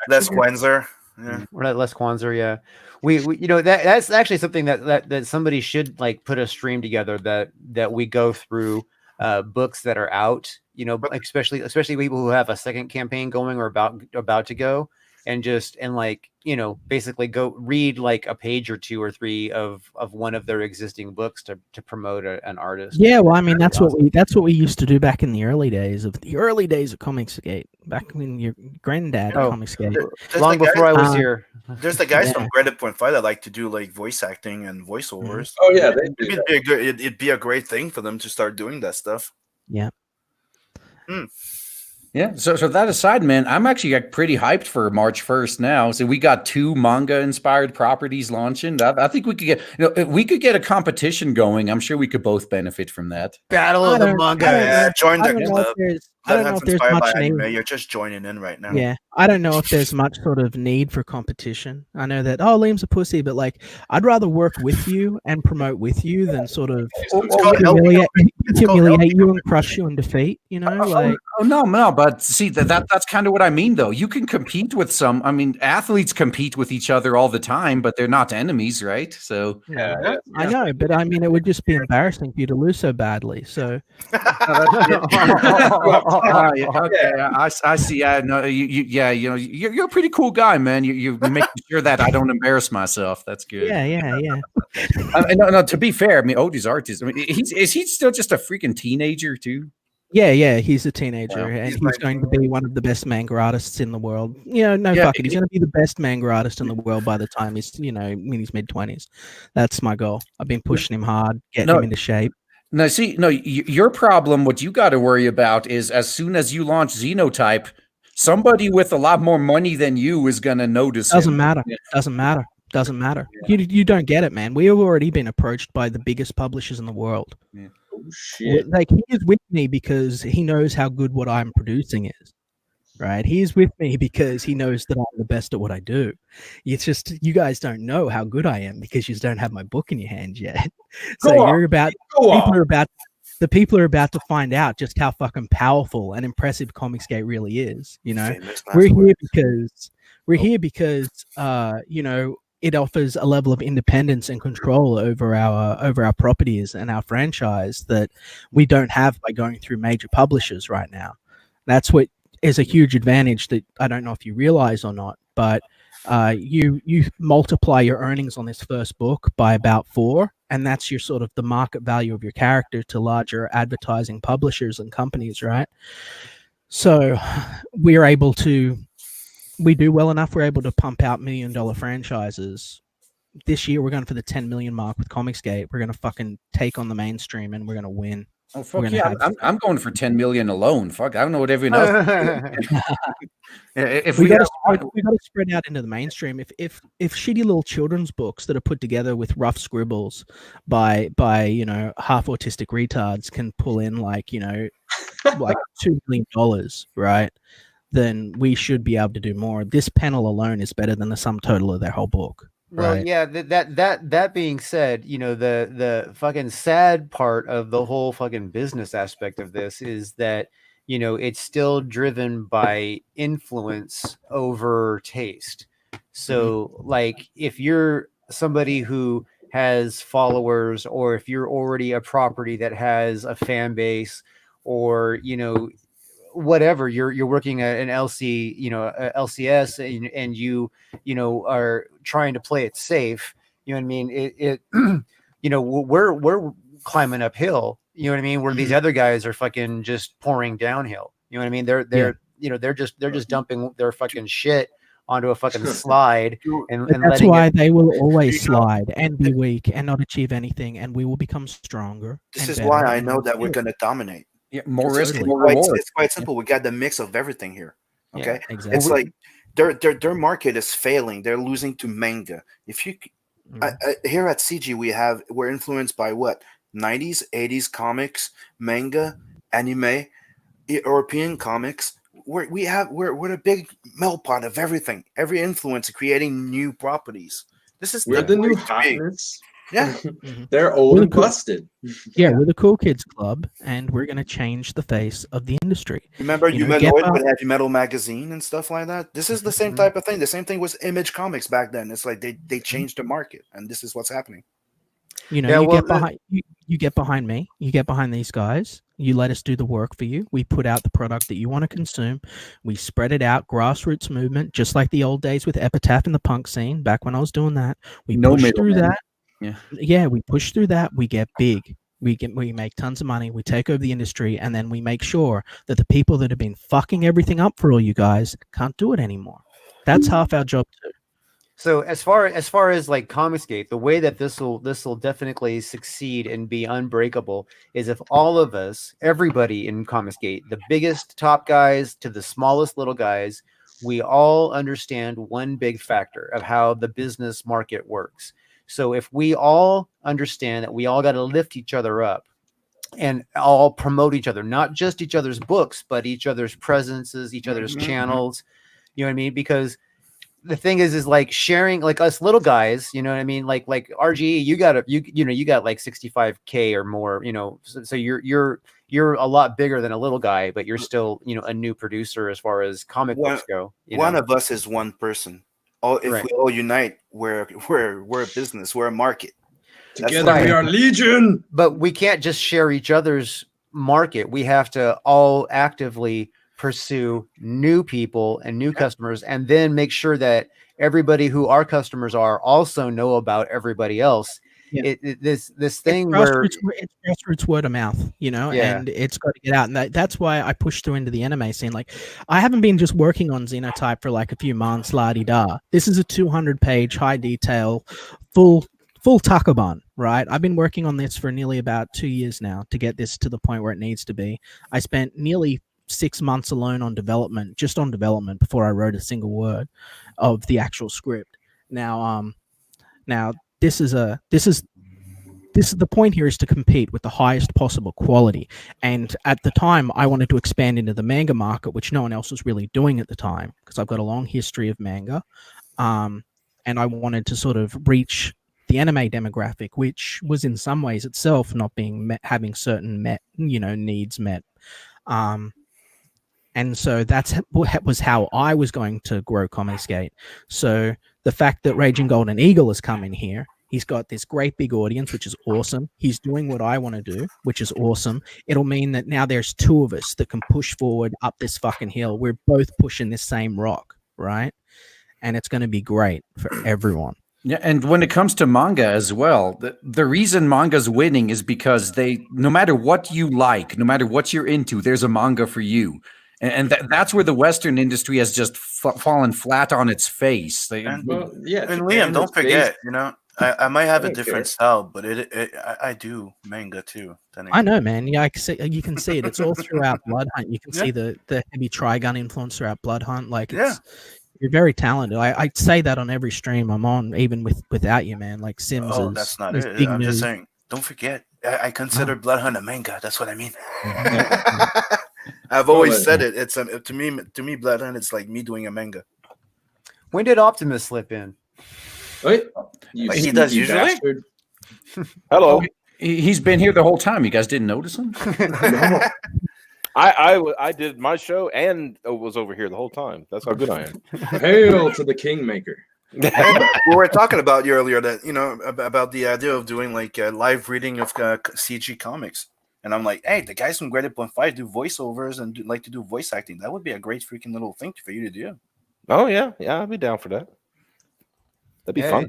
Less Quenzer. Yeah. We're not less Kwanzaa, yeah. We that's actually something that somebody should like put a stream together that we go through books that are out, like especially people who have a second campaign going or about to go, and basically go read like a page or 2 or 3 of one of their existing books to promote an artist. Yeah, well, I mean that's what we used to do back in the early days of Comicsgate, back when your granddad Comicsgate. Long before I was here. There's the guys from Reddit.5 that like to do like voice acting and voiceovers. Oh yeah, it'd be a great thing for them to start doing that stuff. Yeah. Yeah. So that aside, man, I'm actually pretty hyped for March 1st now. So we got 2 manga-inspired properties launching. I think we could get a competition going. I'm sure we could both benefit from that. Battle of the manga. Join the club. I don't know if there's much need. You're just joining in right now. Yeah, I don't know if there's much sort of need for competition. I know that Liam's a pussy, but like I'd rather work with you and promote with you than sort of humiliate you and crush you and defeat. No, but see that's kind of what I mean though. You can compete with some. I mean, athletes compete with each other all the time, but they're not enemies, right? So yeah. I know, but I mean, it would just be embarrassing for you to lose so badly. So. Okay, I see. I know you're a pretty cool guy, man. You're making sure that I don't embarrass myself. That's good. Yeah. No. To be fair, I mean, Odie's artist. I mean, is he still just a freaking teenager too? Yeah. He's a teenager, and he's going to be one of the best manga artists in the world. He's going to be the best manga artist in the world by the time he's in his mid-20s. That's my goal. I've been pushing him hard, getting him into shape. Now, see, no, your problem, what you got to worry about is as soon as you launch Xenotype, somebody with a lot more money than you is going to notice Doesn't him. matter. Doesn't matter. Doesn't matter. You don't get it, man. We have already been approached by the biggest publishers in the world. Oh shit! Like, he is with me because he knows how good what I'm producing is. Right? He is with me because he knows that I'm the best at what I do. It's just you guys don't know how good I am because you just don't have my book in your hands yet. So Go on. you're about Go on. the people are about to find out just how fucking powerful and impressive Comicsgate really is. You know, Famous last we're here words. because you know, it offers a level of independence and control over our properties and our franchise that we don't have by going through major publishers right now. That's what is a huge advantage that I don't know if you realize or not, but you multiply your earnings on this first book by about 4, and that's your sort of the market value of your character to larger advertising publishers and companies, right? So we do well enough. We're able to pump out $1 million franchises. This year, we're going for the 10 million mark with Comicsgate. We're going to fucking take on the mainstream, and we're going to win. Oh fuck yeah! I'm going for 10 million alone. Fuck, I don't know what everyone else. If we got to spread out into the mainstream. If shitty little children's books that are put together with rough scribbles by you know, half autistic retards can pull in like, you know, like $2 million, right? Then we should be able to do more. This panel alone is better than the sum total of their whole book. Well, Right. yeah. That being said, you know, the fucking sad part of the whole fucking business aspect of this is that, you know, it's still driven by influence over taste. So, like, if you're somebody who has followers, or if you're already a property that has a fan base, or, you know, whatever, you're working at an LC, you know, a LCS, and you know, are trying to play it safe. You know what I mean? It you know, we're climbing uphill. You know what I mean? Where these other guys are fucking just pouring downhill. You know what I mean? They're you know, they're just dumping their fucking shit onto a fucking slide, and But that's letting why it. they will always slide and be weak and not achieve anything, and we will become stronger. This and is better why I and know more that we're skilled. gonna dominate. Yeah, more Totally. risk, more reward. It's quite simple. We got the mix of everything here. Okay, Yeah, exactly. it's like their market is failing. They're losing to manga. If you here at CG, we're influenced by what 90s, 80s comics, manga, anime, European comics. We're a big melt pot of everything. Every influence creating new properties. This is We're the new place to be. hotness. Yeah. They're old We're and the cool- busted. Yeah, we're the cool kids club, and we're gonna change the face of the industry. Remember You know, Humanoid Geppa- with Heavy Metal magazine and stuff like that? This is the same type of thing. The same thing was Image Comics back then. It's like they changed the market, and this is what's happening. You know, Yeah, you well, get behind you get behind me, you get behind these guys, you let us do the work for you. We put out the product that you want to consume. We spread it out, grassroots movement, just like the old days with Epitaph in the punk scene, back when I was doing that. We No push middleman. through that. Yeah. Yeah, we push through that, we get big. We make tons of money, we take over the industry, and then we make sure that the people that have been fucking everything up for all you guys can't do it anymore. That's half our job too. So as far as like Comicsgate, the way that this will definitely succeed and be unbreakable is if all of us, everybody in Comicsgate, the biggest top guys to the smallest little guys, we all understand one big factor of how the business market works. So if we all understand that we all got to lift each other up and all promote each other, not just each other's books, but each other's presences, each other's channels, you know what I mean? Because the thing is like sharing, like us little guys, you know what I mean? Like RGE, you got like 65K or more, you know, so you're a lot bigger than a little guy, but you're still, you know, a new producer as far as comic books go. One of us is one person. If we all unite, we're a business, we're a market. Together we are legion. But we can't just share each other's market. We have to all actively pursue new people and new customers, and then make sure that everybody who our customers are also know about everybody else. Yeah. This thing it's where grassroots word of mouth, you know, Yeah. and it's got to get out. And that's why I pushed through into the anime scene. Like, I haven't been just working on Xenotype for like a few months, la-di-da. This is a 200-page, high detail, full Takoban, right? I've been working on this for nearly about 2 years now to get this to the point where it needs to be. I spent nearly 6 months alone on development, just on development, before I wrote a single word of the actual script. Now, this is the point here is to compete with the highest possible quality. And at the time, I wanted to expand into the manga market, which no one else was really doing at the time, because I've got a long history of manga. And I wanted to sort of reach the anime demographic, which was in some ways itself not being having certain needs met. And so that was how I was going to grow Comicsgate. So the fact that Raging Golden Eagle has come in here, he's got this great big audience, which is awesome. He's doing what I want to do, which is awesome. It'll mean that now there's two of us that can push forward up this fucking hill. We're both pushing this same rock, right? And it's going to be great for everyone. Yeah, and when it comes to manga as well, the reason manga's winning is because no matter what you like, no matter what you're into, there's a manga for you. And that's where the Western industry has just fallen flat on its face. And Liam, don't forget, I might have a different style, but I do manga too. I know, man. Yeah, you can see it. It's all throughout Bloodhunt. You can see the heavy Trigun influence throughout Bloodhunt. Like, you're very talented. I say that on every stream I'm on, even without you, man. Like Sims. Oh, that's not it. I'm just saying. Don't forget, I consider Bloodhunt a manga. That's what I mean. I've always said it. It's to me, Bloodhunt. It's like me doing a manga. When did Optimus slip in? Wait, he does usually. Hello. He's been here the whole time. You guys didn't notice him? I did my show and was over here the whole time. That's how good I am. Hail to the Kingmaker. We were talking about you earlier that about the idea of doing like a live reading of CG comics, and I'm like, hey, the guys from Great 1.5 do voiceovers and like to do voice acting. That would be a great freaking little thing for you to do. Oh yeah, I'd be down for that. That'd be fun.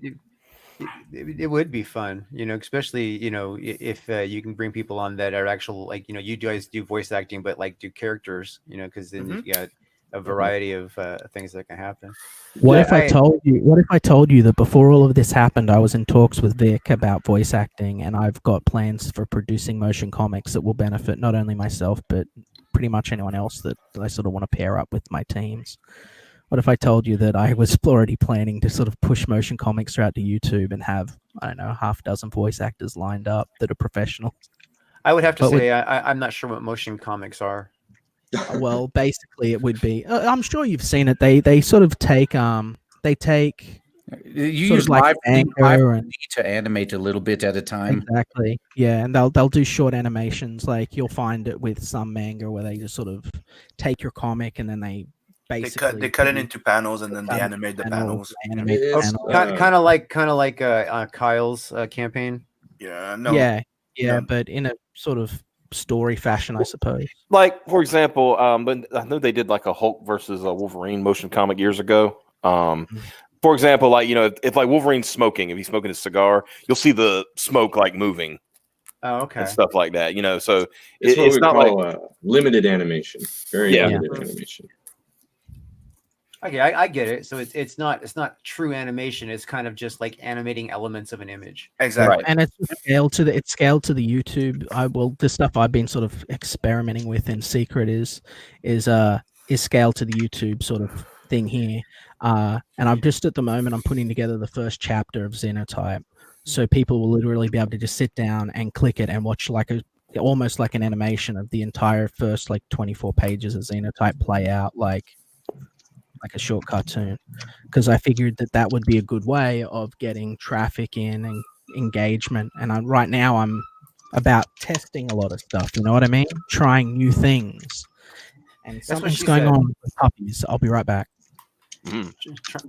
It would be fun, especially if you can bring people on that are actual, like, you guys do voice acting, but like do characters, because then you got a variety of things that can happen. What if I told you that before all of this happened, I was in talks with Vic about voice acting, and I've got plans for producing motion comics that will benefit not only myself but pretty much anyone else that I sort of want to pair up with my teams. What if I told you that I was already planning to sort of push motion comics out to YouTube and have, I don't know, half a dozen voice actors lined up that are professional? I would have to say I'm not sure what motion comics are. Well, basically, it would be. I'm sure you've seen it. They sort of take You use live anger to animate a little bit at a time. Exactly. Yeah, and they'll do short animations. Like you'll find it with some manga where they just sort of take your comic and then they cut it into panels and then they animate the panels. Kind of like Kyle's campaign. Yeah. No. Yeah, but in a sort of story fashion, I suppose. Like, for example, but I know they did like a Hulk versus a Wolverine motion comic years ago. For example, like, if like Wolverine's smoking, if he's smoking a cigar, you'll see the smoke like moving. Oh, okay. And stuff like that, So it's not like limited animation. Very limited animation. Okay, I get it. So it's not true animation. It's kind of just like animating elements of an image. Exactly. Right. And it's scaled to the YouTube. The stuff I've been sort of experimenting with in secret is scaled to the YouTube sort of thing here. And I'm just at the moment I'm putting together the first chapter of Xenotype, so people will literally be able to just sit down and click it and watch almost like an animation of the entire first 24 pages of Xenotype play out like a short cartoon, because I figured that would be a good way of getting traffic in and engagement. And right now I'm about testing a lot of stuff. You know what I mean? Trying new things. And something's going on with puppies. I'll be right back.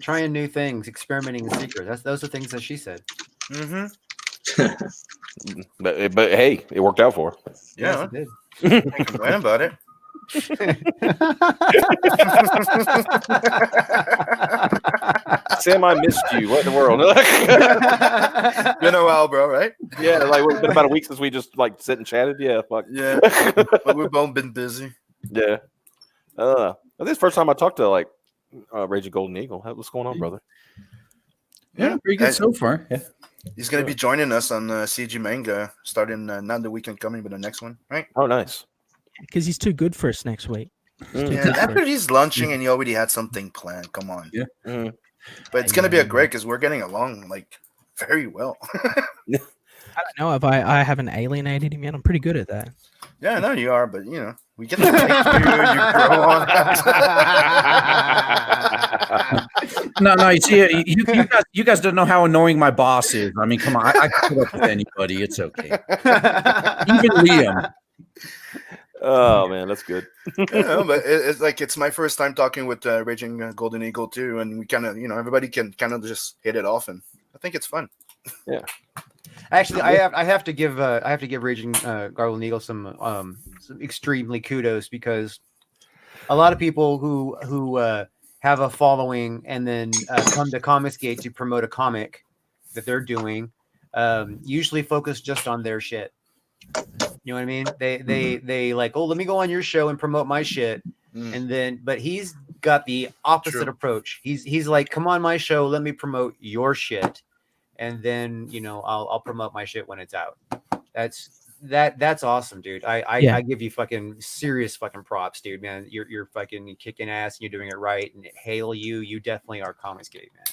Trying new things, experimenting in secret. Those are things that she said. but hey, it worked out for her. Yeah, it did. Can't complain about it. Sam, I missed you. What in the world? Been a while, bro, right? Yeah, like it's been about a week since we just sit and chatted. Yeah, fuck. Yeah, but we've both been busy. Yeah. This is the first time I talked to Raging Golden Eagle. What's going on, brother? Yeah, pretty good so far. Yeah. He's going to be joining us on CG Manga starting not the weekend coming, but the next one, right? Oh, nice. Because he's too good for us next week. Yeah, after he's launching and he already had something planned. Come on. Yeah. Mhm. But it's going to be a great because we're getting along like very well. I don't know if I haven't alienated him yet. I'm pretty good at that. Yeah, I know you are, but you know, we get to like you grow on No, you see, you guys don't know how annoying my boss is. I mean, come on, I can put up with anybody. It's okay. Even Liam. Oh man, that's good. Yeah, but it's like it's my first time talking with Raging Golden Eagle too, and we kind of, everybody can kind of just hit it off, and I think it's fun. Yeah. Actually, I have to give Raging Golden Eagle some extremely kudos, because a lot of people who have a following and then come to Comicsgate to promote a comic that they're doing usually focus just on their shit. You know what I mean? They like, oh, let me go on your show and promote my shit, and then but he's got the opposite approach. He's like, come on my show, let me promote your shit, and then I'll promote my shit when it's out. That's awesome, dude. I give you fucking serious fucking props, dude, man. You're fucking kicking ass and you're doing it right, and hail you. You definitely are Comicsgate, man.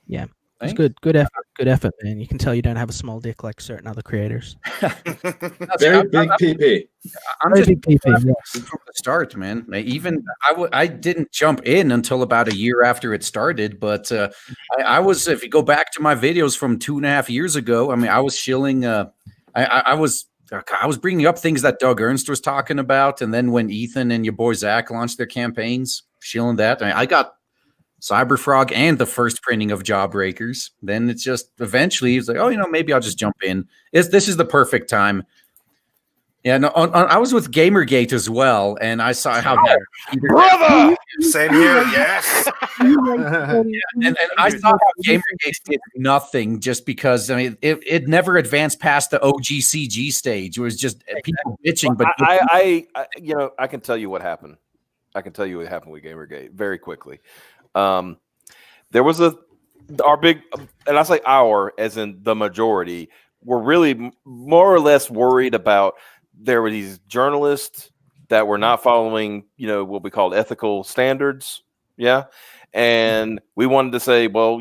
Yeah. It's good effort, man. You can tell you don't have a small dick like certain other creators. Very big PP. I'm just from the start, man. Even I didn't jump in until about a year after it started, but I was, if you go back to my videos from 2.5 years ago, I mean, I was shilling. I was bringing up things that Doug Ernst was talking about, and then when Ethan and your boy Zach launched their campaigns, shilling that. I got Cyberfrog and the first printing of Jawbreakers. Then it's just eventually it's like, oh, maybe I'll just jump in. This is the perfect time. Yeah, no, I was with Gamergate as well, and I saw how brother. Same here, yes. and I saw how Gamergate did nothing just because it never advanced past the OGCG stage. It was just people bitching. But I can tell you what happened. I can tell you what happened with Gamergate very quickly. There was our big, and I say our as in the majority, were really more or less worried about there were these journalists that were not following, what we call ethical standards. Yeah. And we wanted to say, well,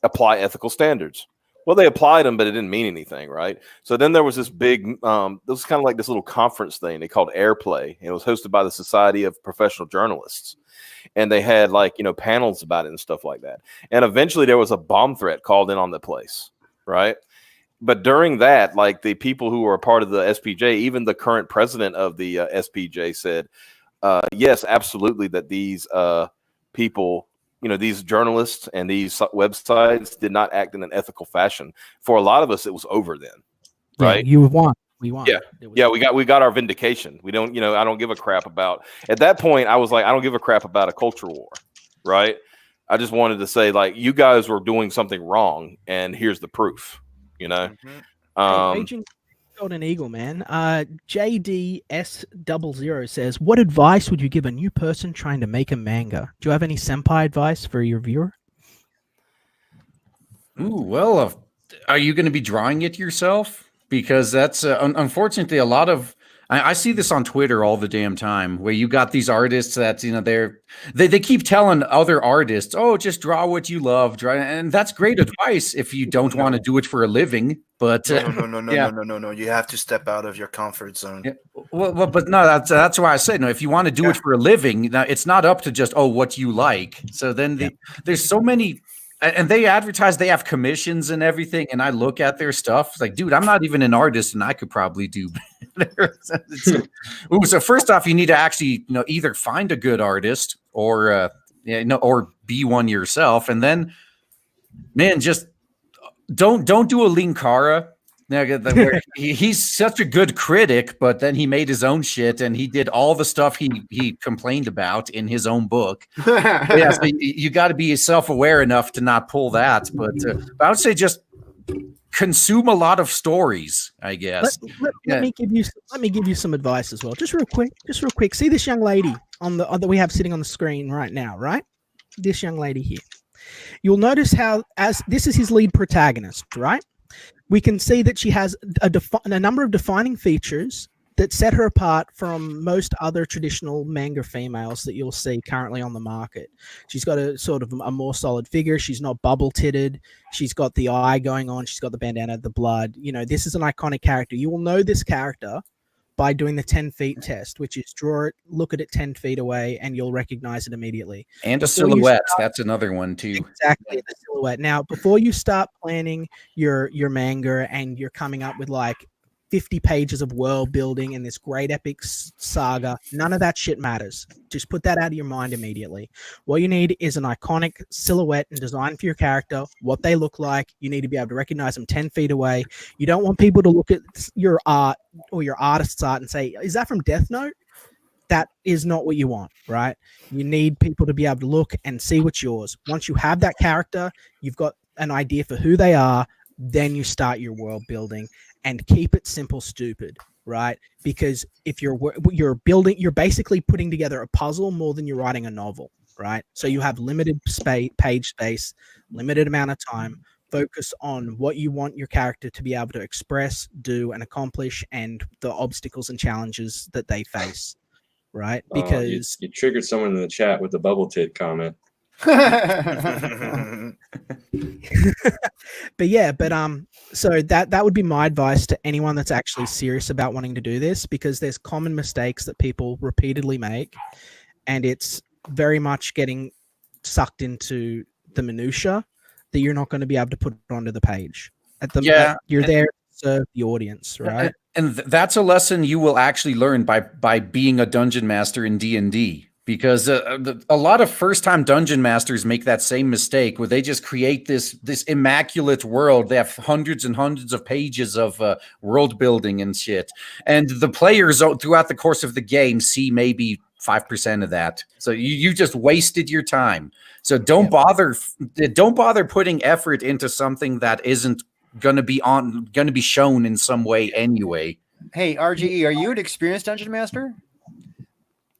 apply ethical standards. Well, they applied them, but it didn't mean anything, right? So then there was this big, this was kind of like this little conference thing they called Airplay. And it was hosted by the Society of Professional Journalists. And they had panels about it and stuff like that. And eventually there was a bomb threat called in on the place, right? But during that, the people who were a part of the SPJ, even the current president of the SPJ said, yes, absolutely, that these people, these journalists and these websites did not act in an ethical fashion. For a lot of us, it was over then, right? You won. We won. Yeah, we got our vindication. We don't, I don't give a crap about. At that point, I was like, I don't give a crap about a culture war, right? I just wanted to say, you guys were doing something wrong, and here's the proof. Agent Golden Eagle, man. JDS00 says, what advice would you give a new person trying to make a manga? Do you have any senpai advice for your viewer? Ooh, well, are you going to be drawing it yourself? Because that's unfortunately a lot of. I see this on Twitter all the damn time, where you got these artists that they keep telling other artists, "Oh, just draw what you love," and that's great advice if you don't want to do it for a living. But no. You have to step out of your comfort zone. Yeah. Well, but no, that's why I said no. If you want to do it for a living, now it's not up to just what you like. So then there's so many. And they advertise they have commissions and everything, and I look at their stuff. It's like, dude, I'm not even an artist, and I could probably do better. So first off, you need to actually, either find a good artist or be one yourself, and then, man, just don't do a Linkara. He's such a good critic, but then he made his own shit and he did all the stuff he complained about in his own book. So you got to be self-aware enough to not pull that. But I would say just consume a lot of stories, I guess. Let me give you some advice as well. Just real quick. See this young lady that we have sitting on the screen right now, right? This young lady here. You'll notice how, as this is his lead protagonist, right? We can see that she has a number of defining features that set her apart from most other traditional manga females that you'll see currently on the market. She's got a sort of a more solid figure. She's not bubble-titted. She's got the eye going on. She's got the bandana, the blood. You know, this is an iconic character. You will know this character by doing the 10 feet test, which is draw it, look at it 10 feet away, and you'll recognize it immediately. And a silhouette. That's another one too. Exactly, the silhouette. Now, before you start planning your manga and you're coming up with like 50 pages of world building and this great epic saga, none of that shit matters. Just put that out of your mind immediately. What you need is an iconic silhouette and design for your character, what they look like. You need to be able to recognize them 10 feet away. You don't want people to look at your art or your artist's art and say, is that from Death Note? That is not what you want, right? You need people to be able to look and see what's yours. Once you have that character, you've got an idea for who they are, then you start your world building. And keep it simple, stupid, right? Because if you're building, you're basically putting together a puzzle more than you're writing a novel, right? So you have limited page space, limited amount of time. Focus on what you want your character to be able to express, do, and accomplish, and the obstacles and challenges that they face, right? Because you triggered someone in the chat with the bubble tit comment. So that would be my advice to anyone that's actually serious about wanting to do this, because there's common mistakes that people repeatedly make, and it's very much getting sucked into the minutia that you're not going to be able to put onto the page. You're there to serve the audience, right? And that's a lesson you will actually learn by being a dungeon master in D&D. Because a lot of first-time dungeon masters make that same mistake where they just create this immaculate world. They have hundreds and hundreds of pages of world building and shit. And the players throughout the course of the game see maybe 5% of that. So you just wasted your time. So don't bother putting effort into something that isn't going to be shown in some way anyway. Hey, RGE, are you an experienced dungeon master?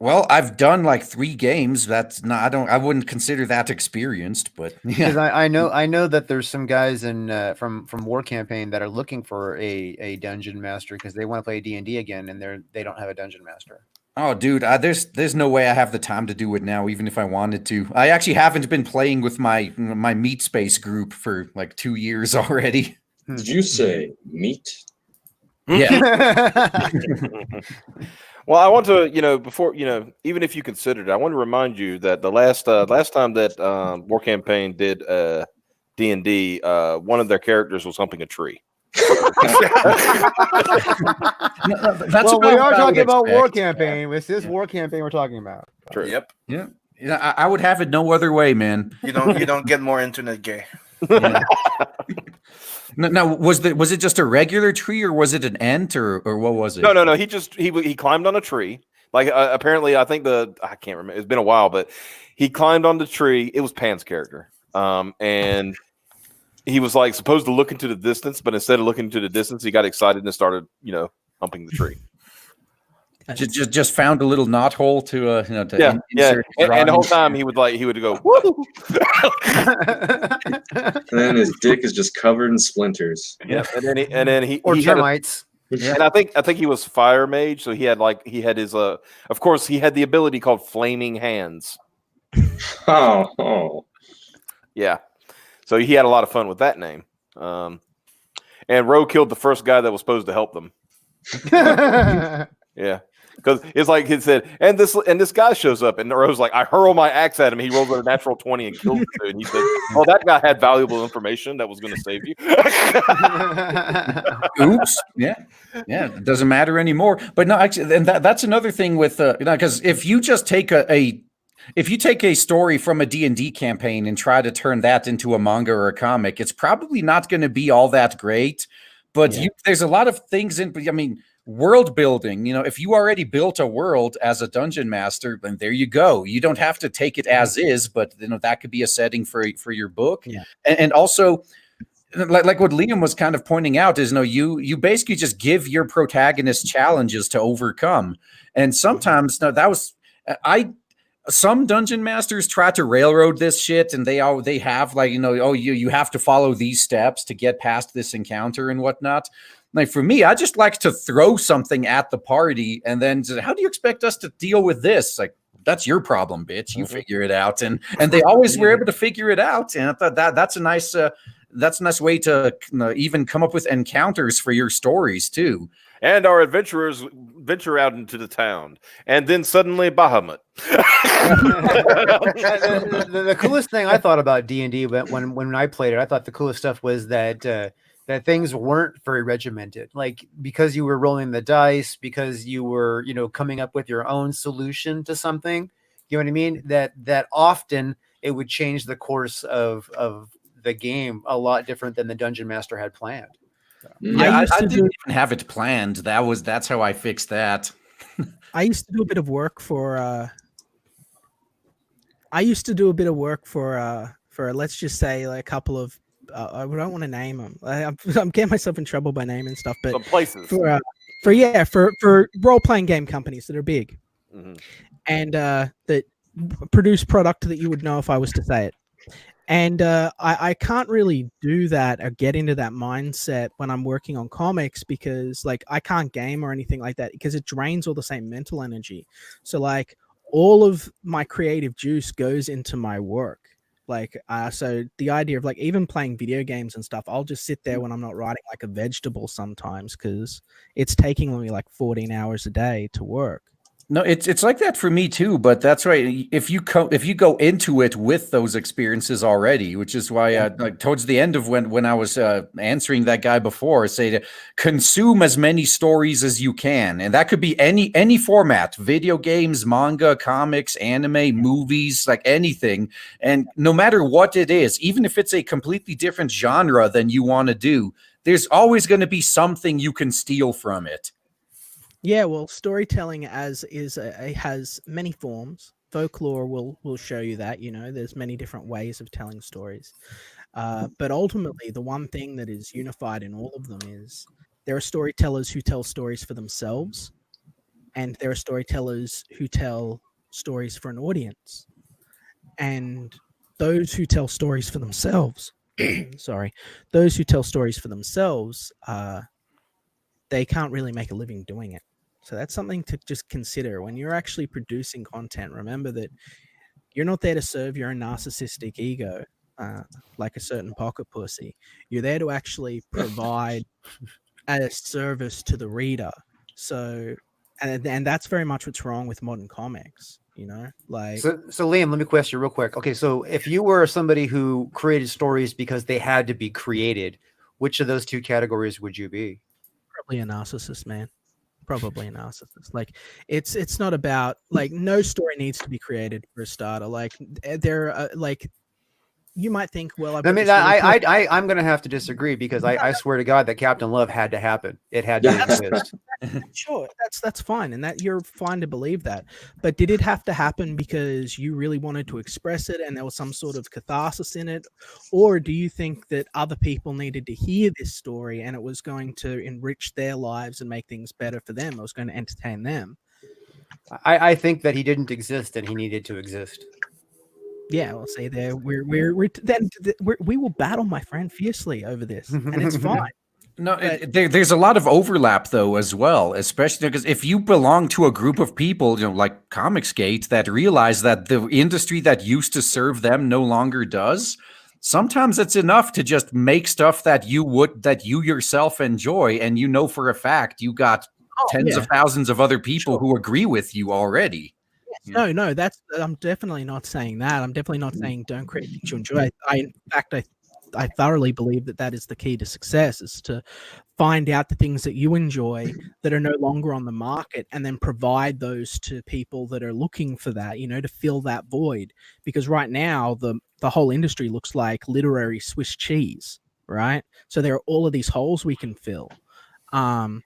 Well, I've done like 3 games. That's not. I wouldn't consider that experienced, but yeah. Because I know that there's some guys from War Campaign that are looking for a dungeon master because they want to play D&D again, and they don't have a dungeon master. Oh, dude, there's no way I have the time to do it now, even if I wanted to. I actually haven't been playing with my meat space group for like 2 years already. Did you say meat? Yeah. Well, I want to, before, even if you considered it, I want to remind you that the last time that War Campaign did D&D, one of their characters was humping a tree. We are talking about War Campaign. It's this War Campaign we're talking about. True. Yep. Yeah. I would have it no other way, man. You don't get more internet gay. Yeah. Now, was it just a regular tree, or was it an ant, or what was it? No. He climbed on a tree. Like apparently, I think I can't remember. It's been a while, but he climbed on the tree. It was Pan's character, and he was like supposed to look into the distance, but instead of looking into the distance, he got excited and started, humping the tree. Just found a little knot hole to insert. And the whole time he would go woo. And then his dick is just covered in splinters. Yeah, and then he termites. And I think he was fire mage, so he had his of course he had the ability called flaming hands. Oh. Yeah. So he had a lot of fun with that name. And Ro killed the first guy that was supposed to help them. Yeah. Because it's like he said, and this guy shows up, and Ro's like, I hurl my axe at him. He rolls a natural 20 and kills the dude. And he said, "Oh, that guy had valuable information that was going to save you." Oops. Yeah. It doesn't matter anymore. But no, actually, and that's another thing with because if you just take if you take a story from a D&D campaign and try to turn that into a manga or a comic, it's probably not going to be all that great. But there's a lot of things world building, if you already built a world as a dungeon master, then there you go. You don't have to take it as is, but that could be a setting for your book. Yeah. And also, like what Liam was kind of pointing out is, you basically just give your protagonist challenges to overcome. And sometimes, that was some dungeon masters try to railroad this shit, and they have like, you have to follow these steps to get past this encounter and whatnot. Like for me, I just like to throw something at the party and then say, how do you expect us to deal with this? Like, that's your problem, bitch. You figure it out. And they always were able to figure it out. And I thought that's a nice way to even come up with encounters for your stories too. And our adventurers venture out into the town, and then suddenly Bahamut. The coolest thing I thought about D&D when I played it, I thought the coolest stuff was that that things weren't very regimented. Like, because you were rolling the dice, because you were, coming up with your own solution to something, you know what I mean? That often it would change the course of the game a lot different than the dungeon master had planned. Yeah, I didn't even have it planned. That's how I fixed that. I used to do a bit of work for let's just say like a couple of I don't want to name them. I'm getting myself in trouble by naming stuff, but some places for role playing game companies that are big and that produce product that you would know if I was to say it. And I can't really do that or get into that mindset when I'm working on comics, because like I can't game or anything like that because it drains all the same mental energy. So like all of my creative juice goes into my work. Like, so the idea of like even playing video games and stuff, I'll just sit there when I'm not writing like a vegetable sometimes because it's taking me like 14 hours a day to work. No, it's like that for me too, but that's right. If you go into it with those experiences already, which is why like towards the end of when I was answering that guy before, I say to consume as many stories as you can, and that could be any format: video games, manga, comics, anime, movies, like anything. And no matter what it is, even if it's a completely different genre than you want to do, there's always going to be something you can steal from it. Yeah, well, storytelling has many forms. Folklore will show you that, there's many different ways of telling stories. But ultimately, the one thing that is unified in all of them is there are storytellers who tell stories for themselves, and there are storytellers who tell stories for an audience. And those who tell stories for themselves, those who tell stories for themselves, they can't really make a living doing it. So that's something to just consider when you're actually producing content. Remember that you're not there to serve your own narcissistic ego, like a certain pocket pussy. You're there to actually provide a service to the reader. So, and that's very much what's wrong with modern comics. Like so Liam, let me question you real quick. Okay, so if you were somebody who created stories because they had to be created, which of those two categories would you be? Probably a narcissist, man. Probably a narcissist. Like it's not about like no story needs to be created for a starter. Like there like you might think, well, I'm going to have to disagree because I swear to God that Captain Love had to happen. It had to exist. Sure, that's fine, and that you're fine to believe that. But did it have to happen because you really wanted to express it and there was some sort of catharsis in it, or do you think that other people needed to hear this story and it was going to enrich their lives and make things better for them? It was going to entertain them. I think that he didn't exist and he needed to exist. Yeah, we'll say there we will battle, my friend, fiercely over this, and it's fine. No, there's a lot of overlap though as well, especially because if you belong to a group of people, like Comicsgate, that realize that the industry that used to serve them no longer does, sometimes it's enough to just make stuff that you yourself enjoy, and for a fact you got tens of thousands of other people who agree with you already. Yes, no, I'm definitely not saying that. I'm definitely not saying don't create things you enjoy. In fact, I thoroughly believe that is the key to success, is to find out the things that you enjoy that are no longer on the market and then provide those to people that are looking for that, to fill that void. Because right now the whole industry looks like literary Swiss cheese, right? So there are all of these holes we can fill. I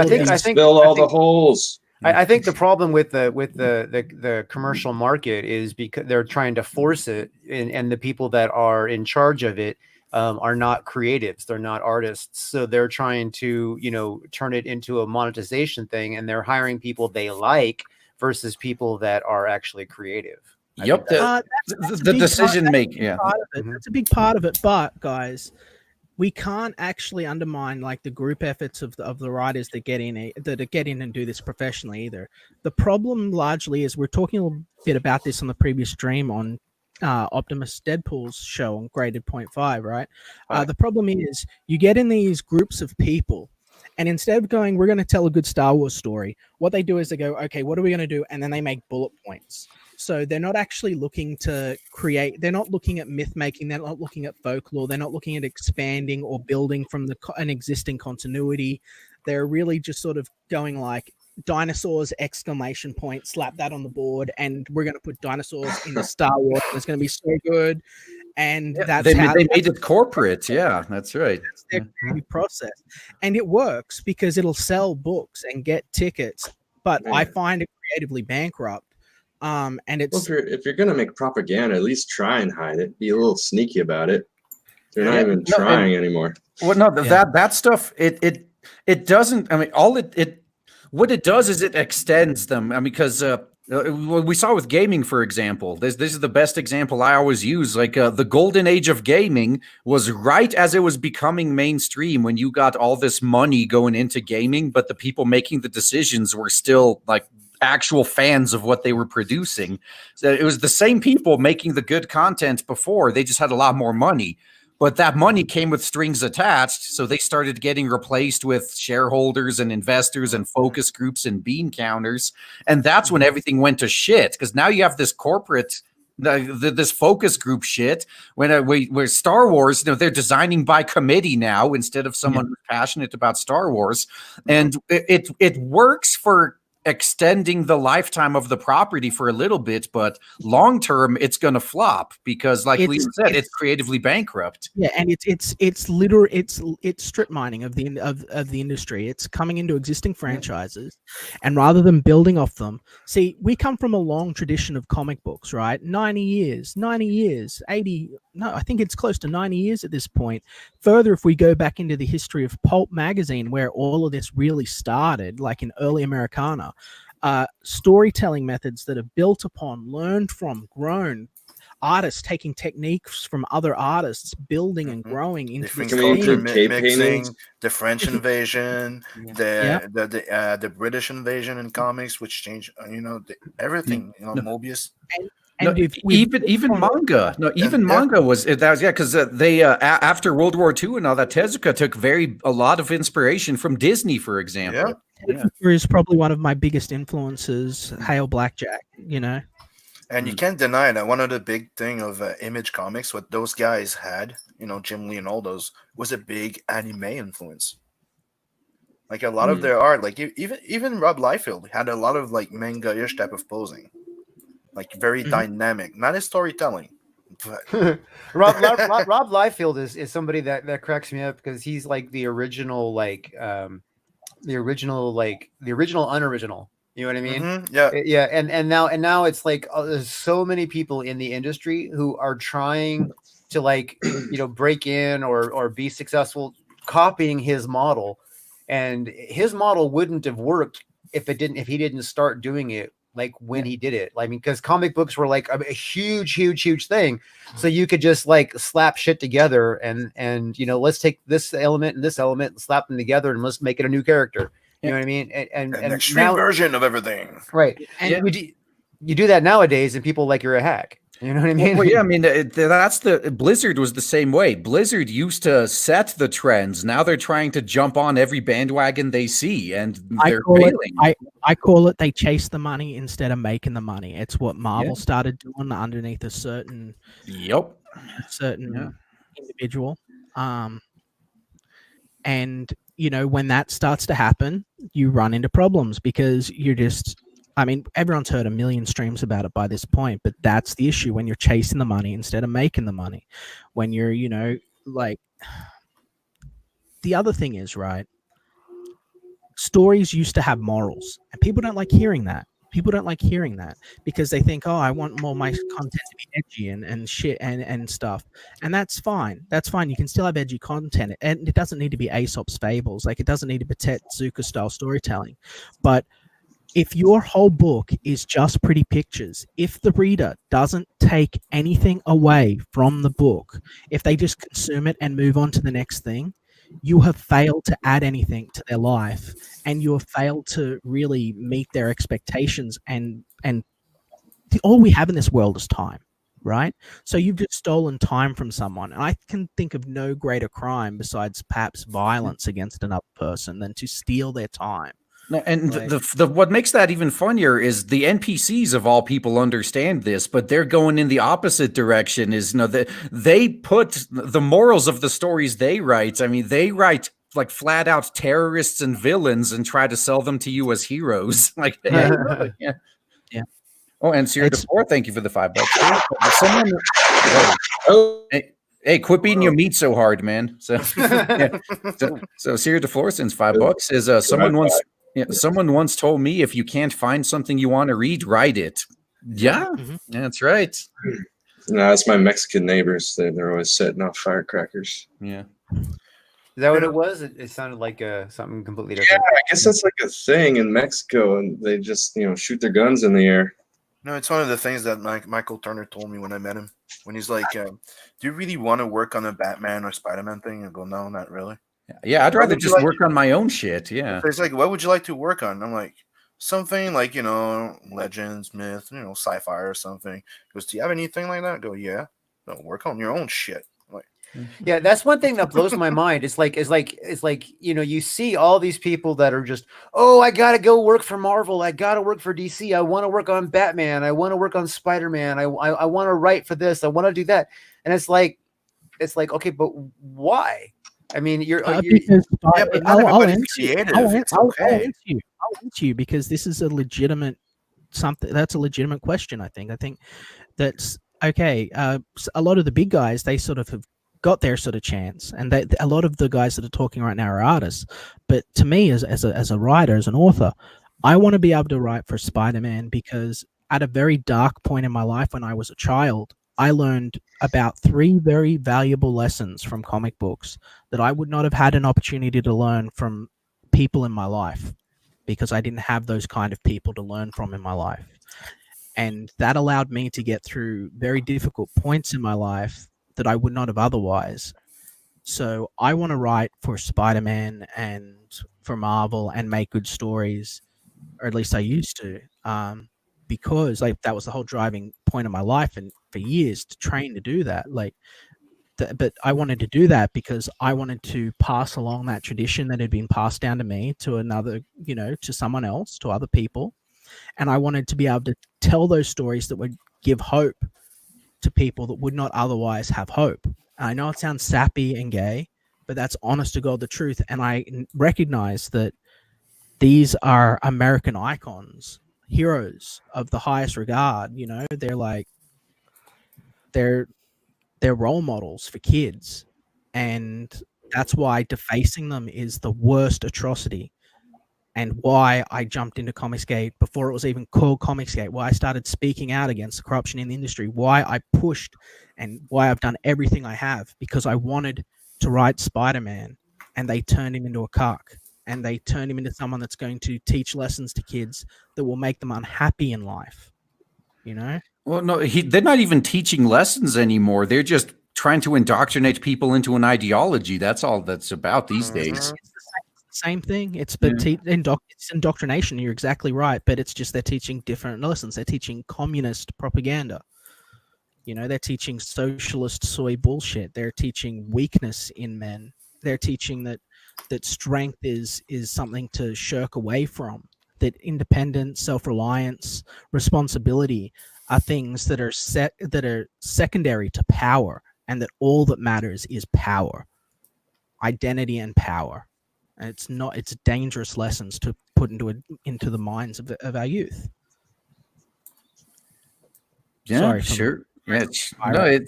think fill all the holes. I think the problem with the commercial market is because they're trying to force it, and the people that are in charge of it are not creatives, they're not artists, so they're trying to turn it into a monetization thing, and they're hiring people they like versus people that are actually creative. I Yep, think that's- That's a the big decision part- making. Yeah, part of it. Mhm. That's a big part of it. But guys, we can't actually undermine like the group efforts of the writers that get in and do this professionally either. The problem largely is we're talking a little bit about this on the previous stream on Optimus Deadpool's show on Graded 0.5, right? The problem is you get in these groups of people, and instead of going, we're going to tell a good Star Wars story, what they do is they go, okay, what are we going to do? And then they make bullet points. So they're not actually looking to create, they're not looking at myth making, they're not looking at folklore, they're not looking at expanding or building from an existing continuity. They're really just sort of going like dinosaurs, exclamation point, slap that on the board, and we're going to put dinosaurs in the Star Wars, and it's going to be so good. And that's they how made it corporate. Yeah, that's right. that's their creative process. And it works because it'll sell books and get tickets, but I find it creatively bankrupt. And it's if you're gonna make propaganda, at least try and hide it. Be a little sneaky about it. They're not even trying anymore. Well, no, that stuff it doesn't. I mean, what it does is it extends them. I mean, because we saw with gaming, for example, this is the best example I always use. Like the golden age of gaming was right as it was becoming mainstream, when you got all this money going into gaming, but the people making the decisions were still like actual fans of what they were producing. So it was the same people making the good content before. They just had a lot more money. But that money came with strings attached, so they started getting replaced with shareholders and investors and focus groups and bean counters, and that's when everything went to shit. Because now you have this corporate, this focus group shit. When where Star Wars, they're designing by committee now instead of someone who's passionate about Star Wars, and it works for extending the lifetime of the property for a little bit, but long term it's going to flop because, like Lisa said, it's creatively bankrupt. Yeah, and it's strip mining of the industry. It's coming into existing franchises, and rather than building off them, see, we come from a long tradition of comic books, right? 90 years, 80. No, I think it's close to 90 years at this point. Further, if we go back into the history of pulp magazine, where all of this really started, like in early Americana, storytelling methods that are built upon, learned from, grown, artists taking techniques from other artists, building and growing into mixing the French invasion, the British invasion in comics, which changed, everything, Mobius. And even manga. Manga was because they after World War II and all that, Tezuka took a lot of inspiration from Disney, for example. Is probably one of my biggest influences. Hail Blackjack, And you can't deny that one of the big thing of Image Comics, what those guys had, Jim Lee and all those, was a big anime influence. Like a lot of their art, like even Rob Liefeld had a lot of like manga-ish type of posing. Like very dynamic, not as storytelling. But Rob Liefeld is somebody that cracks me up because he's like the original unoriginal. You know what I mean? Yeah. And now it's like there's so many people in the industry who are trying to break in or be successful copying his model, and his model wouldn't have worked if he didn't start doing it like when he did it. I mean, because comic books were like a huge thing, so you could just like slap shit together and let's take this element and this element and slap them together and let's make it a new character. You know what I mean? And an extreme version of everything, right? And you do that nowadays, and people like you're a hack. You know what I mean? Well, yeah, I mean, that's Blizzard was the same way. Blizzard used to set the trends. Now they're trying to jump on every bandwagon they see, and they're failing. I call it they chase the money instead of making the money. It's what Marvel started doing underneath a certain individual. And when that starts to happen, you run into problems because you're just. I mean, everyone's heard a million streams about it by this point, but that's the issue when you're chasing the money instead of making the money. When you're, like, the other thing is, right, stories used to have morals, and people don't like hearing that. People don't like hearing that because they think, I want more my content to be edgy and shit and stuff. And that's fine. That's fine. You can still have edgy content, and it doesn't need to be Aesop's fables. Like, it doesn't need to be Tetsuka style storytelling, but if your whole book is just pretty pictures, if the reader doesn't take anything away from the book, if they just consume it and move on to the next thing, you have failed to add anything to their life, and you have failed to really meet their expectations. And all we have in this world is time, right? So you've just stolen time from someone. And I can think of no greater crime besides perhaps violence against another person than to steal their time. And the what makes that even funnier is the NPCs of all people understand this, but they're going in the opposite direction. Is they put the morals of the stories they write. I mean, they write like flat out terrorists and villains and try to sell them to you as heroes. Like, hey, yeah. Oh, and Sierra DeFleur, thank you for the $5. Hey, quit beating your meat so hard, man. So, yeah. so Sierra DeFleur sends $5. Is someone once told me, if you can't find something you want to read, write it. Yeah, that's right. No, it's my Mexican neighbors. They're always setting off firecrackers. Yeah. Is that what it was? It sounded like something completely different. Yeah, I guess that's like a thing in Mexico, and they just shoot their guns in the air. No, it's one of the things that Michael Turner told me when I met him. When he's like, "Do you really want to work on a Batman or Spider-Man thing?" I go, "No, not really." Yeah, I'd rather just work on my own shit. Yeah. It's like, what would you like to work on? I'm like, something like legends, myth, sci-fi or something. He goes, "Do you have anything like that?" I go, "Yeah." No, work on your own shit. Yeah, that's one thing that blows my mind. It's like you see all these people that are just, oh, I gotta go work for Marvel, I gotta work for DC, I want to work on Batman, I want to work on Spider-Man, I want to write for this, I want to do that, and it's like, okay, but why? I mean, I'll answer you because this is a legitimate that's a legitimate question. I think that's okay. A lot of the big guys, they sort of have got their sort of chance, and a lot of the guys that are talking right now are artists. But to me, as a writer, as an author, I want to be able to write for Spider-Man because at a very dark point in my life when I was a child, I learned about 3 very valuable lessons from comic books that I would not have had an opportunity to learn from people in my life because I didn't have those kind of people to learn from in my life. And that allowed me to get through very difficult points in my life that I would not have otherwise. So I want to write for Spider-Man and for Marvel and make good stories, or at least I used to, because that was the whole driving point of my life and for years to train to do that. But I wanted to do that because I wanted to pass along that tradition that had been passed down to me to another, to someone else, to other people. And I wanted to be able to tell those stories that would give hope to people that would not otherwise have hope. And I know it sounds sappy and gay, but that's honest to God the truth. And I recognize that these are American icons, heroes of the highest regard. They're role models for kids, and that's why defacing them is the worst atrocity. And why I jumped into Comicsgate before it was even called Comicsgate, why I started speaking out against the corruption in the industry, why I pushed and why I've done everything I have, because I wanted to write Spider-Man and they turned him into a cuck and they turned him into someone that's going to teach lessons to kids that will make them unhappy in life, Well, no, they're not even teaching lessons anymore. They're just trying to indoctrinate people into an ideology. That's all that's about these days. Same thing. It's indoctrination. You're exactly right, but it's just they're teaching different lessons. They're teaching communist propaganda. They're teaching socialist soy bullshit. They're teaching weakness in men. They're teaching that strength is something to shirk away from. That independence, self-reliance, responsibility are things that are secondary to power, and that all that matters is power, identity, and power. And it's dangerous lessons to put into the minds of our youth. Yeah, sorry, sure. Yeah,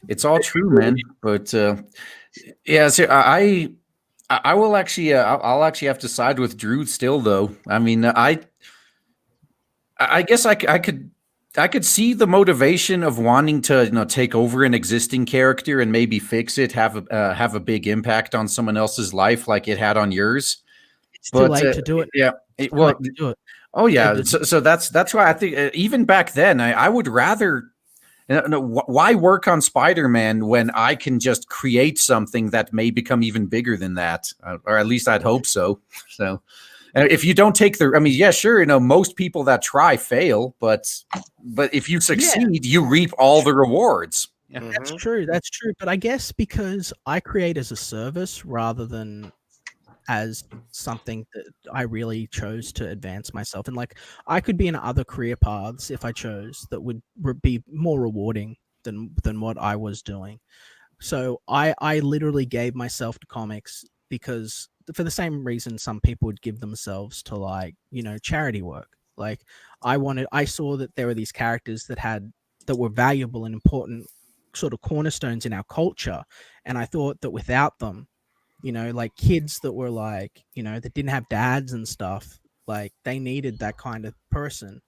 it's all true, man. But yeah, so I will actually I'll actually have to side with Drew still, though. I mean, I guess I could see the motivation of wanting to take over an existing character and maybe fix it, have a big impact on someone else's life like it had on yours. It's too late to do it. Yeah. Oh yeah, so that's why I think even back then I would rather. Why work on Spider-Man when I can just create something that may become even bigger than that, or at least I'd hope so. So, if you don't take I mean, yeah, sure, most people that try fail, but if you succeed, you reap all the rewards. Yeah. That's true. That's true. But I guess because I create as a service rather than as something that I really chose to advance myself. And like I could be in other career paths if I chose that would be more rewarding than what I was doing. So I literally gave myself to comics because for the same reason some people would give themselves to like, charity work. Like I saw that there were these characters that were valuable and important sort of cornerstones in our culture. And I thought that without them, like kids that were like, that didn't have dads and stuff, like they needed that kind of person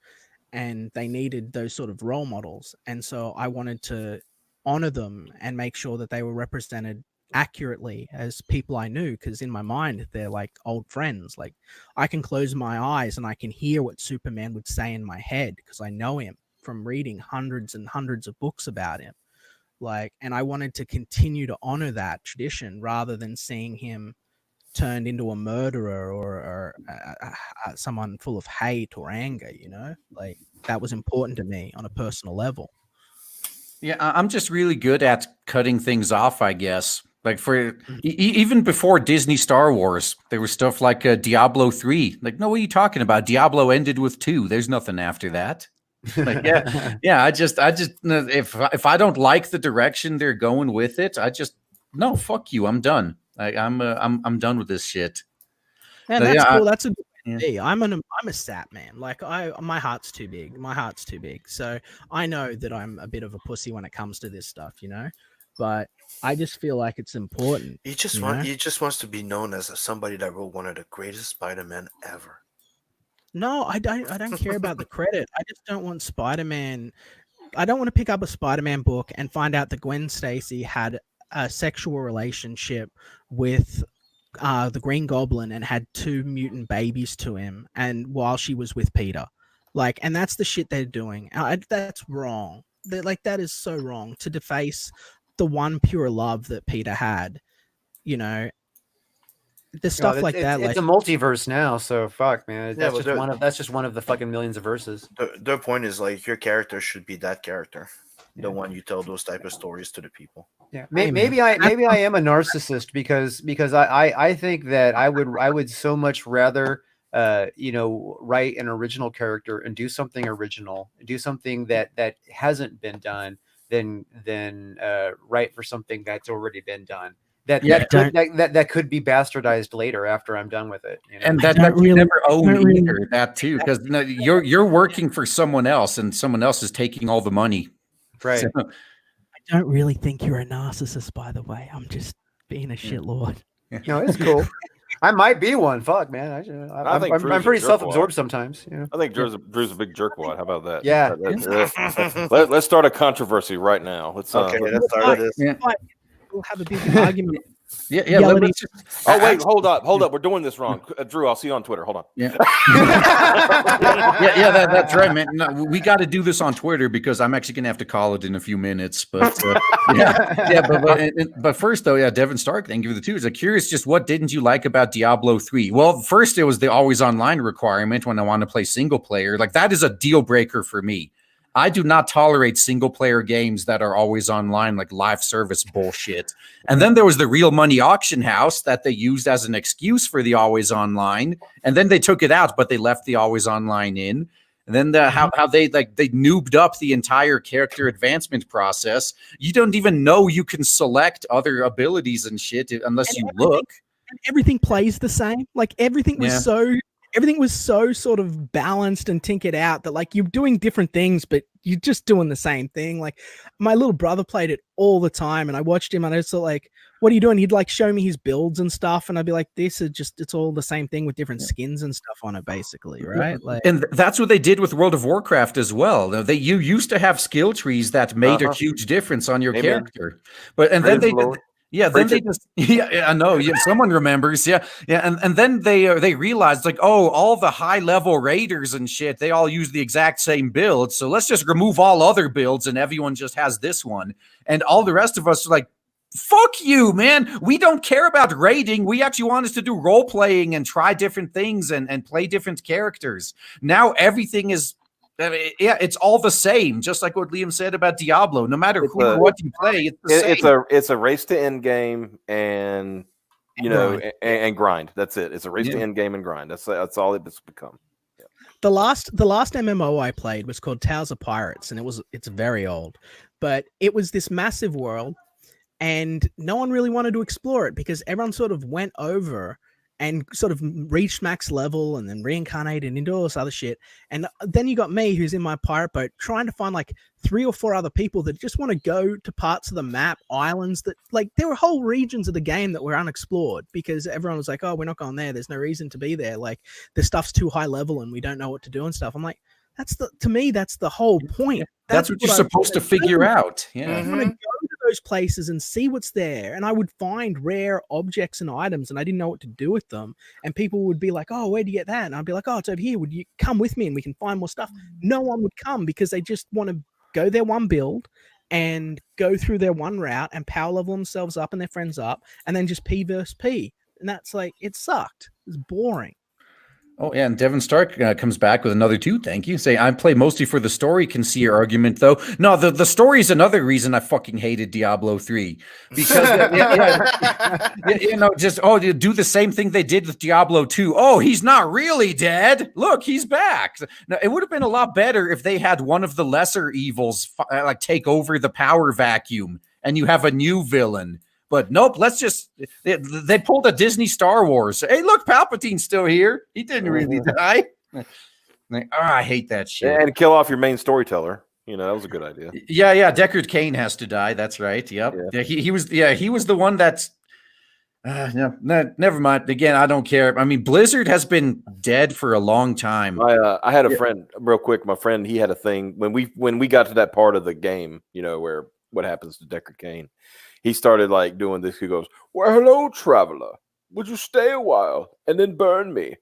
and they needed those sort of role models. And so I wanted to honor them and make sure that they were represented accurately as people I knew, because in my mind, they're like old friends. Like I can close my eyes and I can hear what Superman would say in my head because I know him from reading hundreds and hundreds of books about him. And I wanted to continue to honor that tradition rather than seeing him turned into a murderer or someone full of hate or anger, like that was important to me on a personal level. Yeah, I'm just really good at cutting things off, I guess. Like for even before Disney Star Wars, there was stuff like Diablo 3. Like, no, what are you talking about? Diablo ended with 2. There's nothing after that. Like, yeah. I just if I don't like the direction they're going with it, no, fuck you. I'm done. I'm done with this shit. And that's cool. That's a good way to be. I'm a sap man. Like my heart's too big. My heart's too big. So I know that I'm a bit of a pussy when it comes to this stuff, But I just feel like it's important. He just wants to be known as somebody that wrote one of the greatest Spider-Man ever. No, I don't care about the credit. I just don't want Spider-Man. I don't want to pick up a Spider-Man book and find out that Gwen Stacy had a sexual relationship with the Green Goblin and had 2 mutant babies to him, and while she was with Peter, and that's the shit they're doing. That's wrong. That is so wrong to deface the one pure love that Peter had. The stuff like that. It's a multiverse now, so fuck, man. That's just one of the fucking millions of verses. Their point is like your character should be that character, the one you tell those type of stories to the people. Yeah, maybe I am a narcissist because I think that I would so much rather write an original character and do something original, do something that hasn't been done than write for something that's already been done. That could be bastardized later after I'm done with it. And that you never own either, that too, because you're working for someone else and someone else is taking all the money. Right. So, I don't really think you're a narcissist, by the way. I'm just being a shitlord. No, it's cool. I might be one. Fuck, man. I'm pretty self-absorbed sometimes. I think Drew's a big jerkwad. How about that? Yeah. Let's start a controversy right now. Let's start this. Yeah. We'll have a big argument. Yeah. Wait, hold up. We're doing this wrong. Drew, I'll see you on Twitter. Hold on. Yeah. That's right, man. No, we got to do this on Twitter because I'm actually gonna have to call it in a few minutes. But but first though, Devin Stark, thank you for the 2. I'm curious, just what didn't you like about Diablo 3? Well, first it was the always online requirement when I want to play single player. Like that is a deal breaker for me. I do not tolerate single player games that are always online, like live service bullshit. And then there was the real money auction house that they used as an excuse for the always online. And then they took it out, but they left the always online in. And then how they noobed up the entire character advancement process. You don't even know you can select other abilities and shit unless you look. Everything plays the same. Like everything was so sort of balanced and tinkered out that like you're doing different things, but you're just doing the same thing. Like my little brother played it all the time and I watched him and I was like, what are you doing? He'd like show me his builds and stuff. And I'd be like, this is just, it's all the same thing with different skins and stuff on it basically. Right. Like, and that's what they did with World of Warcraft as well. You used to have skill trees that made a huge difference on your character, then Yeah, then they just I know. Yeah, someone remembers. Yeah, and then they realized like, oh, all the high level raiders and shit, they all use the exact same build. So let's just remove all other builds, and everyone just has this one. And all the rest of us are like, fuck you, man. We don't care about raiding. We actually want us to do role playing and try different things and play different characters. Now everything is. It's all the same, just like what Liam said about Diablo. No matter who or what you play, it's the same. It's a race to end game, and and grind. That's it. It's a race to end game and grind. That's all it's become. Yeah. The last MMO I played was called Tales of Pirates, and it's very old, but it was this massive world, and no one really wanted to explore it because everyone sort of went over and sort of reached max level and then reincarnated into all this other shit. And then you got me, who's in my pirate boat, trying to find like 3 or 4 other people that just want to go to parts of the map, islands that like there were whole regions of the game that were unexplored because everyone was like, oh, we're not going there. There's no reason to be there. Like the stuff's too high level and we don't know what to do and stuff. I'm like, to me, that's the whole point. That's what you're supposed to figure out. Yeah. I want to go to those places and see what's there. And I would find rare objects and items and I didn't know what to do with them. And people would be like, oh, where'd you get that? And I'd be like, oh, it's over here. Would you come with me and we can find more stuff? No one would come because they just want to go their one build and go through their one route and power level themselves up and their friends up and then just P versus P. And that's like, it sucked. It's boring. Oh, yeah, and Devin Stark comes back with another 2. Thank you. Say, I play mostly for the story. Can see your argument, though. No, the story is another reason I fucking hated Diablo 3. Because, you do the same thing they did with Diablo 2. Oh, he's not really dead. Look, he's back. Now, it would have been a lot better if they had one of the lesser evils like take over the power vacuum and you have a new villain. But nope, they pulled a Disney Star Wars. Hey, look, Palpatine's still here. He didn't really die. I hate that shit. And kill off your main storyteller. That was a good idea. Yeah. Deckard Cain has to die. That's right. Yep. Yeah, he was the one that's no, never mind. Again, I don't care. I mean, Blizzard has been dead for a long time. I had a friend, real quick. My friend, he had a thing when we got to that part of the game, where what happens to Deckard Cain. He started like doing this. He goes, well, hello, traveler. Would you stay a while and then burn me?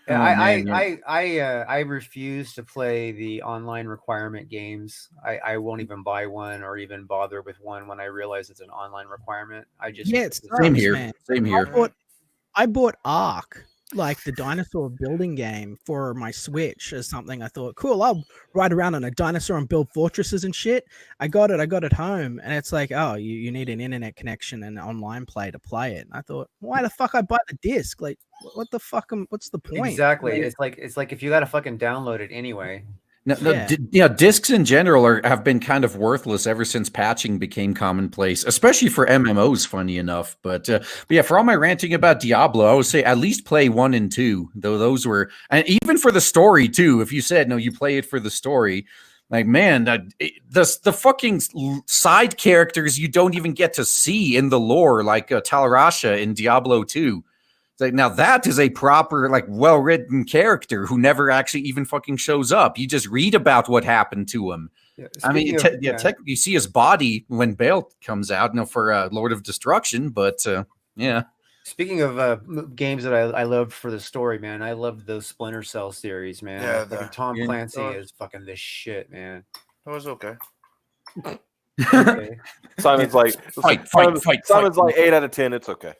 I refuse to play the online requirement games. I won't even buy one or even bother with one when I realize it's an online requirement. It's same here. Man. Same here. I bought Ark, like the dinosaur building game, for my Switch as something. I thought, cool, I'll ride around on a dinosaur and build fortresses and shit. I got it home, and it's like, oh, you need an internet connection and online play to play it. And I thought, why the fuck I buy the disc? Like, what the fuck? What's the point? Exactly. It's like if you got to fucking download it anyway. No, discs in general have been kind of worthless ever since patching became commonplace, especially for MMOs, funny enough. But yeah, for all my ranting about Diablo, I would say at least play 1 and 2, though those were, and even for the story too. If you said, no, you play it for the story, like, man, the fucking side characters you don't even get to see in the lore, like Talarasha in Diablo 2. It's like, now that is a proper, like, well-written character who never actually even fucking shows up. You just read about what happened to him. Yeah, I mean, technically, you see his body when Bale comes out, for Lord of Destruction, but yeah. Speaking of games that I loved for the story, man, I loved those Splinter Cell series, man. Yeah, Tom Clancy is fucking this shit, man. That was okay. Okay. Simon's like, fight. Simon's like 8 out of 10. It's okay.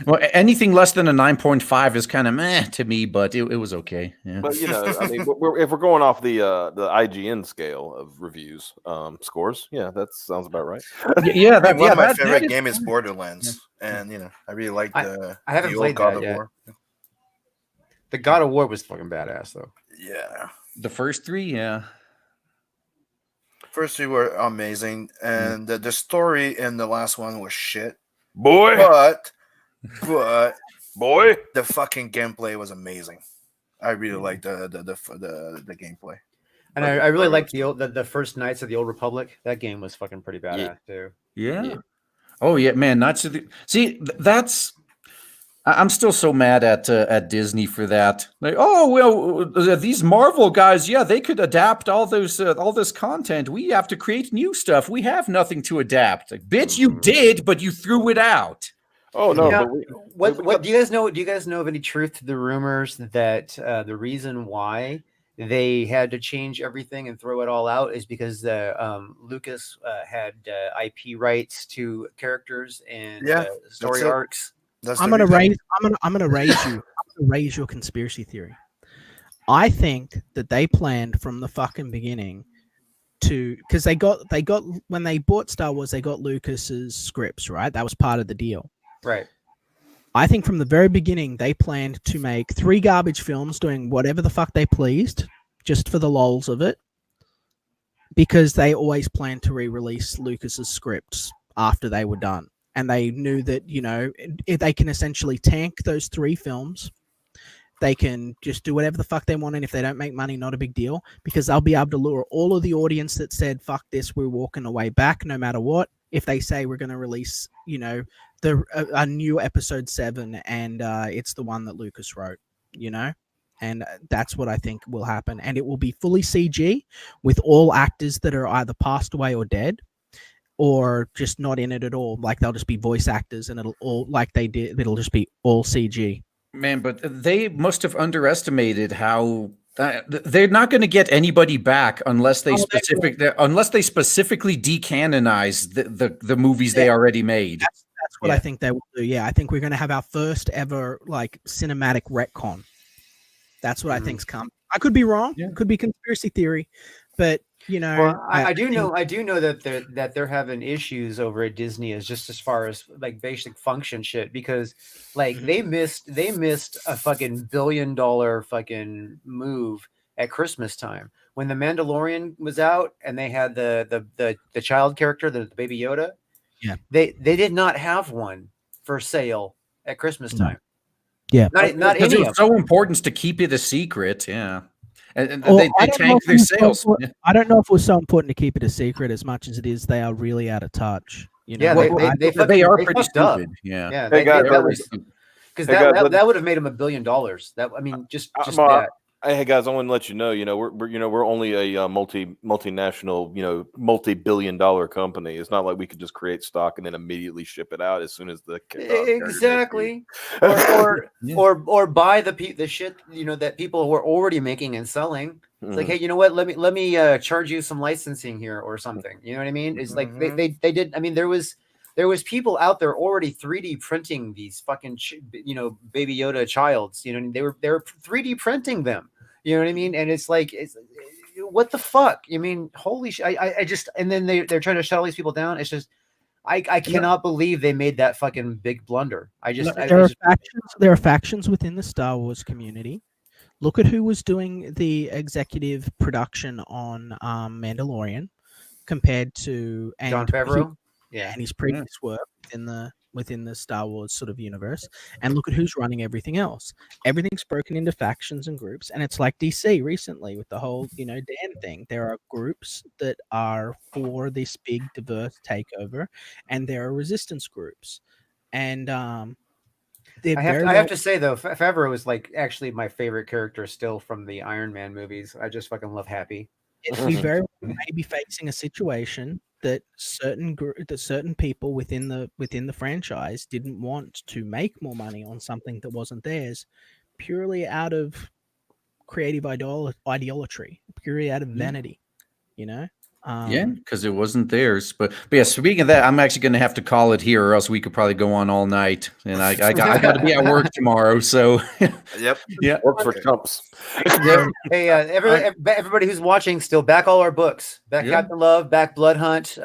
Well, anything less than a 9.5 is kind of meh to me, but it was okay. Yeah. But I mean, if we're going off the IGN scale of reviews scores, yeah, that sounds about right. One of my favorite game is Borderlands, and I really like the. I haven't played God of War. The God of War was fucking badass, though. Yeah, the first 3, yeah. First 3 were amazing, and the story in the last one was shit. Boy, but boy, the fucking gameplay was amazing. I really liked the gameplay, and I really liked the first Knights of the Old Republic. That game was fucking pretty badass too. Yeah. Oh yeah, man. That's I'm still so mad at Disney for that. Like, oh well, these Marvel guys, yeah, they could adapt all this content. We have to create new stuff. We have nothing to adapt. Like, bitch, you did, but you threw it out. Oh no! Yeah. But What do you guys know? Do you guys know of any truth to the rumors that the reason why they had to change everything and throw it all out is because Lucas had IP rights to characters and story it. arcs? I'm gonna raise your conspiracy theory. I think that they planned from the fucking beginning because they got when they bought Star Wars, they got Lucas's scripts, right? That was part of the deal. Right. I think from the very beginning they planned to make 3 garbage films doing whatever the fuck they pleased, just for the lols of it, because they always planned to re-release Lucas's scripts after they were done. And they knew that, you know, if they can essentially tank those 3 films, they can just do whatever the fuck they want. And if they don't make money, not a big deal, because they'll be able to lure all of the audience that said, fuck this, we're walking away back no matter what. If they say we're going to release, you know, a new episode 7 and it's the one that Lucas wrote, you know, and that's what I think will happen. And it will be fully CG with all actors that are either passed away or dead, or just not in it at all. Like they'll just be voice actors, and it'll all like they did. It'll just be all CG. Man, but they must have underestimated how they're not going to get anybody back unless they specifically decanonize the movies they already made. That's what I think they will do. Yeah, I think we're going to have our first ever like cinematic retcon. That's what I think's coming. I could be wrong. Yeah. Could be conspiracy theory, but you know, well, I do know that they're having issues over at Disney as far as like basic function shit, because like they missed a fucking $1 billion fucking move at Christmas time when the Mandalorian was out and they had the child character, the baby Yoda. Yeah, they did not have one for sale at Christmas time. Yeah, not any. It was so important to keep it a secret. Yeah. And they tanked their sales. I don't know if it was so important to keep it a secret as much as it is they are really out of touch. You know? Yeah, they are pretty stupid. Yeah, yeah. Hey, guys, that would have made them $1 billion. That I mean, just that. Hey guys, I want to let you know, we're only a multinational, multi-billion-dollar company. It's not like we could just create stock and then immediately ship it out as soon as the exactly, or buy the shit that people were already making and selling. It's like, hey, you know what? Let me charge you some licensing here or something. You know what I mean? It's like they did. I mean, there was people out there already 3D printing these fucking Baby Yoda childs. They were 3D printing them. You know what I mean? And it's like, what the fuck? You mean, holy shit! I just, and then they're trying to shut all these people down. It's just, I cannot believe they made that fucking big blunder. There are factions within the Star Wars community. Look at who was doing the executive production on Mandalorian compared to Jon Favreau. And his previous work within the Star Wars sort of universe, and look at who's running everything else. Everything's broken into factions and groups, and it's like DC recently with the whole Dan thing. There are groups that are for this big diverse takeover, and there are resistance groups, and I have to say though, Favreau is like actually my favorite character still from the Iron Man movies. I just fucking love Happy. We very well may be facing a situation that certain people within the franchise didn't want to make more money on something that wasn't theirs, purely out of creative idolatry, purely out of vanity, because it wasn't theirs. But yeah, speaking of that, I'm actually going to have to call it here, or else we could probably go on all night. And I got to be at work tomorrow. So work for Trumps. Hey, everybody who's watching, still back all our books. Back Captain Love, back Bloodhunt.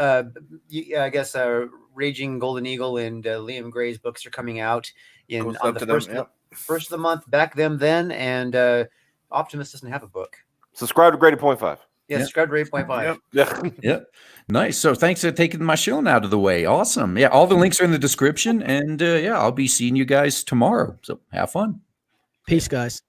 I guess Raging Golden Eagle and Liam Gray's books are coming out on the first of the month. Back them then, and Optimus doesn't have a book. Subscribe to Grade 8.5. Yeah, subscribe to 8.5. Yep. Nice. So thanks for taking my show out of the way. Awesome. Yeah, all the links are in the description, and I'll be seeing you guys tomorrow. So have fun. Peace, guys.